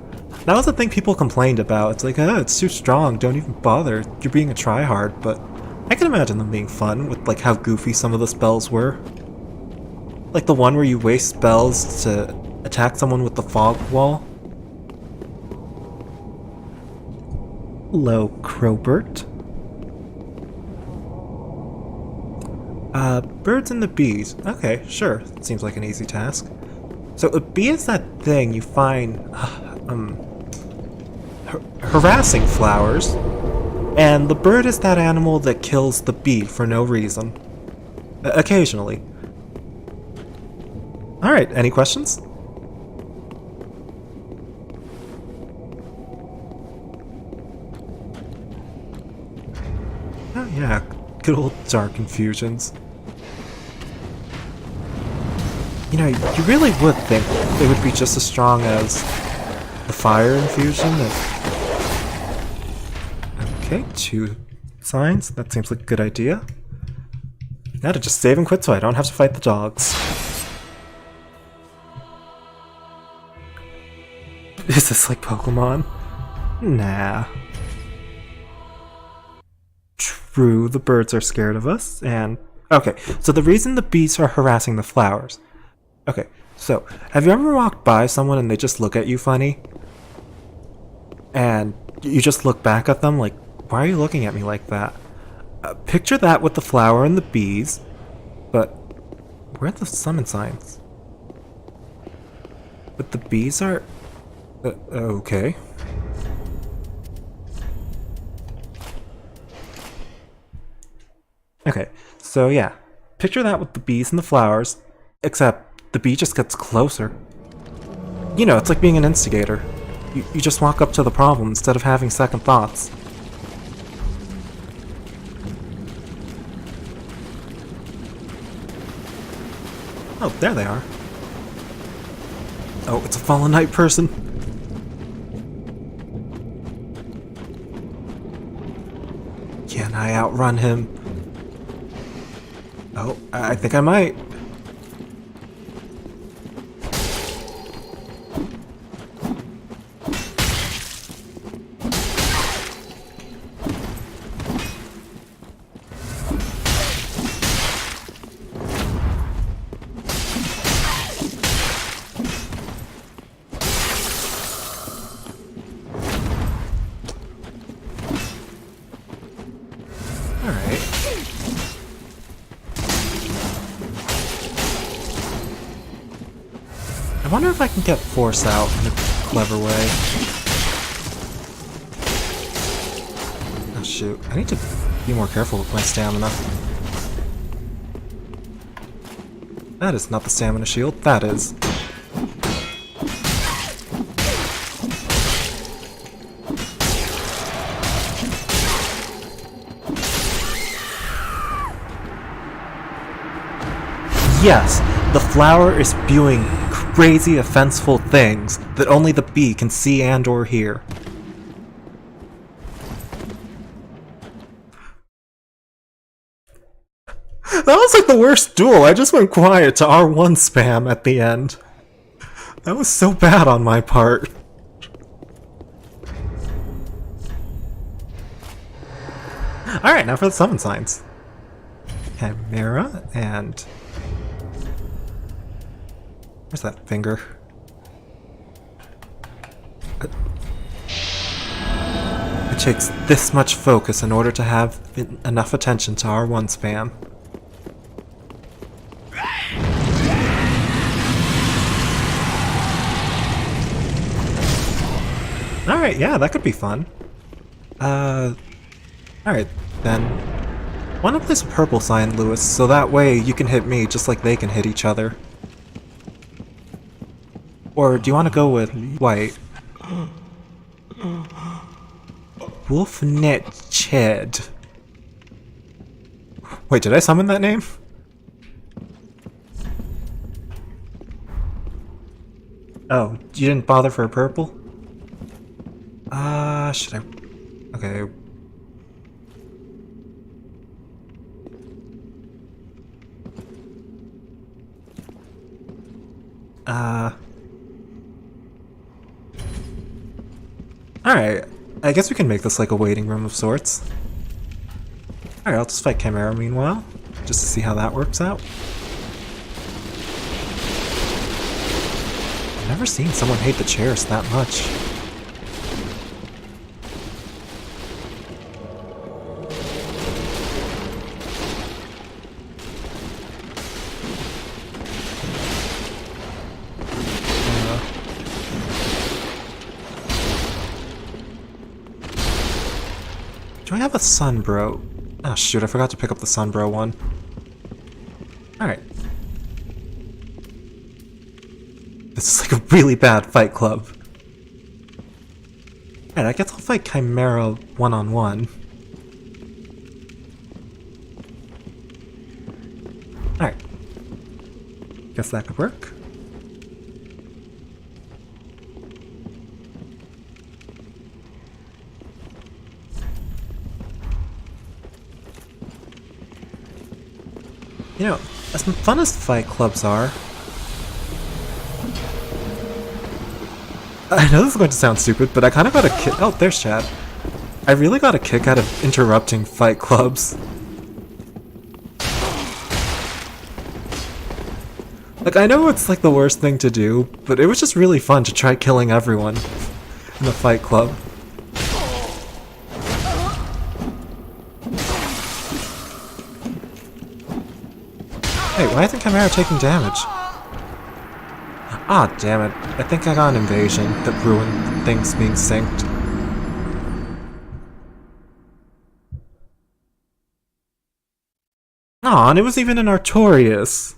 that was the thing people complained about. It's like, oh, it's too strong, don't even bother, you're being a tryhard, but I can imagine them being fun with, like, how goofy some of the spells were. Like the one where you waste spells to attack someone with the fog wall? Hello, Crowbert. Birds and the bees. Okay, sure. Seems like an easy task. So a bee is that thing you find, harassing flowers, and the bird is that animal that kills the bee for no reason. Occasionally. Alright, any questions? Oh yeah, good old dark infusions. You know, you really would think they would be just as strong as the fire infusion. Okay, 2 signs. That seems like a good idea. Now to just save and quit so I don't have to fight the dogs. Is this like Pokemon? Nah. True, the birds are scared of us, and... Okay, so the reason the bees are harassing the flowers. Okay, so, have you ever walked by someone and they just look at you funny? And you just look back at them like, why are you looking at me like that? Picture that with the flower and the bees, but where are the summon signs? But the bees are... okay. Okay, so yeah, picture that with the bees and the flowers, except the bee just gets closer. You know, it's like being an instigator. You just walk up to the problem instead of having second thoughts. Oh, there they are. Oh, it's a Fallen Knight person. Can I outrun him? Oh, I think I might. I wonder if I can get Force out in a clever way. Oh shoot, I need to be more careful with my stamina. That is not the stamina shield, that is. Yes, the flower is spewing crazy, offenseful things that only the bee can see and or hear. That was like the worst duel. I just went quiet to R1 spam at the end. That was so bad on my part. Alright, now for the summon signs. Chimera and... where's that finger? It takes this much focus in order to have enough attention to R1 spam. Alright, yeah, that could be fun. Alright, then. Why not place a purple sign, Lewis, so that way you can hit me just like they can hit each other? Or do you want to go with white? Wolfnet Ched. Wait, did I summon that name? Oh, you didn't bother for a purple? Should I... okay. Alright, I guess we can make this like a waiting room of sorts. Alright, I'll just fight Chimera meanwhile, just to see how that works out. never seen someone hate the chairs that much. Do I have a Sunbro? Oh shoot, I forgot to pick up the Sunbro one. Alright. This is like a really bad Fight Club. Alright, I guess I'll fight Chimera one-on-one. Alright. Guess that could work. You know, as fun as Fight Clubs are, I know this is going to sound stupid, but I kind of got a kick. Oh, there's Chad. I really got a kick out of interrupting Fight Clubs. Like, I know it's like the worst thing to do, but it was just really fun to try killing everyone in a Fight Club. Hey, why isn't Chimera taking damage? Ah, damn it. I think I got an invasion that ruined things being synced. Aw, and it was even an Artorias.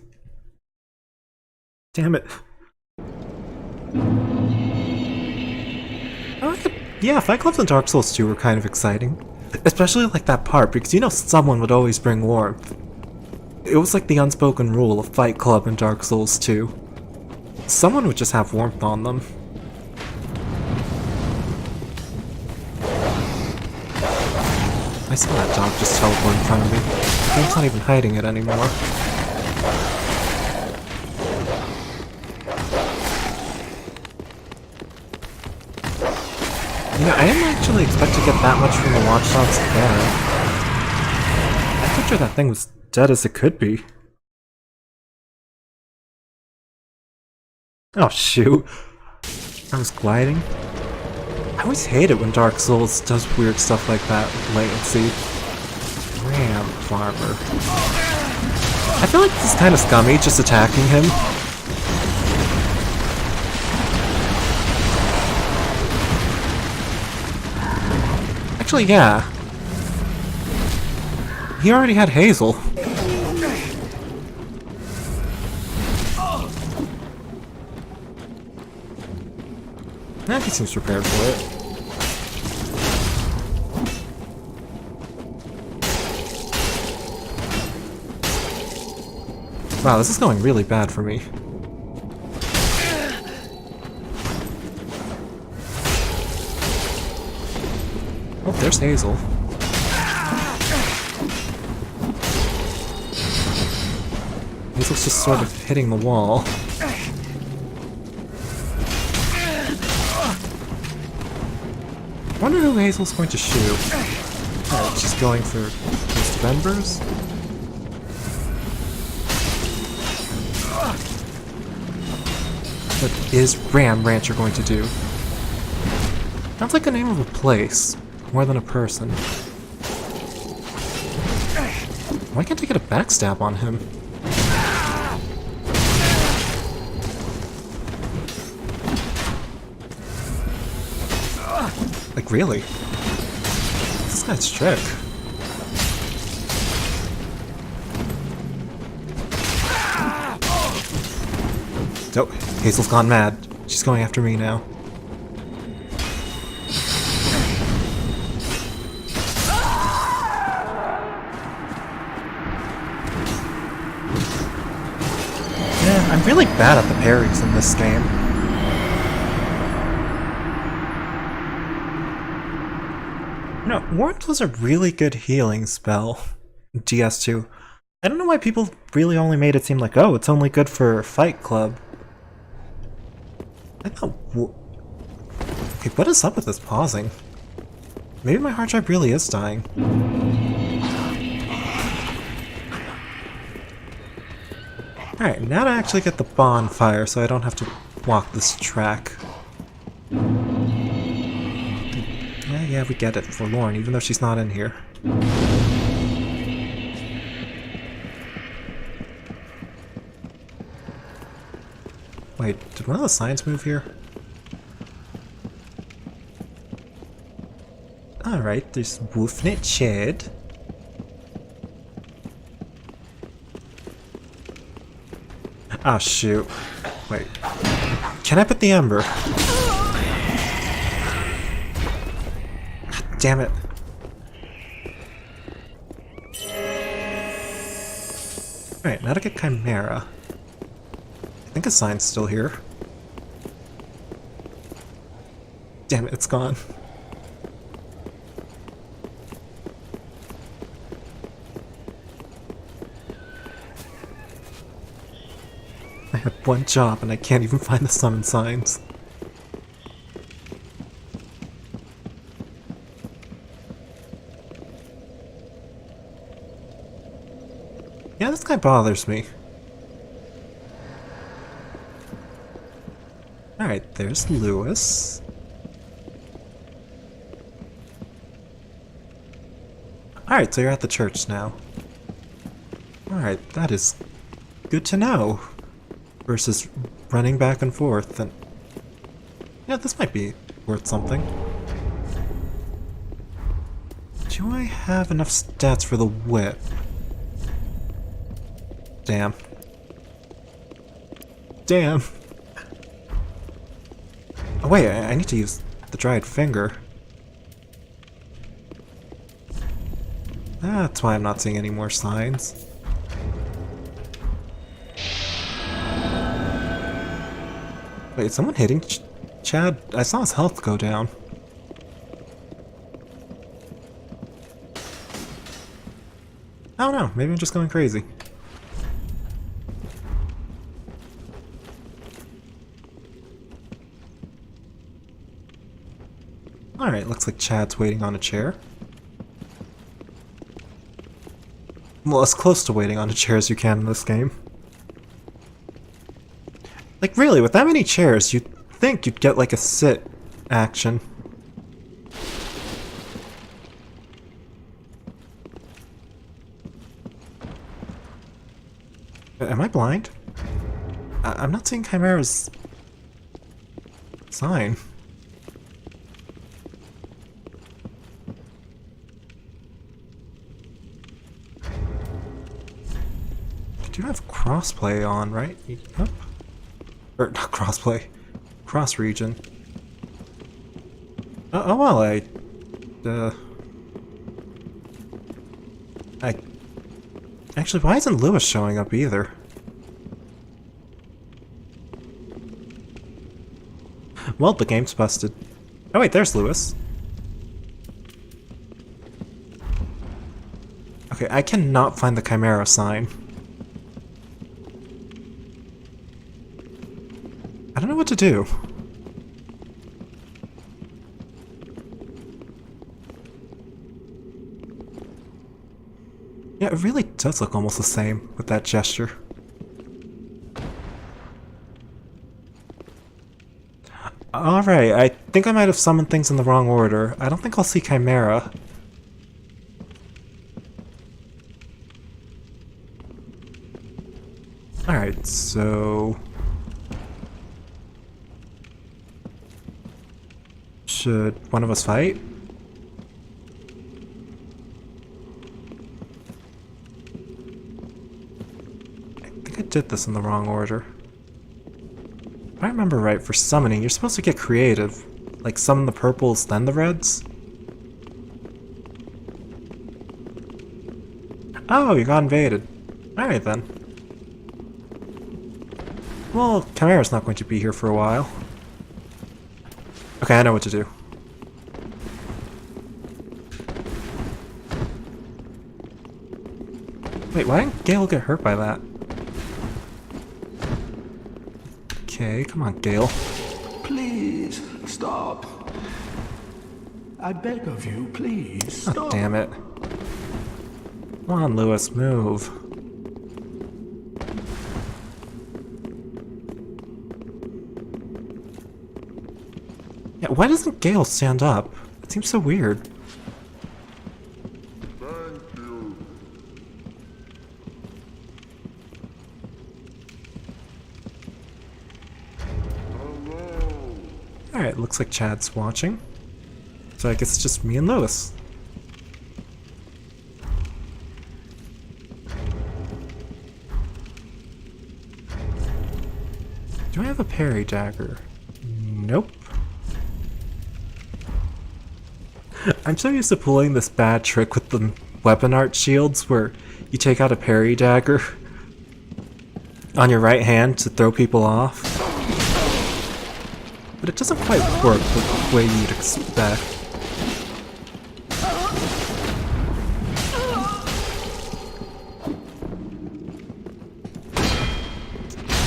Damn it. Yeah, Fight Clubs and Dark Souls 2 were kind of exciting. Especially like that part, because you know someone would always bring warmth. It was like the unspoken rule of Fight Club and Dark Souls 2. Someone would just have warmth on them. I saw that dog just teleport in front of me. The game's not even hiding it anymore. You know, I didn't actually expect to get that much from the Watch Dogs together. I pictured that thing was dead as it could be. Oh shoot. I was gliding. I always hate it when Dark Souls does weird stuff like that with latency. Ram Farmer. I feel like this is kind of scummy, just attacking him. Actually, yeah. He already had Hazel. Eh, he seems prepared for it. Wow, this is going really bad for me. Oh, there's Hazel. Hazel's just sort of hitting the wall. I wonder who Hazel's going to shoot. Oh, she's going for Ghost of Embers? What is Ram Rancher going to do? Sounds like the name of a place, more than a person. Why can't I get a backstab on him? Like, really? This guy's trick. Oh, Hazel's gone mad. She's going after me now. Yeah, I'm really bad at the parries in this game. No, Warmth was a really good healing spell. DS2. I don't know why people really only made it seem like, oh, it's only good for Fight Club. I thought... Okay, what is up with this pausing? Maybe my hard drive really is dying. Alright, now to actually get the bonfire so I don't have to walk this track. Yeah, we get it. Forlorn, even though she's not in here. Wait, did one of the signs move here? Alright, there's Wolfnet Shed. Ah, shoot. Wait. Can I put the ember? Damn it. Alright, now to get Chimera. I think a sign's still here. Damn it, it's gone. I had one job and I can't even find the summon signs. Yeah, this guy bothers me. Alright, there's Lewis. Alright, so you're at the church now. Alright, that is good to know. Versus running back and forth, and yeah, this might be worth something. Do I have enough stats for the whip? Damn. Damn. Oh wait, I need to use the dried finger. That's why I'm not seeing any more signs. Wait, is someone hitting Chad? I saw his health go down. I don't know, maybe I'm just going crazy. Alright, looks like Chad's waiting on a chair. Well, as close to waiting on a chair as you can in this game. Like, really, with that many chairs, you'd think you'd get, like, a sit action. Am I blind? I'm not seeing Chimera's sign. I do have crossplay on, right? Yep. Or not crossplay, cross region. Oh well, actually, why isn't Lewis showing up either? Well, the game's busted. Oh wait, there's Lewis. Okay, I cannot find the Chimera sign. I don't know what to do. Yeah, it really does look almost the same with that gesture. Alright, I think I might have summoned things in the wrong order. I don't think I'll see Chimera. Alright, so... should one of us fight? I think I did this in the wrong order. If I remember right, for summoning, you're supposed to get creative. Like, summon the purples, then the reds? Oh, you got invaded. Alright then. Well, Chimera's not going to be here for a while. Okay, I know what to do. Wait, why didn't Gale get hurt by that? Okay, come on, Gale. Please, stop. I beg of you, please, stop. Oh, damn it. Come on, Lewis, move. Yeah, why doesn't Gale stand up? It seems so weird. Alright, looks like Chad's watching. So I guess it's just me and Lewis. Do I have a parry dagger? Nope. I'm so used to pulling this bad trick with the weapon art shields where you take out a parry dagger on your right hand to throw people off. But it doesn't quite work the way you'd expect.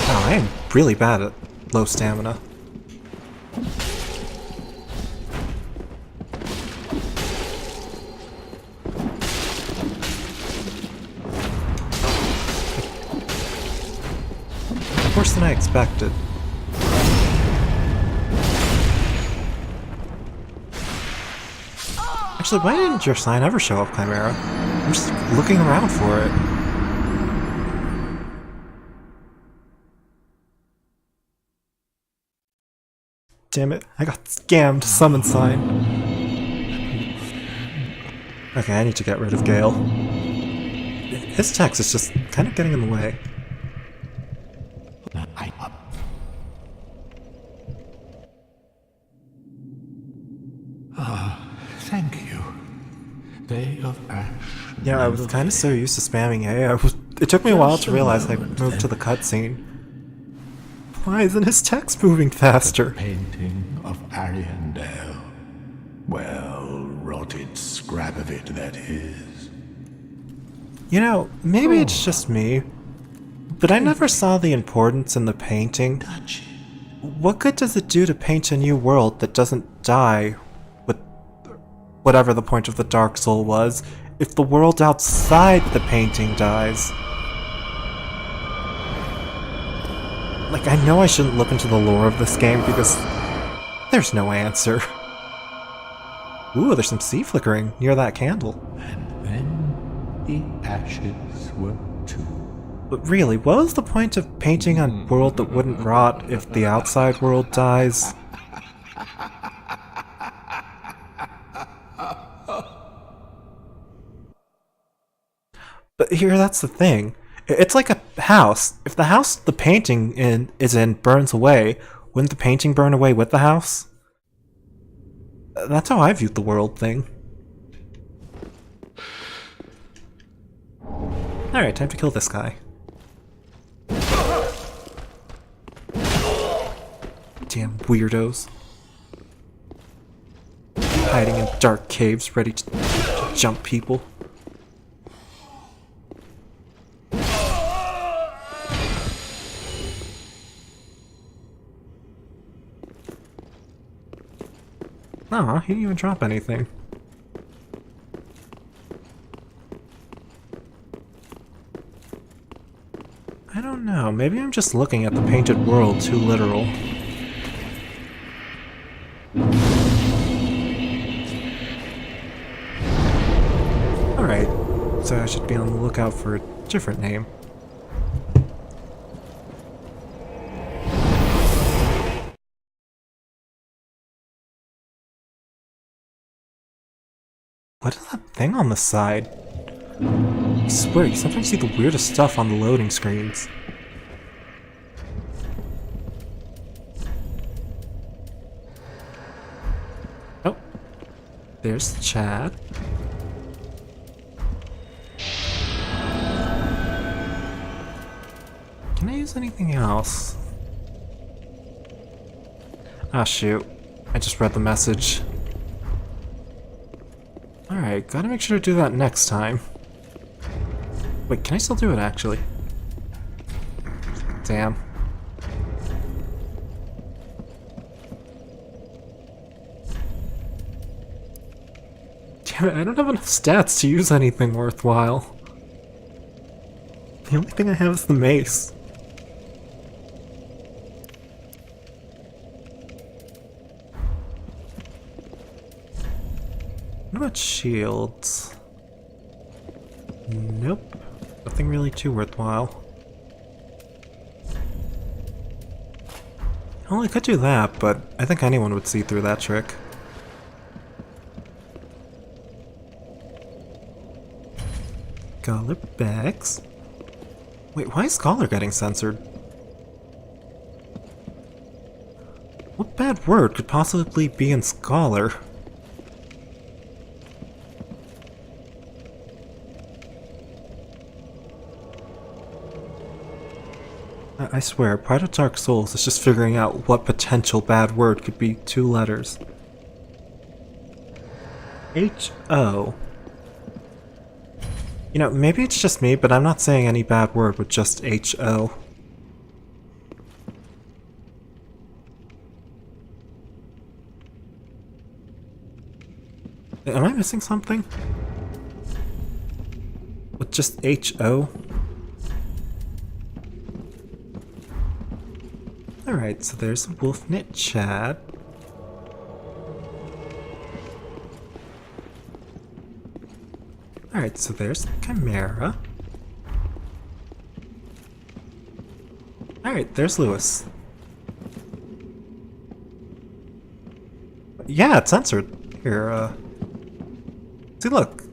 Oh, I am really bad at low stamina. Worse than I expected. Actually, why didn't your sign ever show up, Chimera? I'm just looking around for it. Damn it, I got scammed, summon sign. Okay, I need to get rid of Gale. His text is just kind of getting in the way. Thank you. Day of Ash. Yeah, I was kind of so used to spamming A. It took me a while to realize I moved to the cutscene. Why isn't his text moving faster? Painting of Ariandel. Well, rotted scrap of it, that is. You know, maybe it's just me, but I never saw the importance in the painting. What good does it do to paint a new world that doesn't die with whatever the point of the Dark Soul was, if the world outside the painting dies? Like, I know I shouldn't look into the lore of this game because there's no answer. Ooh, there's some sea flickering near that candle. And then the ashes were too. But really, what was the point of painting a world that wouldn't rot if the outside world dies? But here, that's the thing. It's like a house. If the house the painting is in burns away, wouldn't the painting burn away with the house? That's how I viewed the world thing. Alright, time to kill this guy. Damn weirdos. Hiding in dark caves, ready to jump people. Aw, he didn't even drop anything. I don't know, maybe I'm just looking at the painted world too literal. Alright, so I should be on the lookout for a different name. What is that thing on the side? I swear, you sometimes see the weirdest stuff on the loading screens. Oh, there's Chad. Can I use anything else? Ah, shoot. I just read the message. Alright, gotta make sure to do that next time. Wait, can I still do it, actually? Damn. Damn it, I don't have enough stats to use anything worthwhile. The only thing I have is the mace. What about shields? Nope. Nothing really too worthwhile. Well, I could do that, but I think anyone would see through that trick. Scholar bags. Wait, why is Scholar getting censored? What bad word could possibly be in Scholar? I swear, Pride of Dark Souls is just figuring out what potential bad word could be 2 letters. H-O. You know, maybe it's just me, but I'm not saying any bad word with just H-O. Am I missing something? With just H-O? Alright, so there's a Wolfknit chat. Alright, so there's Chimera. Alright, there's Lewis. Yeah, it's censored. Here, see, look.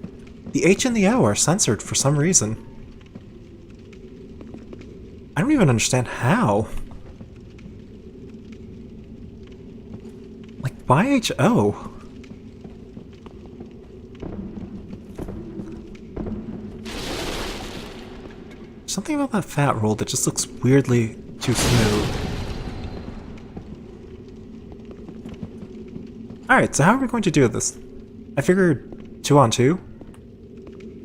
The H and the O are censored for some reason. I don't even understand how. Like, why H-O? Something about that fat roll that just looks weirdly too smooth. Alright, so how are we going to do this? I figured 2 on 2.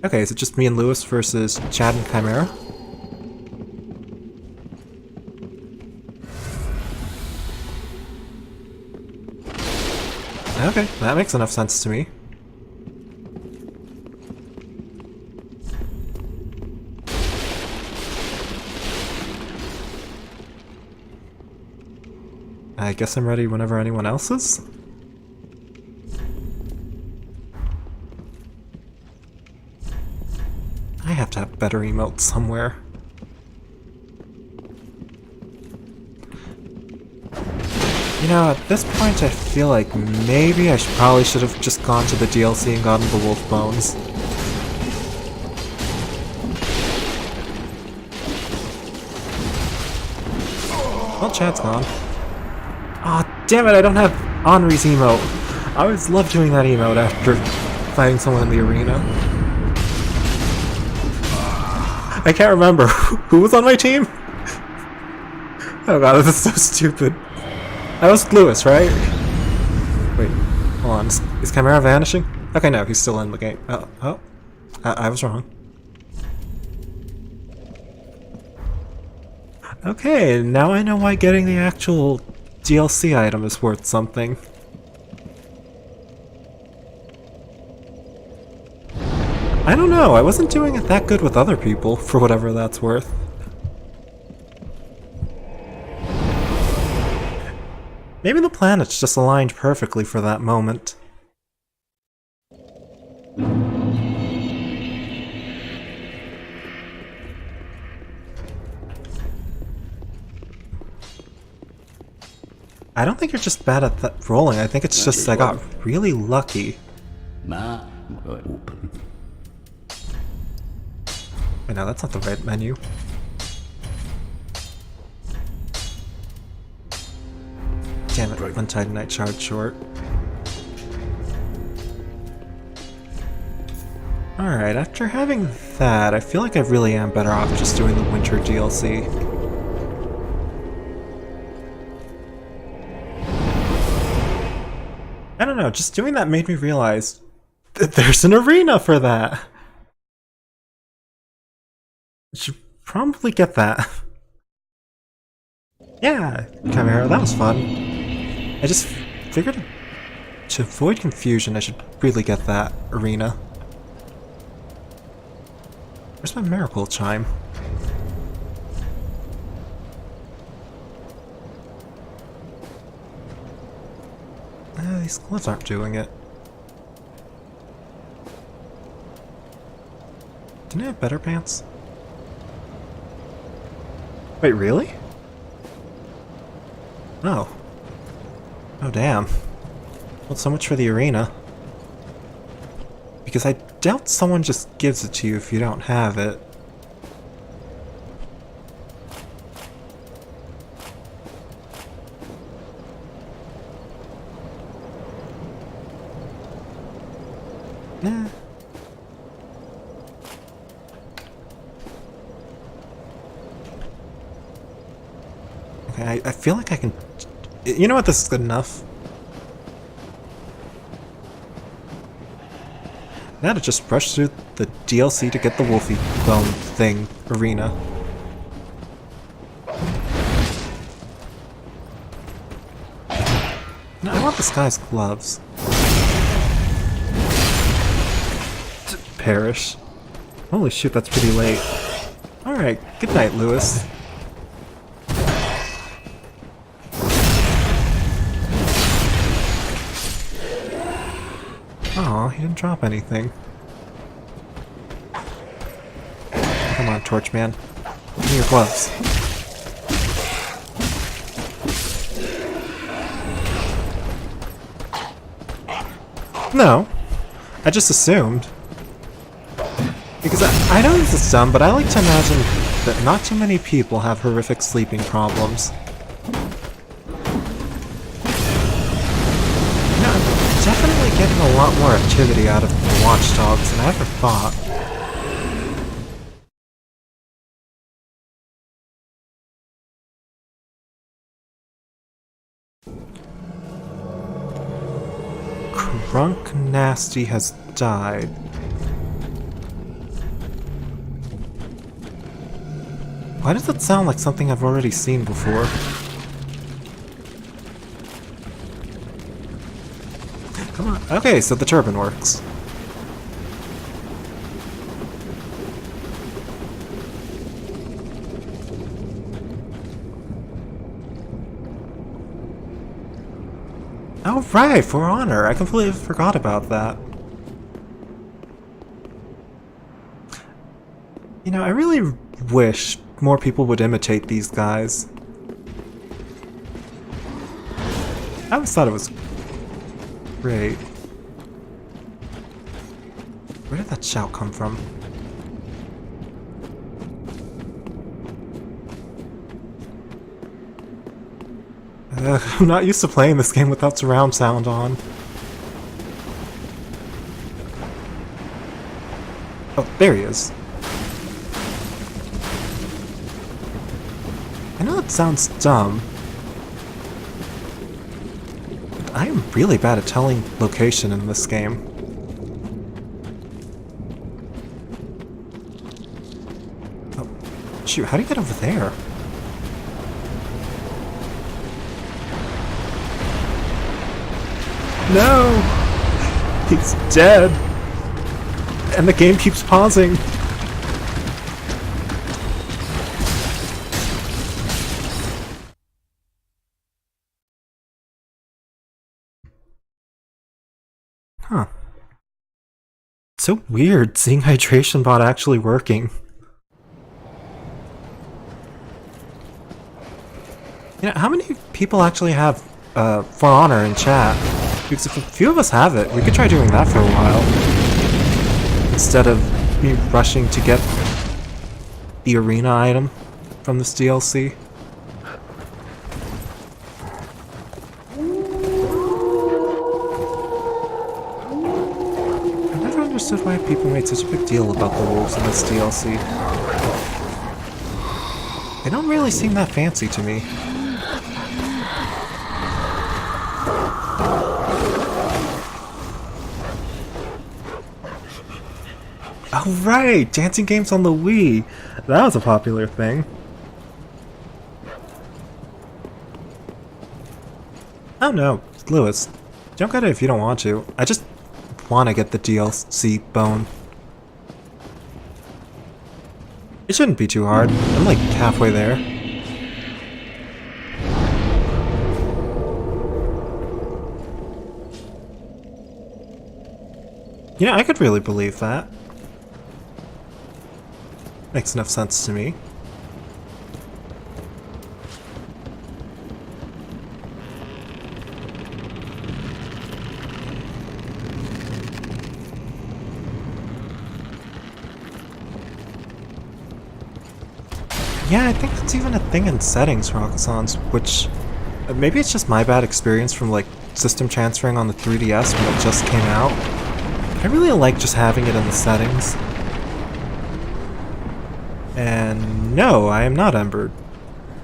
Okay, is it just me and Lewis versus Chad and Chimera? Okay, that makes enough sense to me. I guess I'm ready whenever anyone else is? I have to have better emotes somewhere. You know, at this point I feel like maybe I probably should have just gone to the DLC and gotten the wolf bones. Well, Chad's gone. Aw, oh, damn it, I don't have Henri's emote. I always love doing that emote after fighting someone in the arena. I can't remember. Who was on my team? Oh god, this is so stupid. That was Lewis, right? Wait, hold on. Is Chimera vanishing? Okay, no, he's still in the game. I was wrong. Okay, now I know why getting the actual DLC item is worth something. I don't know, I wasn't doing it that good with other people, for whatever that's worth. Maybe the planets just aligned perfectly for that moment. I don't think you're just bad at that rolling, I think it's just I got really lucky. Wait, no, that's not the right menu. Damn it, Untied Night Shard short. Alright, after having that, I feel like I really am better off just doing the Winter DLC. I don't know, just doing that made me realize that there's an arena for that! I should probably get that. Yeah, Chimera, that was fun. I just figured to avoid confusion I should really get that arena. Where's my miracle chime? These gloves aren't doing it. Can I have better pants? Wait, really? Oh. Oh, damn. Well, so much for the arena. Because I doubt someone just gives it to you if you don't have it. Nah. Okay, I feel like I can... You know what? This is good enough. Now to just rush through the DLC to get the Wolfie Bone thing arena. No, I want this guy's gloves. Perish. Holy shit, that's pretty late. Alright, good night, Lewis. Aw, he didn't drop anything. Come on, Torchman. Give me your gloves. No. I just assumed. Because I know this is dumb, but I like to imagine that not too many people have horrific sleeping problems. Definitely getting a lot more activity out of the Watchdogs than I ever thought. Crunk Nasty has died. Why does it sound like something I've already seen before? Come on. Okay, so the turban works. Oh right, For Honor. I completely forgot about that. You know, I really wish more people would imitate these guys. I always thought it was great. Where did that shout come from? I'm not used to playing this game without surround sound on. Oh, there he is. I know it sounds dumb, but I am really bad at telling location in this game. Oh, shoot, how do you get over there? No! He's dead! And the game keeps pausing. Huh. It's so weird seeing Hydration Bot actually working. You know, how many people actually have For Honor in chat? Because if a few of us have it, we could try doing that for a while. Instead of me rushing to get the arena item from this DLC. I never understood why people made such a big deal about the wolves in this DLC. They don't really seem that fancy to me. Oh right! Dancing games on the Wii! That was a popular thing. Oh no, Lewis. Don't get it if you don't want to. I just want to get the DLC bone. It shouldn't be too hard. I'm like halfway there. You know, I could really believe that. Makes enough sense to me. Yeah, I think that's even a thing in settings for Hakasans, which maybe it's just my bad experience from like system transferring on the 3DS when it just came out. I really like just having it in the settings. And no, I am not Embered.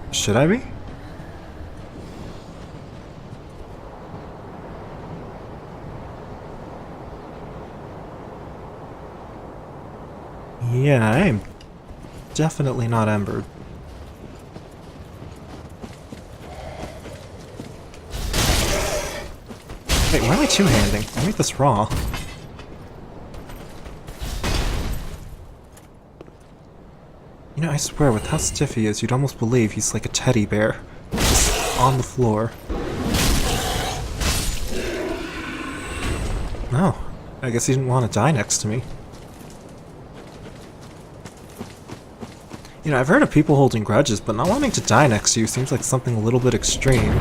Should I be? Yeah, I am definitely not Embered. Wait, why am I two-handing? I made this raw. You know, I swear, with how stiff he is, you'd almost believe he's like a teddy bear. Just on the floor. No. I guess he didn't want to die next to me. You know, I've heard of people holding grudges, but not wanting to die next to you seems like something a little bit extreme.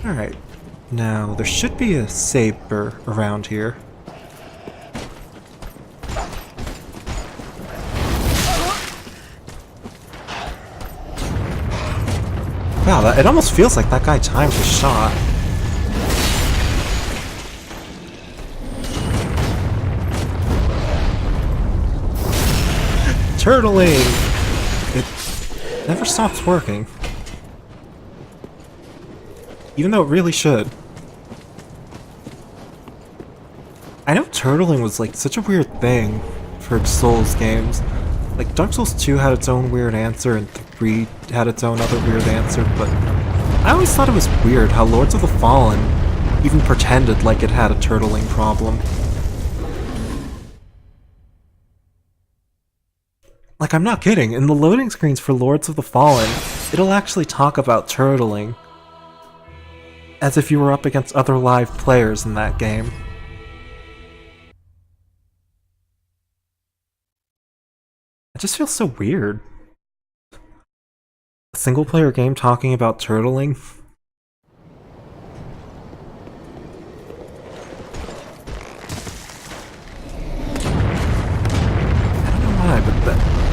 Alright, now there should be a saber around here. Wow, it almost feels like that guy timed his shot. Turtling! It never stops working. Even though it really should. I know turtling was like such a weird thing for Souls games. Like Dark Souls 2 had its own weird answer and 3 had its own other weird answer, but I always thought it was weird how Lords of the Fallen even pretended like it had a turtling problem. Like, I'm not kidding, in the loading screens for Lords of the Fallen, it'll actually talk about turtling. As if you were up against other live players in that game. It just feels so weird. A single player game talking about turtling? I don't know why, but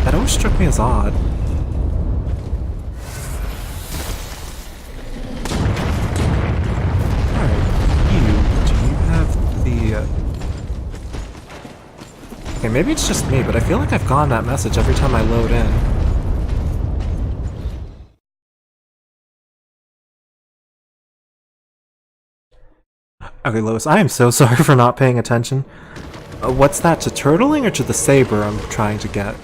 that always struck me as odd. Okay, maybe it's just me, but I feel like I've gotten that message every time I load in. Okay, Lois, I am so sorry for not paying attention. What's that, to turtling or to the saber I'm trying to get?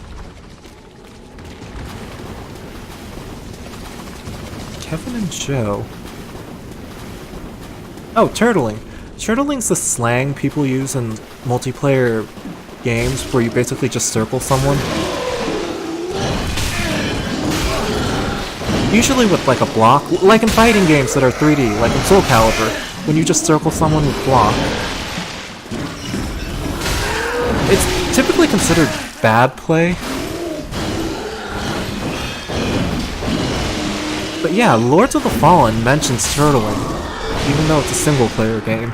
Kevin and Joe. Oh, turtling. Turtling's the slang people use in multiplayer games where you basically just circle someone. Usually with like a block, like in fighting games that are 3D, like in Soul Calibur, when you just circle someone with block. It's typically considered bad play. But yeah, Lords of the Fallen mentions turtling, even though it's a single player game.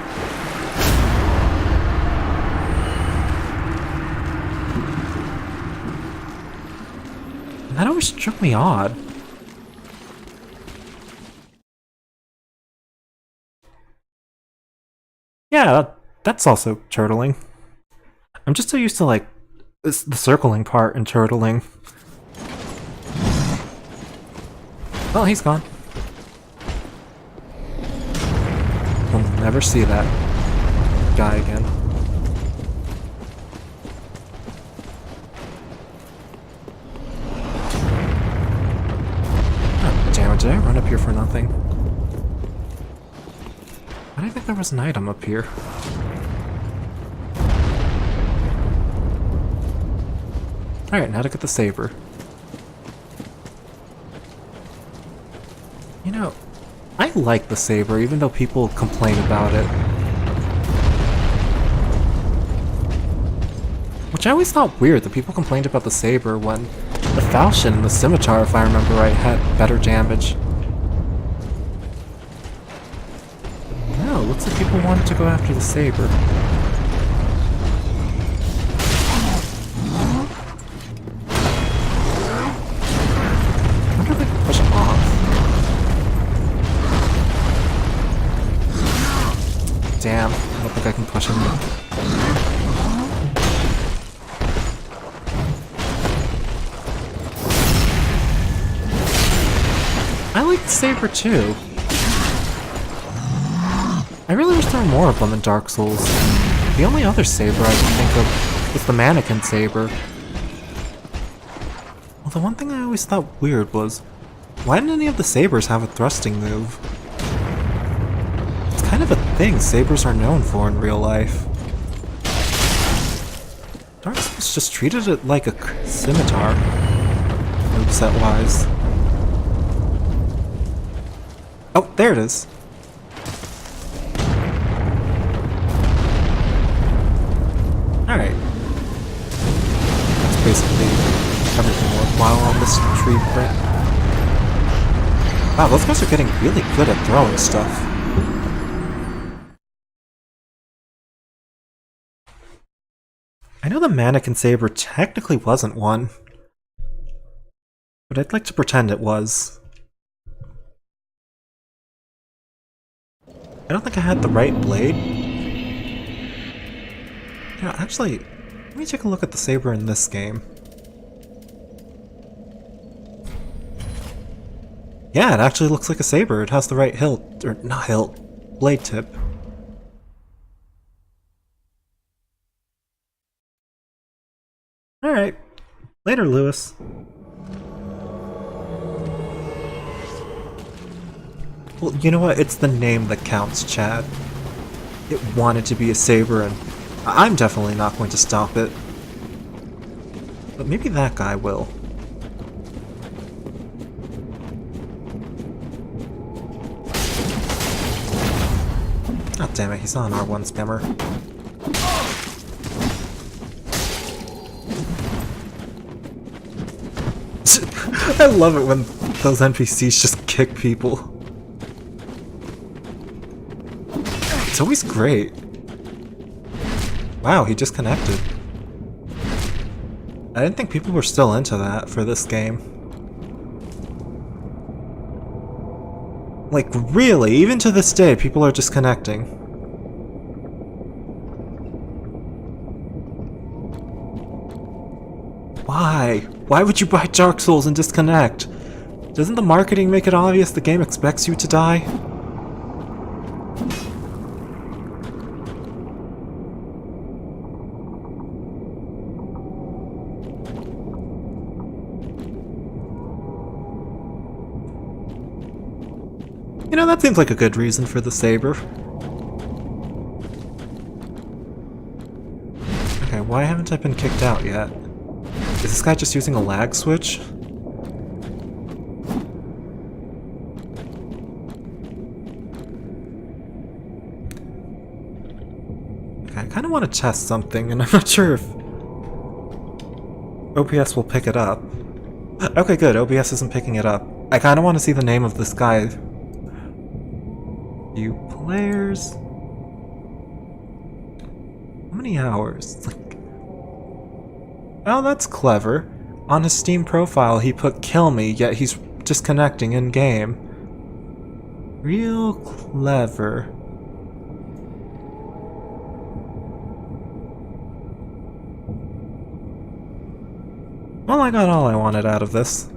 That always struck me odd. Yeah, that's also turtling. I'm just so used to, like, the circling part in turtling. Well, he's gone. We'll never see that guy again. Damn it, did I run up here for nothing? I didn't think there was an item up here. Alright, now to get the saber. You know, I like the saber, even though people complain about it. Which I always thought weird that people complained about the saber when the falchion and the scimitar, if I remember right, had better damage. No, looks like people wanted to go after the saber. I wonder if I can push him off. Damn, I don't think I can push him. I like the saber too. I really wish there were more of them in Dark Souls. The only other saber I can think of is the mannequin saber. Well, the one thing I always thought weird was, why didn't any of the sabers have a thrusting move? It's kind of a thing sabers are known for in real life. Dark Souls just treated it like a scimitar, moveset-wise. Oh, there it is. Alright. That's basically everything worthwhile on this tree print. Wow, those guys are getting really good at throwing stuff. I know the mannequin saber technically wasn't one, but I'd like to pretend it was. I don't think I had the right blade. You know, actually, let me take a look at the saber in this game. Yeah, it actually looks like a saber. It has the right hilt, or not hilt, blade tip. Alright. Later, Lewis. Well, you know what? It's the name that counts, Chad. It wanted to be a saber, and I'm definitely not going to stop it. But maybe that guy will. Oh, damn it, he's not an R1 spammer. I love it when those NPCs just kick people. It's always great. Wow, he disconnected. I didn't think people were still into that for this game. Like, really, even to this day, people are disconnecting. Why? Why would you buy Dark Souls and disconnect? Doesn't the marketing make it obvious the game expects you to die? You know, that seems like a good reason for the saber. Okay, why haven't I been kicked out yet? Is this guy just using a lag switch? Okay, I kind of want to test something, and I'm not sure if OBS will pick it up. Okay, good, OBS isn't picking it up. I kind of want to see the name of this guy. Few players. How many hours? It's like, oh, that's clever. On his Steam profile, he put "kill me," yet he's disconnecting in game. Real clever. Well, I got all I wanted out of this.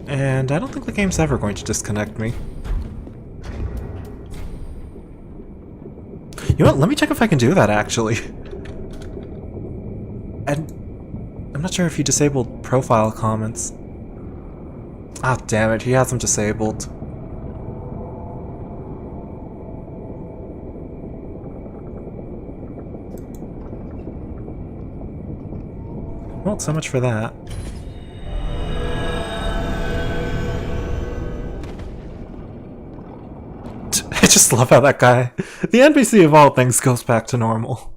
And I don't think the game's ever going to disconnect me. You know what? Let me check if I can do that, actually. And I'm not sure if he disabled profile comments. Ah, damn it. He has them disabled. Well, so much for that. just love how that guy, the NPC of all things, goes back to normal.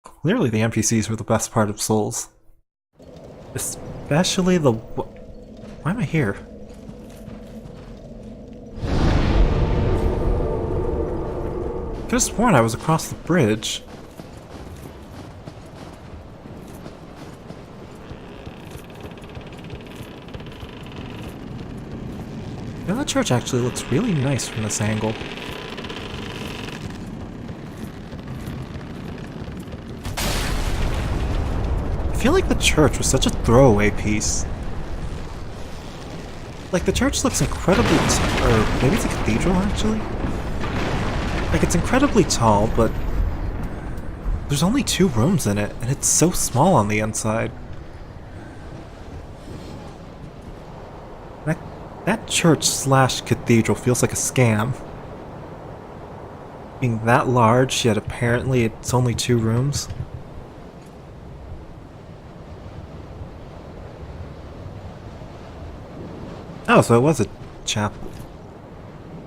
Clearly the NPCs were the best part of Souls. Especially the... Why am I here? I could have sworn I was across the bridge. You know, that church actually looks really nice from this angle. I feel like the church was such a throwaway piece. Like, the church looks incredibly or maybe it's a cathedral, actually? Like, it's incredibly tall, but there's only 2 rooms in it, and it's so small on the inside. That church/cathedral feels like a scam. Being that large, yet apparently it's only 2 rooms. Oh, so it was a chapel.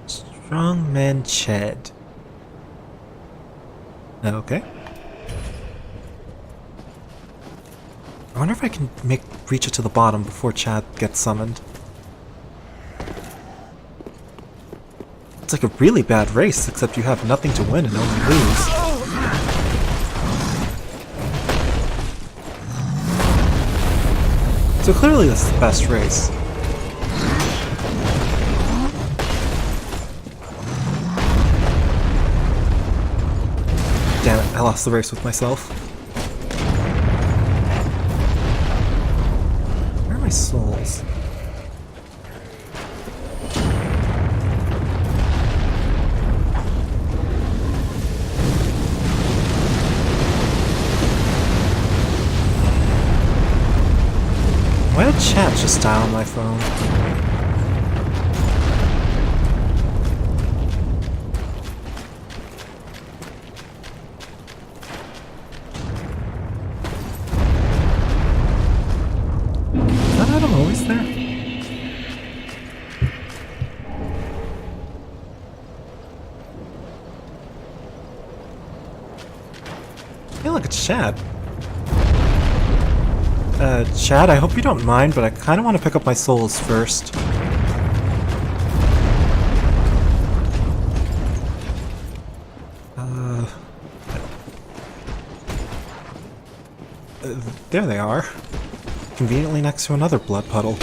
Strongman Ched. Okay. I wonder if I can reach it to the bottom before Chad gets summoned. It's like a really bad race, except you have nothing to win and only lose. So clearly this is the best race. Damn it, I lost the race with myself. Where are my souls? Why did chat just die on my phone? Is that item always there? Hey, look, it's Chad. Chad, I hope you don't mind, but I kind of want to pick up my souls first. There they are. Conveniently next to another blood puddle.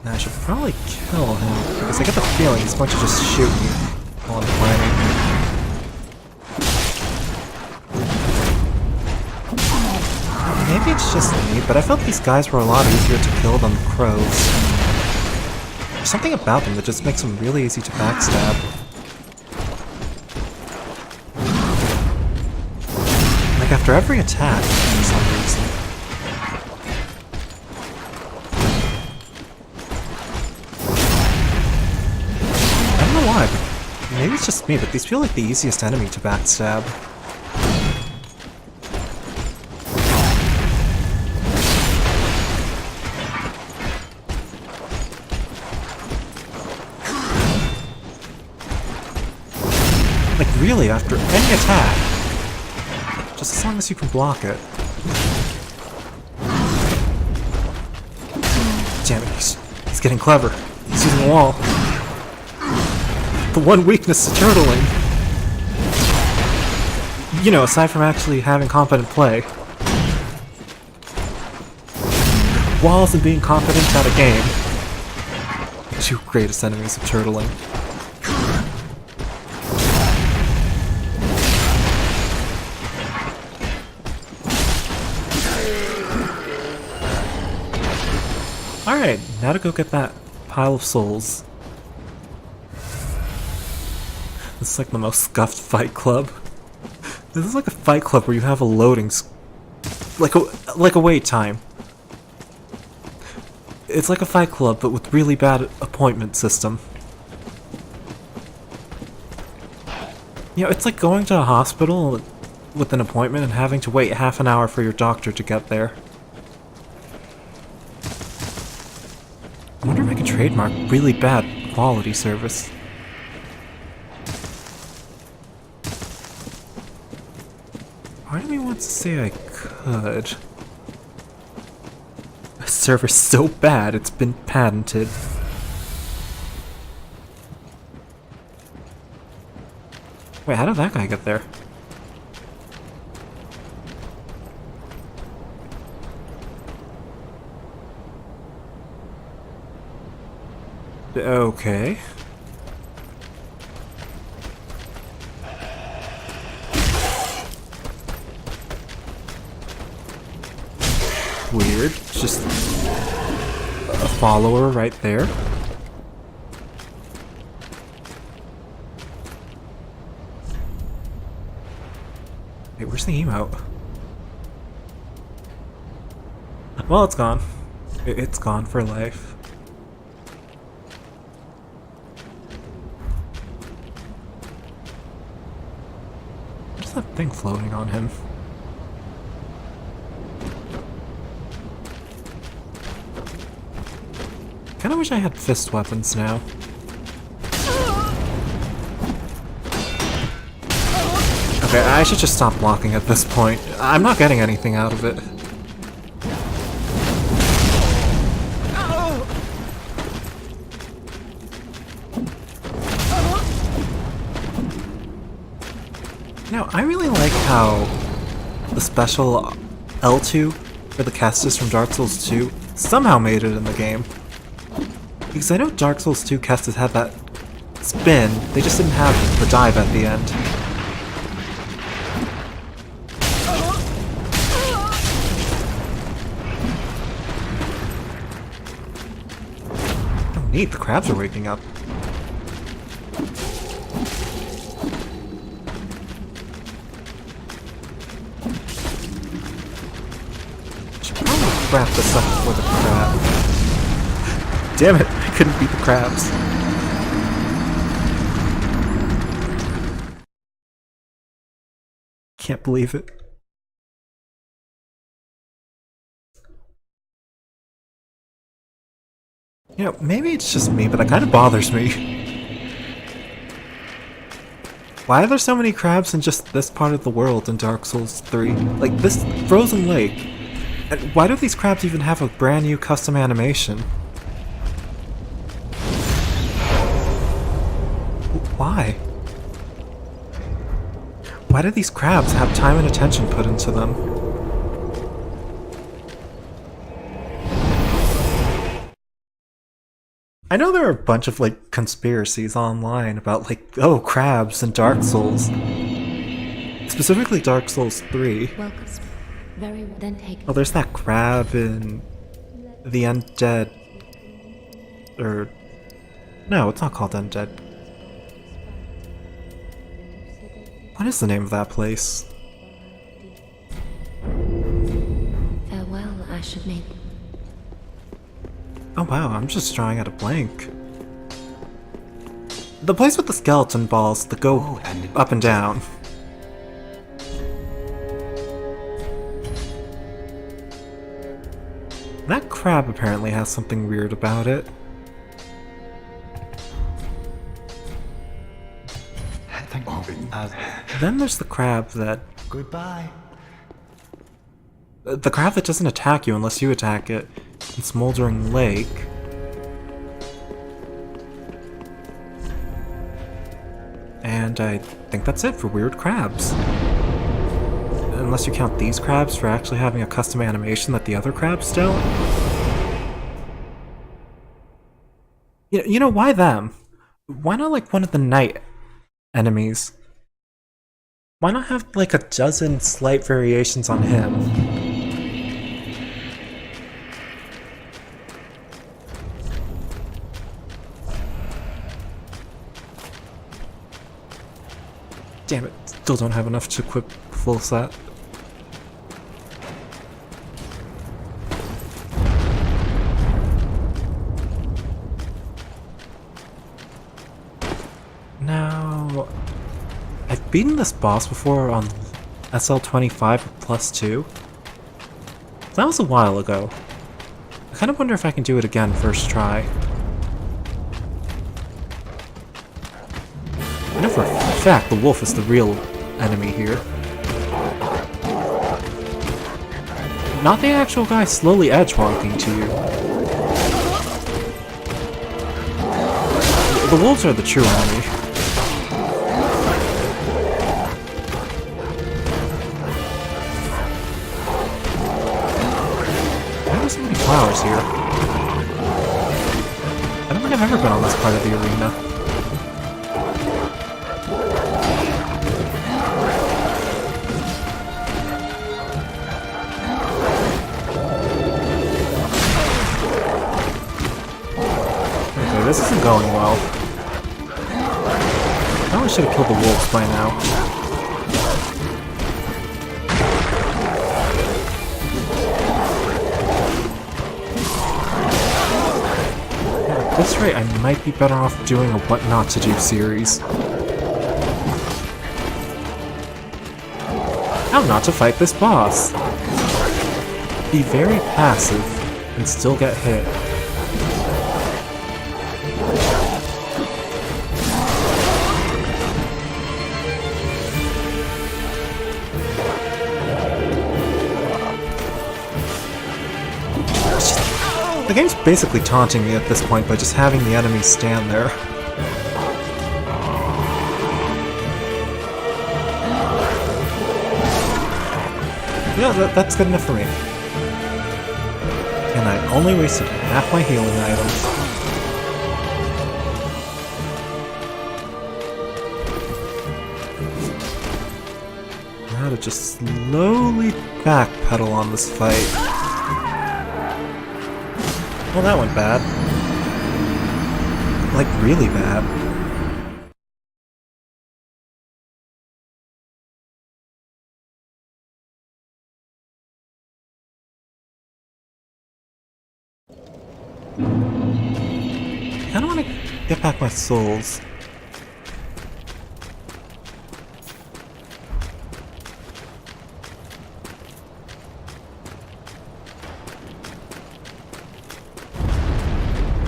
Now I should probably kill him, because I get the feeling he's going to just shoot me while I'm climbing. Maybe it's just me, but I felt these guys were a lot easier to kill than the crows. There's something about them that just makes them really easy to backstab. Like after every attack, for some reason. I don't know why, but maybe it's just me, but these feel like the easiest enemy to backstab. Like really, after any attack, just as long as you can block it. Damn it, he's getting clever. He's using the wall. The one weakness to turtling. You know, aside from actually having competent play. Walls and being competent at a game. 2 greatest enemies of turtling. Alright, now to go get that pile of souls. This is like the most scuffed Fight Club. This is like a Fight Club where you have a loading like a wait time. It's like a Fight Club, but with really bad appointment system. You know, it's like going to a hospital with an appointment and having to wait half an hour for your doctor to get there. I wonder if I can trademark really bad quality service. Part of me wants to say I could. A service so bad it's been patented. Wait, how did that guy get there? Okay. Weird. Just a follower right there. Wait, where's the emote? Well, it's gone. It's gone for life. What's that thing floating on him? Kinda wish I had fist weapons now. Okay, I should just stop blocking at this point. I'm not getting anything out of it. Now, I really like how the special L2 for the Kestis from Dark Souls 2 somehow made it in the game. Because I know Dark Souls 2 Kestis had that spin, they just didn't have the dive at the end. Oh neat, the crabs are waking up. Should probably wrap this up before the crab. Damn it, I couldn't beat the crabs. Can't believe it. You know, maybe it's just me, but that kind of bothers me. Why are there so many crabs in just this part of the world in Dark Souls 3? Like, this frozen lake. And why do these crabs even have a brand new custom animation? Why? Why do these crabs have time and attention put into them? I know there are a bunch of, like, conspiracies online about, like, oh, crabs in Dark Souls. Specifically Dark Souls 3. Welcome. Very well. Then take. Oh, there's that crab in the Undead. Or no, it's not called Undead. What is the name of that place? Farewell, I should make. Oh wow, I'm just drawing at a blank. The place with the skeleton balls that go up and down. That crab apparently has something weird about it. Thank you. Then there's the crab that... Goodbye. The crab that doesn't attack you unless you attack it in Smoldering Lake. And I think that's it for weird crabs. Unless you count these crabs for actually having a custom animation that the other crabs don't. You know, why them? Why not like one of the night enemies? Why not have like a dozen slight variations on him? Damn it, still don't have enough to equip the full set. Now, I beaten this boss before on SL25 with +2. That was a while ago. I kind of wonder if I can do it again first try. I know for a fact the wolf is the real enemy here. Not the actual guy slowly edge-walking to you. The wolves are the true enemy. Why are there so many flowers here? I don't think I've ever been on this part of the arena. Okay, this isn't going well. I probably should have killed the wolves by now. At this rate, I might be better off doing a what not to do series. How not to fight this boss. Be very passive and still get hit. The game's basically taunting me at this point by just having the enemies stand there. Yeah, that's good enough for me. And I only wasted half my healing items. Now to just slowly backpedal on this fight. Well, that went bad. Like, really bad. I kinda wanna get back my souls.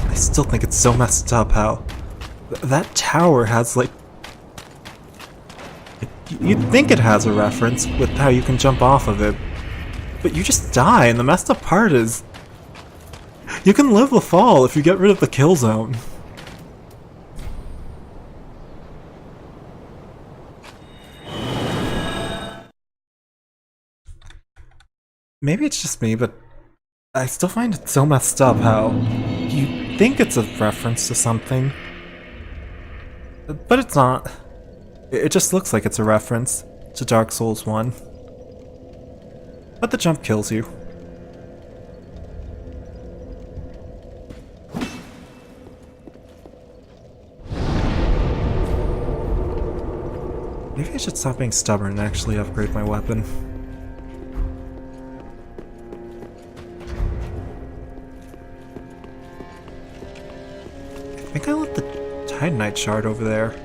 I still think it's so messed up how that tower has, like... You'd think it has a reference with how you can jump off of it, but you just die, and the messed up part is... You can live the fall if you get rid of the kill zone. Maybe it's just me, but I still find it so messed up how you think it's a reference to something, but it's not. It just looks like it's a reference to Dark Souls 1. But the jump kills you. Maybe I should stop being stubborn and actually upgrade my weapon. I think I left the Titanite shard over there.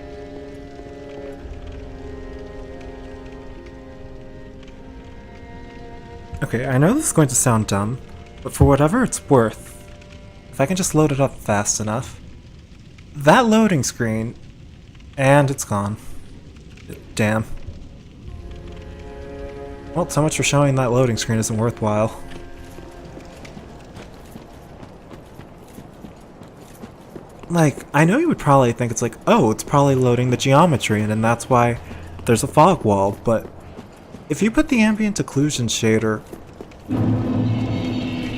Okay, I know this is going to sound dumb, but for whatever it's worth, if I can just load it up fast enough. That loading screen, and it's gone. Damn. Well, so much for showing that loading screen isn't worthwhile. Like, I know you would probably think it's like, oh, it's probably loading the geometry and that's why there's a fog wall, but if you put the ambient occlusion shader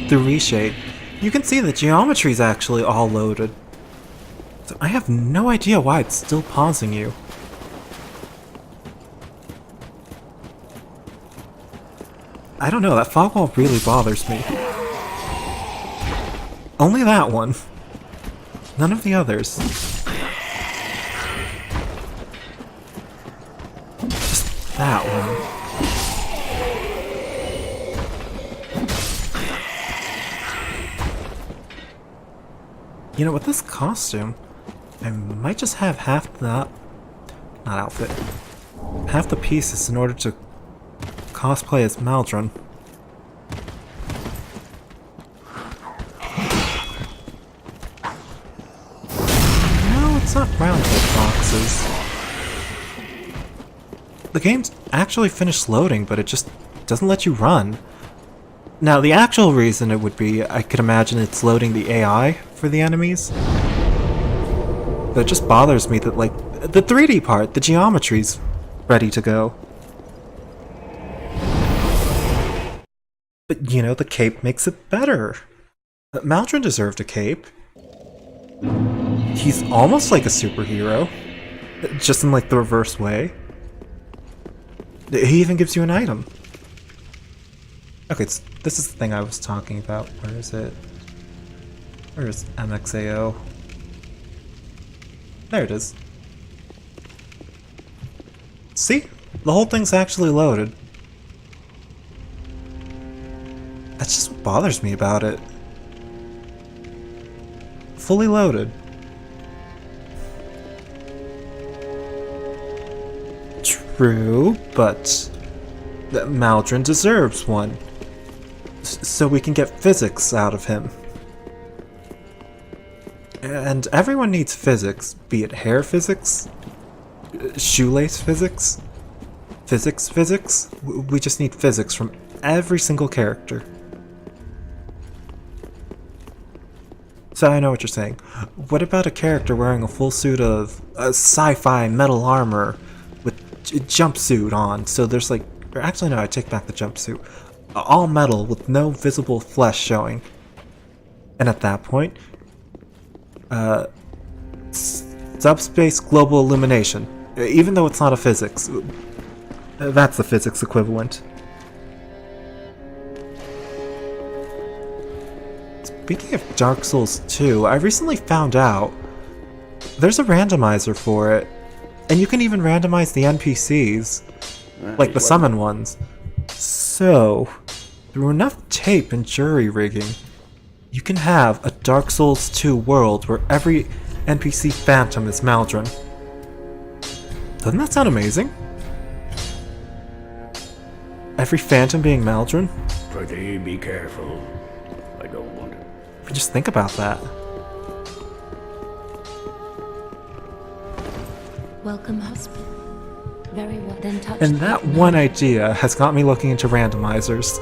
through reshade, you can see the geometry is actually all loaded. So I have no idea why it's still pausing you. I don't know, that fog wall really bothers me. Only that one. None of the others. Just that one. You know, with this costume, I might just have half that... not outfit. have the pieces in order to cosplay as Maldron. No, it's not round boxes. The game's actually finished loading, but it just doesn't let you run. Now, the actual reason it would be, I could imagine it's loading the AI for the enemies. But it just bothers me that, like, the 3D part, the geometry's ready to go. But, you know, the cape makes it better. Maldron deserved a cape. He's almost like a superhero. Just in, like, the reverse way. He even gives you an item. Okay, this is the thing I was talking about. Where is it? Where is MXAO? There it is. See? The whole thing's actually loaded. That's just what bothers me about it. Fully loaded. True, but Maldron deserves one. So we can get physics out of him. And everyone needs physics, be it hair physics, shoelace physics, physics. We just need physics from every single character. So I know what you're saying. What about a character wearing a full suit of sci-fi metal armor with a jumpsuit on? So there's like, or actually no, I take back the jumpsuit. All metal with no visible flesh showing. And at that point, subspace global illumination. Even though it's not a physics. That's the physics equivalent. Speaking of Dark Souls 2, I recently found out there's a randomizer for it. And you can even randomize the NPCs. Like the summon ones. So, through enough tape and jury rigging, you can have a Dark Souls 2 world where every NPC phantom is Maldron. Doesn't that sound amazing? Every phantom being Maldron? Pretty be careful. I don't want it. Just think about that. Welcome, husband. Very well. Then touch And the that button. one idea has got me looking into randomizers.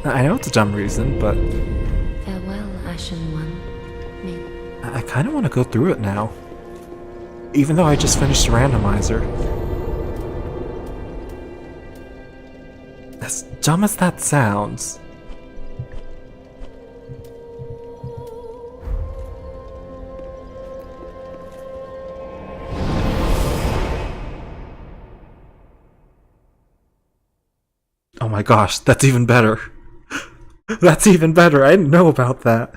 I know it's a dumb reason, but Farewell, Ashen One. I kind of want to go through it now. Even though I just finished a randomizer. As dumb as that sounds. Oh my gosh, that's even better. That's even better. I didn't know about that.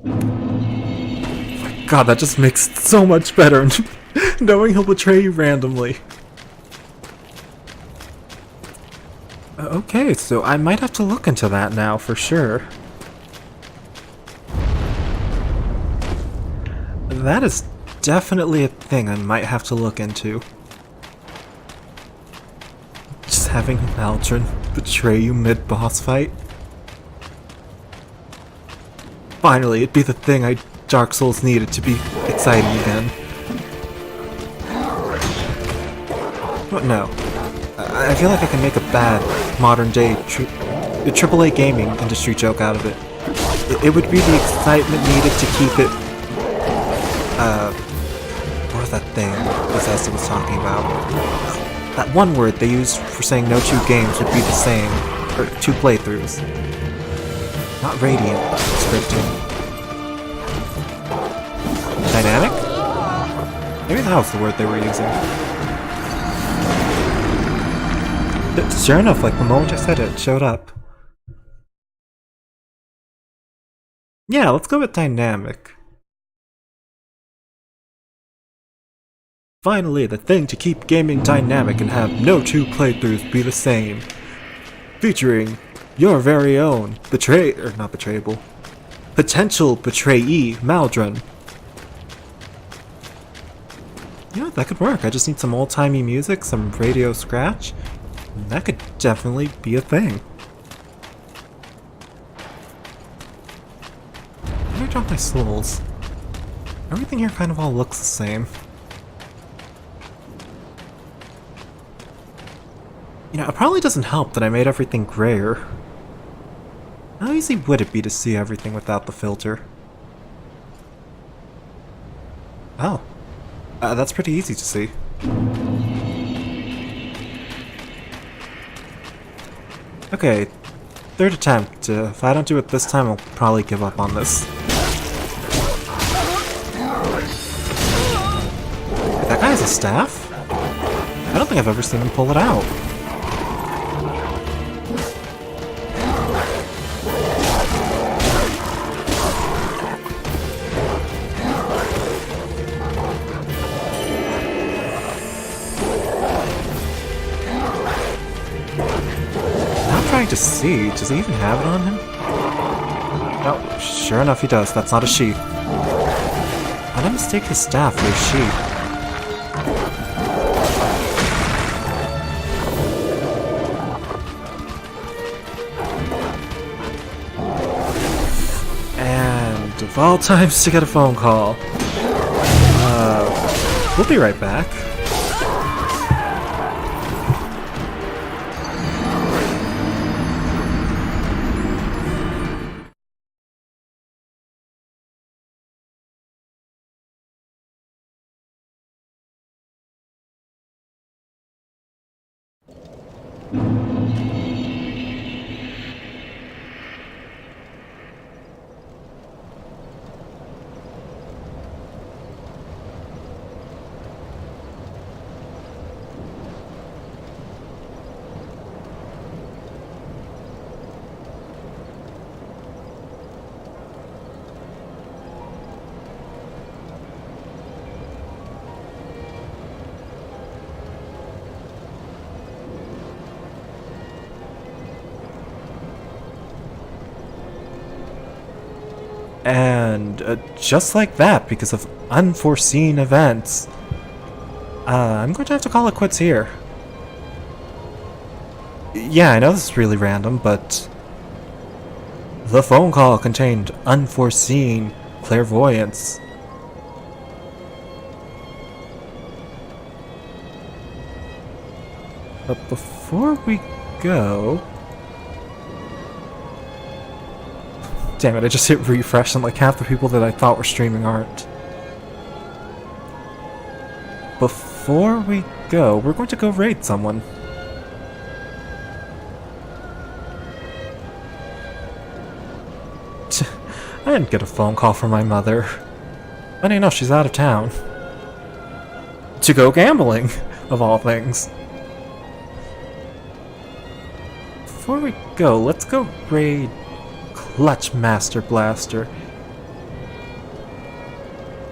My God, that just makes it so much better. Knowing he'll betray you randomly. Okay, so I might have to look into that now for sure. That is definitely a thing I might have to look into. Just having Maldron betray you mid-boss fight? Finally, it'd be the thing Dark Souls needed to be exciting again. But no. I feel like I can make a bad, modern-day AAA gaming industry joke out of it. It would be the excitement needed to keep it... what was that thing Bethesda was talking about? That one word they used for saying no two games would be the same, or two playthroughs. Not radiant, scripting. Dynamic? Maybe that was the word they were using. Sure enough, like the moment I said it, it showed up. Yeah, let's go with dynamic. Finally, the thing to keep gaming dynamic and have no two playthroughs be the same. Featuring your very own not betrayable. Potential betrayee, Maldron. You know, that could work. I just need some old-timey music, some radio scratch. And that could definitely be a thing. Where did I drop my souls? Everything here kind of all looks the same. You know, it probably doesn't help that I made everything grayer. How easy would it be to see everything without the filter? Oh. That's pretty easy to see. Okay, third attempt. If I don't do it this time, I'll probably give up on this. That guy has a staff? I don't think I've ever seen him pull it out. Trying to see, does he even have it on him? No, sure enough he does. That's not a sheath. Why did I mistake his staff for a sheath? And of all times to get a phone call. We'll be right back. And just like that, because of unforeseen events, I'm going to have to call it quits here. Yeah, I know this is really random, but the phone call contained unforeseen clairvoyance. But before we go... Damn it, I just hit refresh and like half the people that I thought were streaming aren't. Before we go, we're going to go raid someone. I didn't get a phone call from my mother. Funny enough, she's out of town. To go gambling, of all things. Before we go, let's go raid Clutch Master Blaster.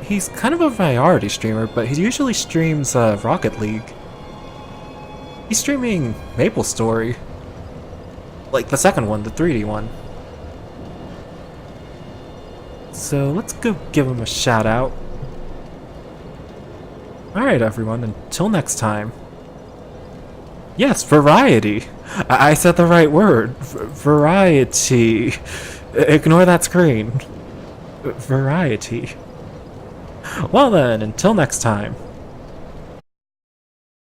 He's kind of a variety streamer, but he usually streams Rocket League. He's streaming Maple Story. Like the second one, the 3D one. So let's go give him a shout out. Alright everyone, until next time. Yes, variety! I said the right word. Variety. Ignore that screen. Variety. Well then, until next time.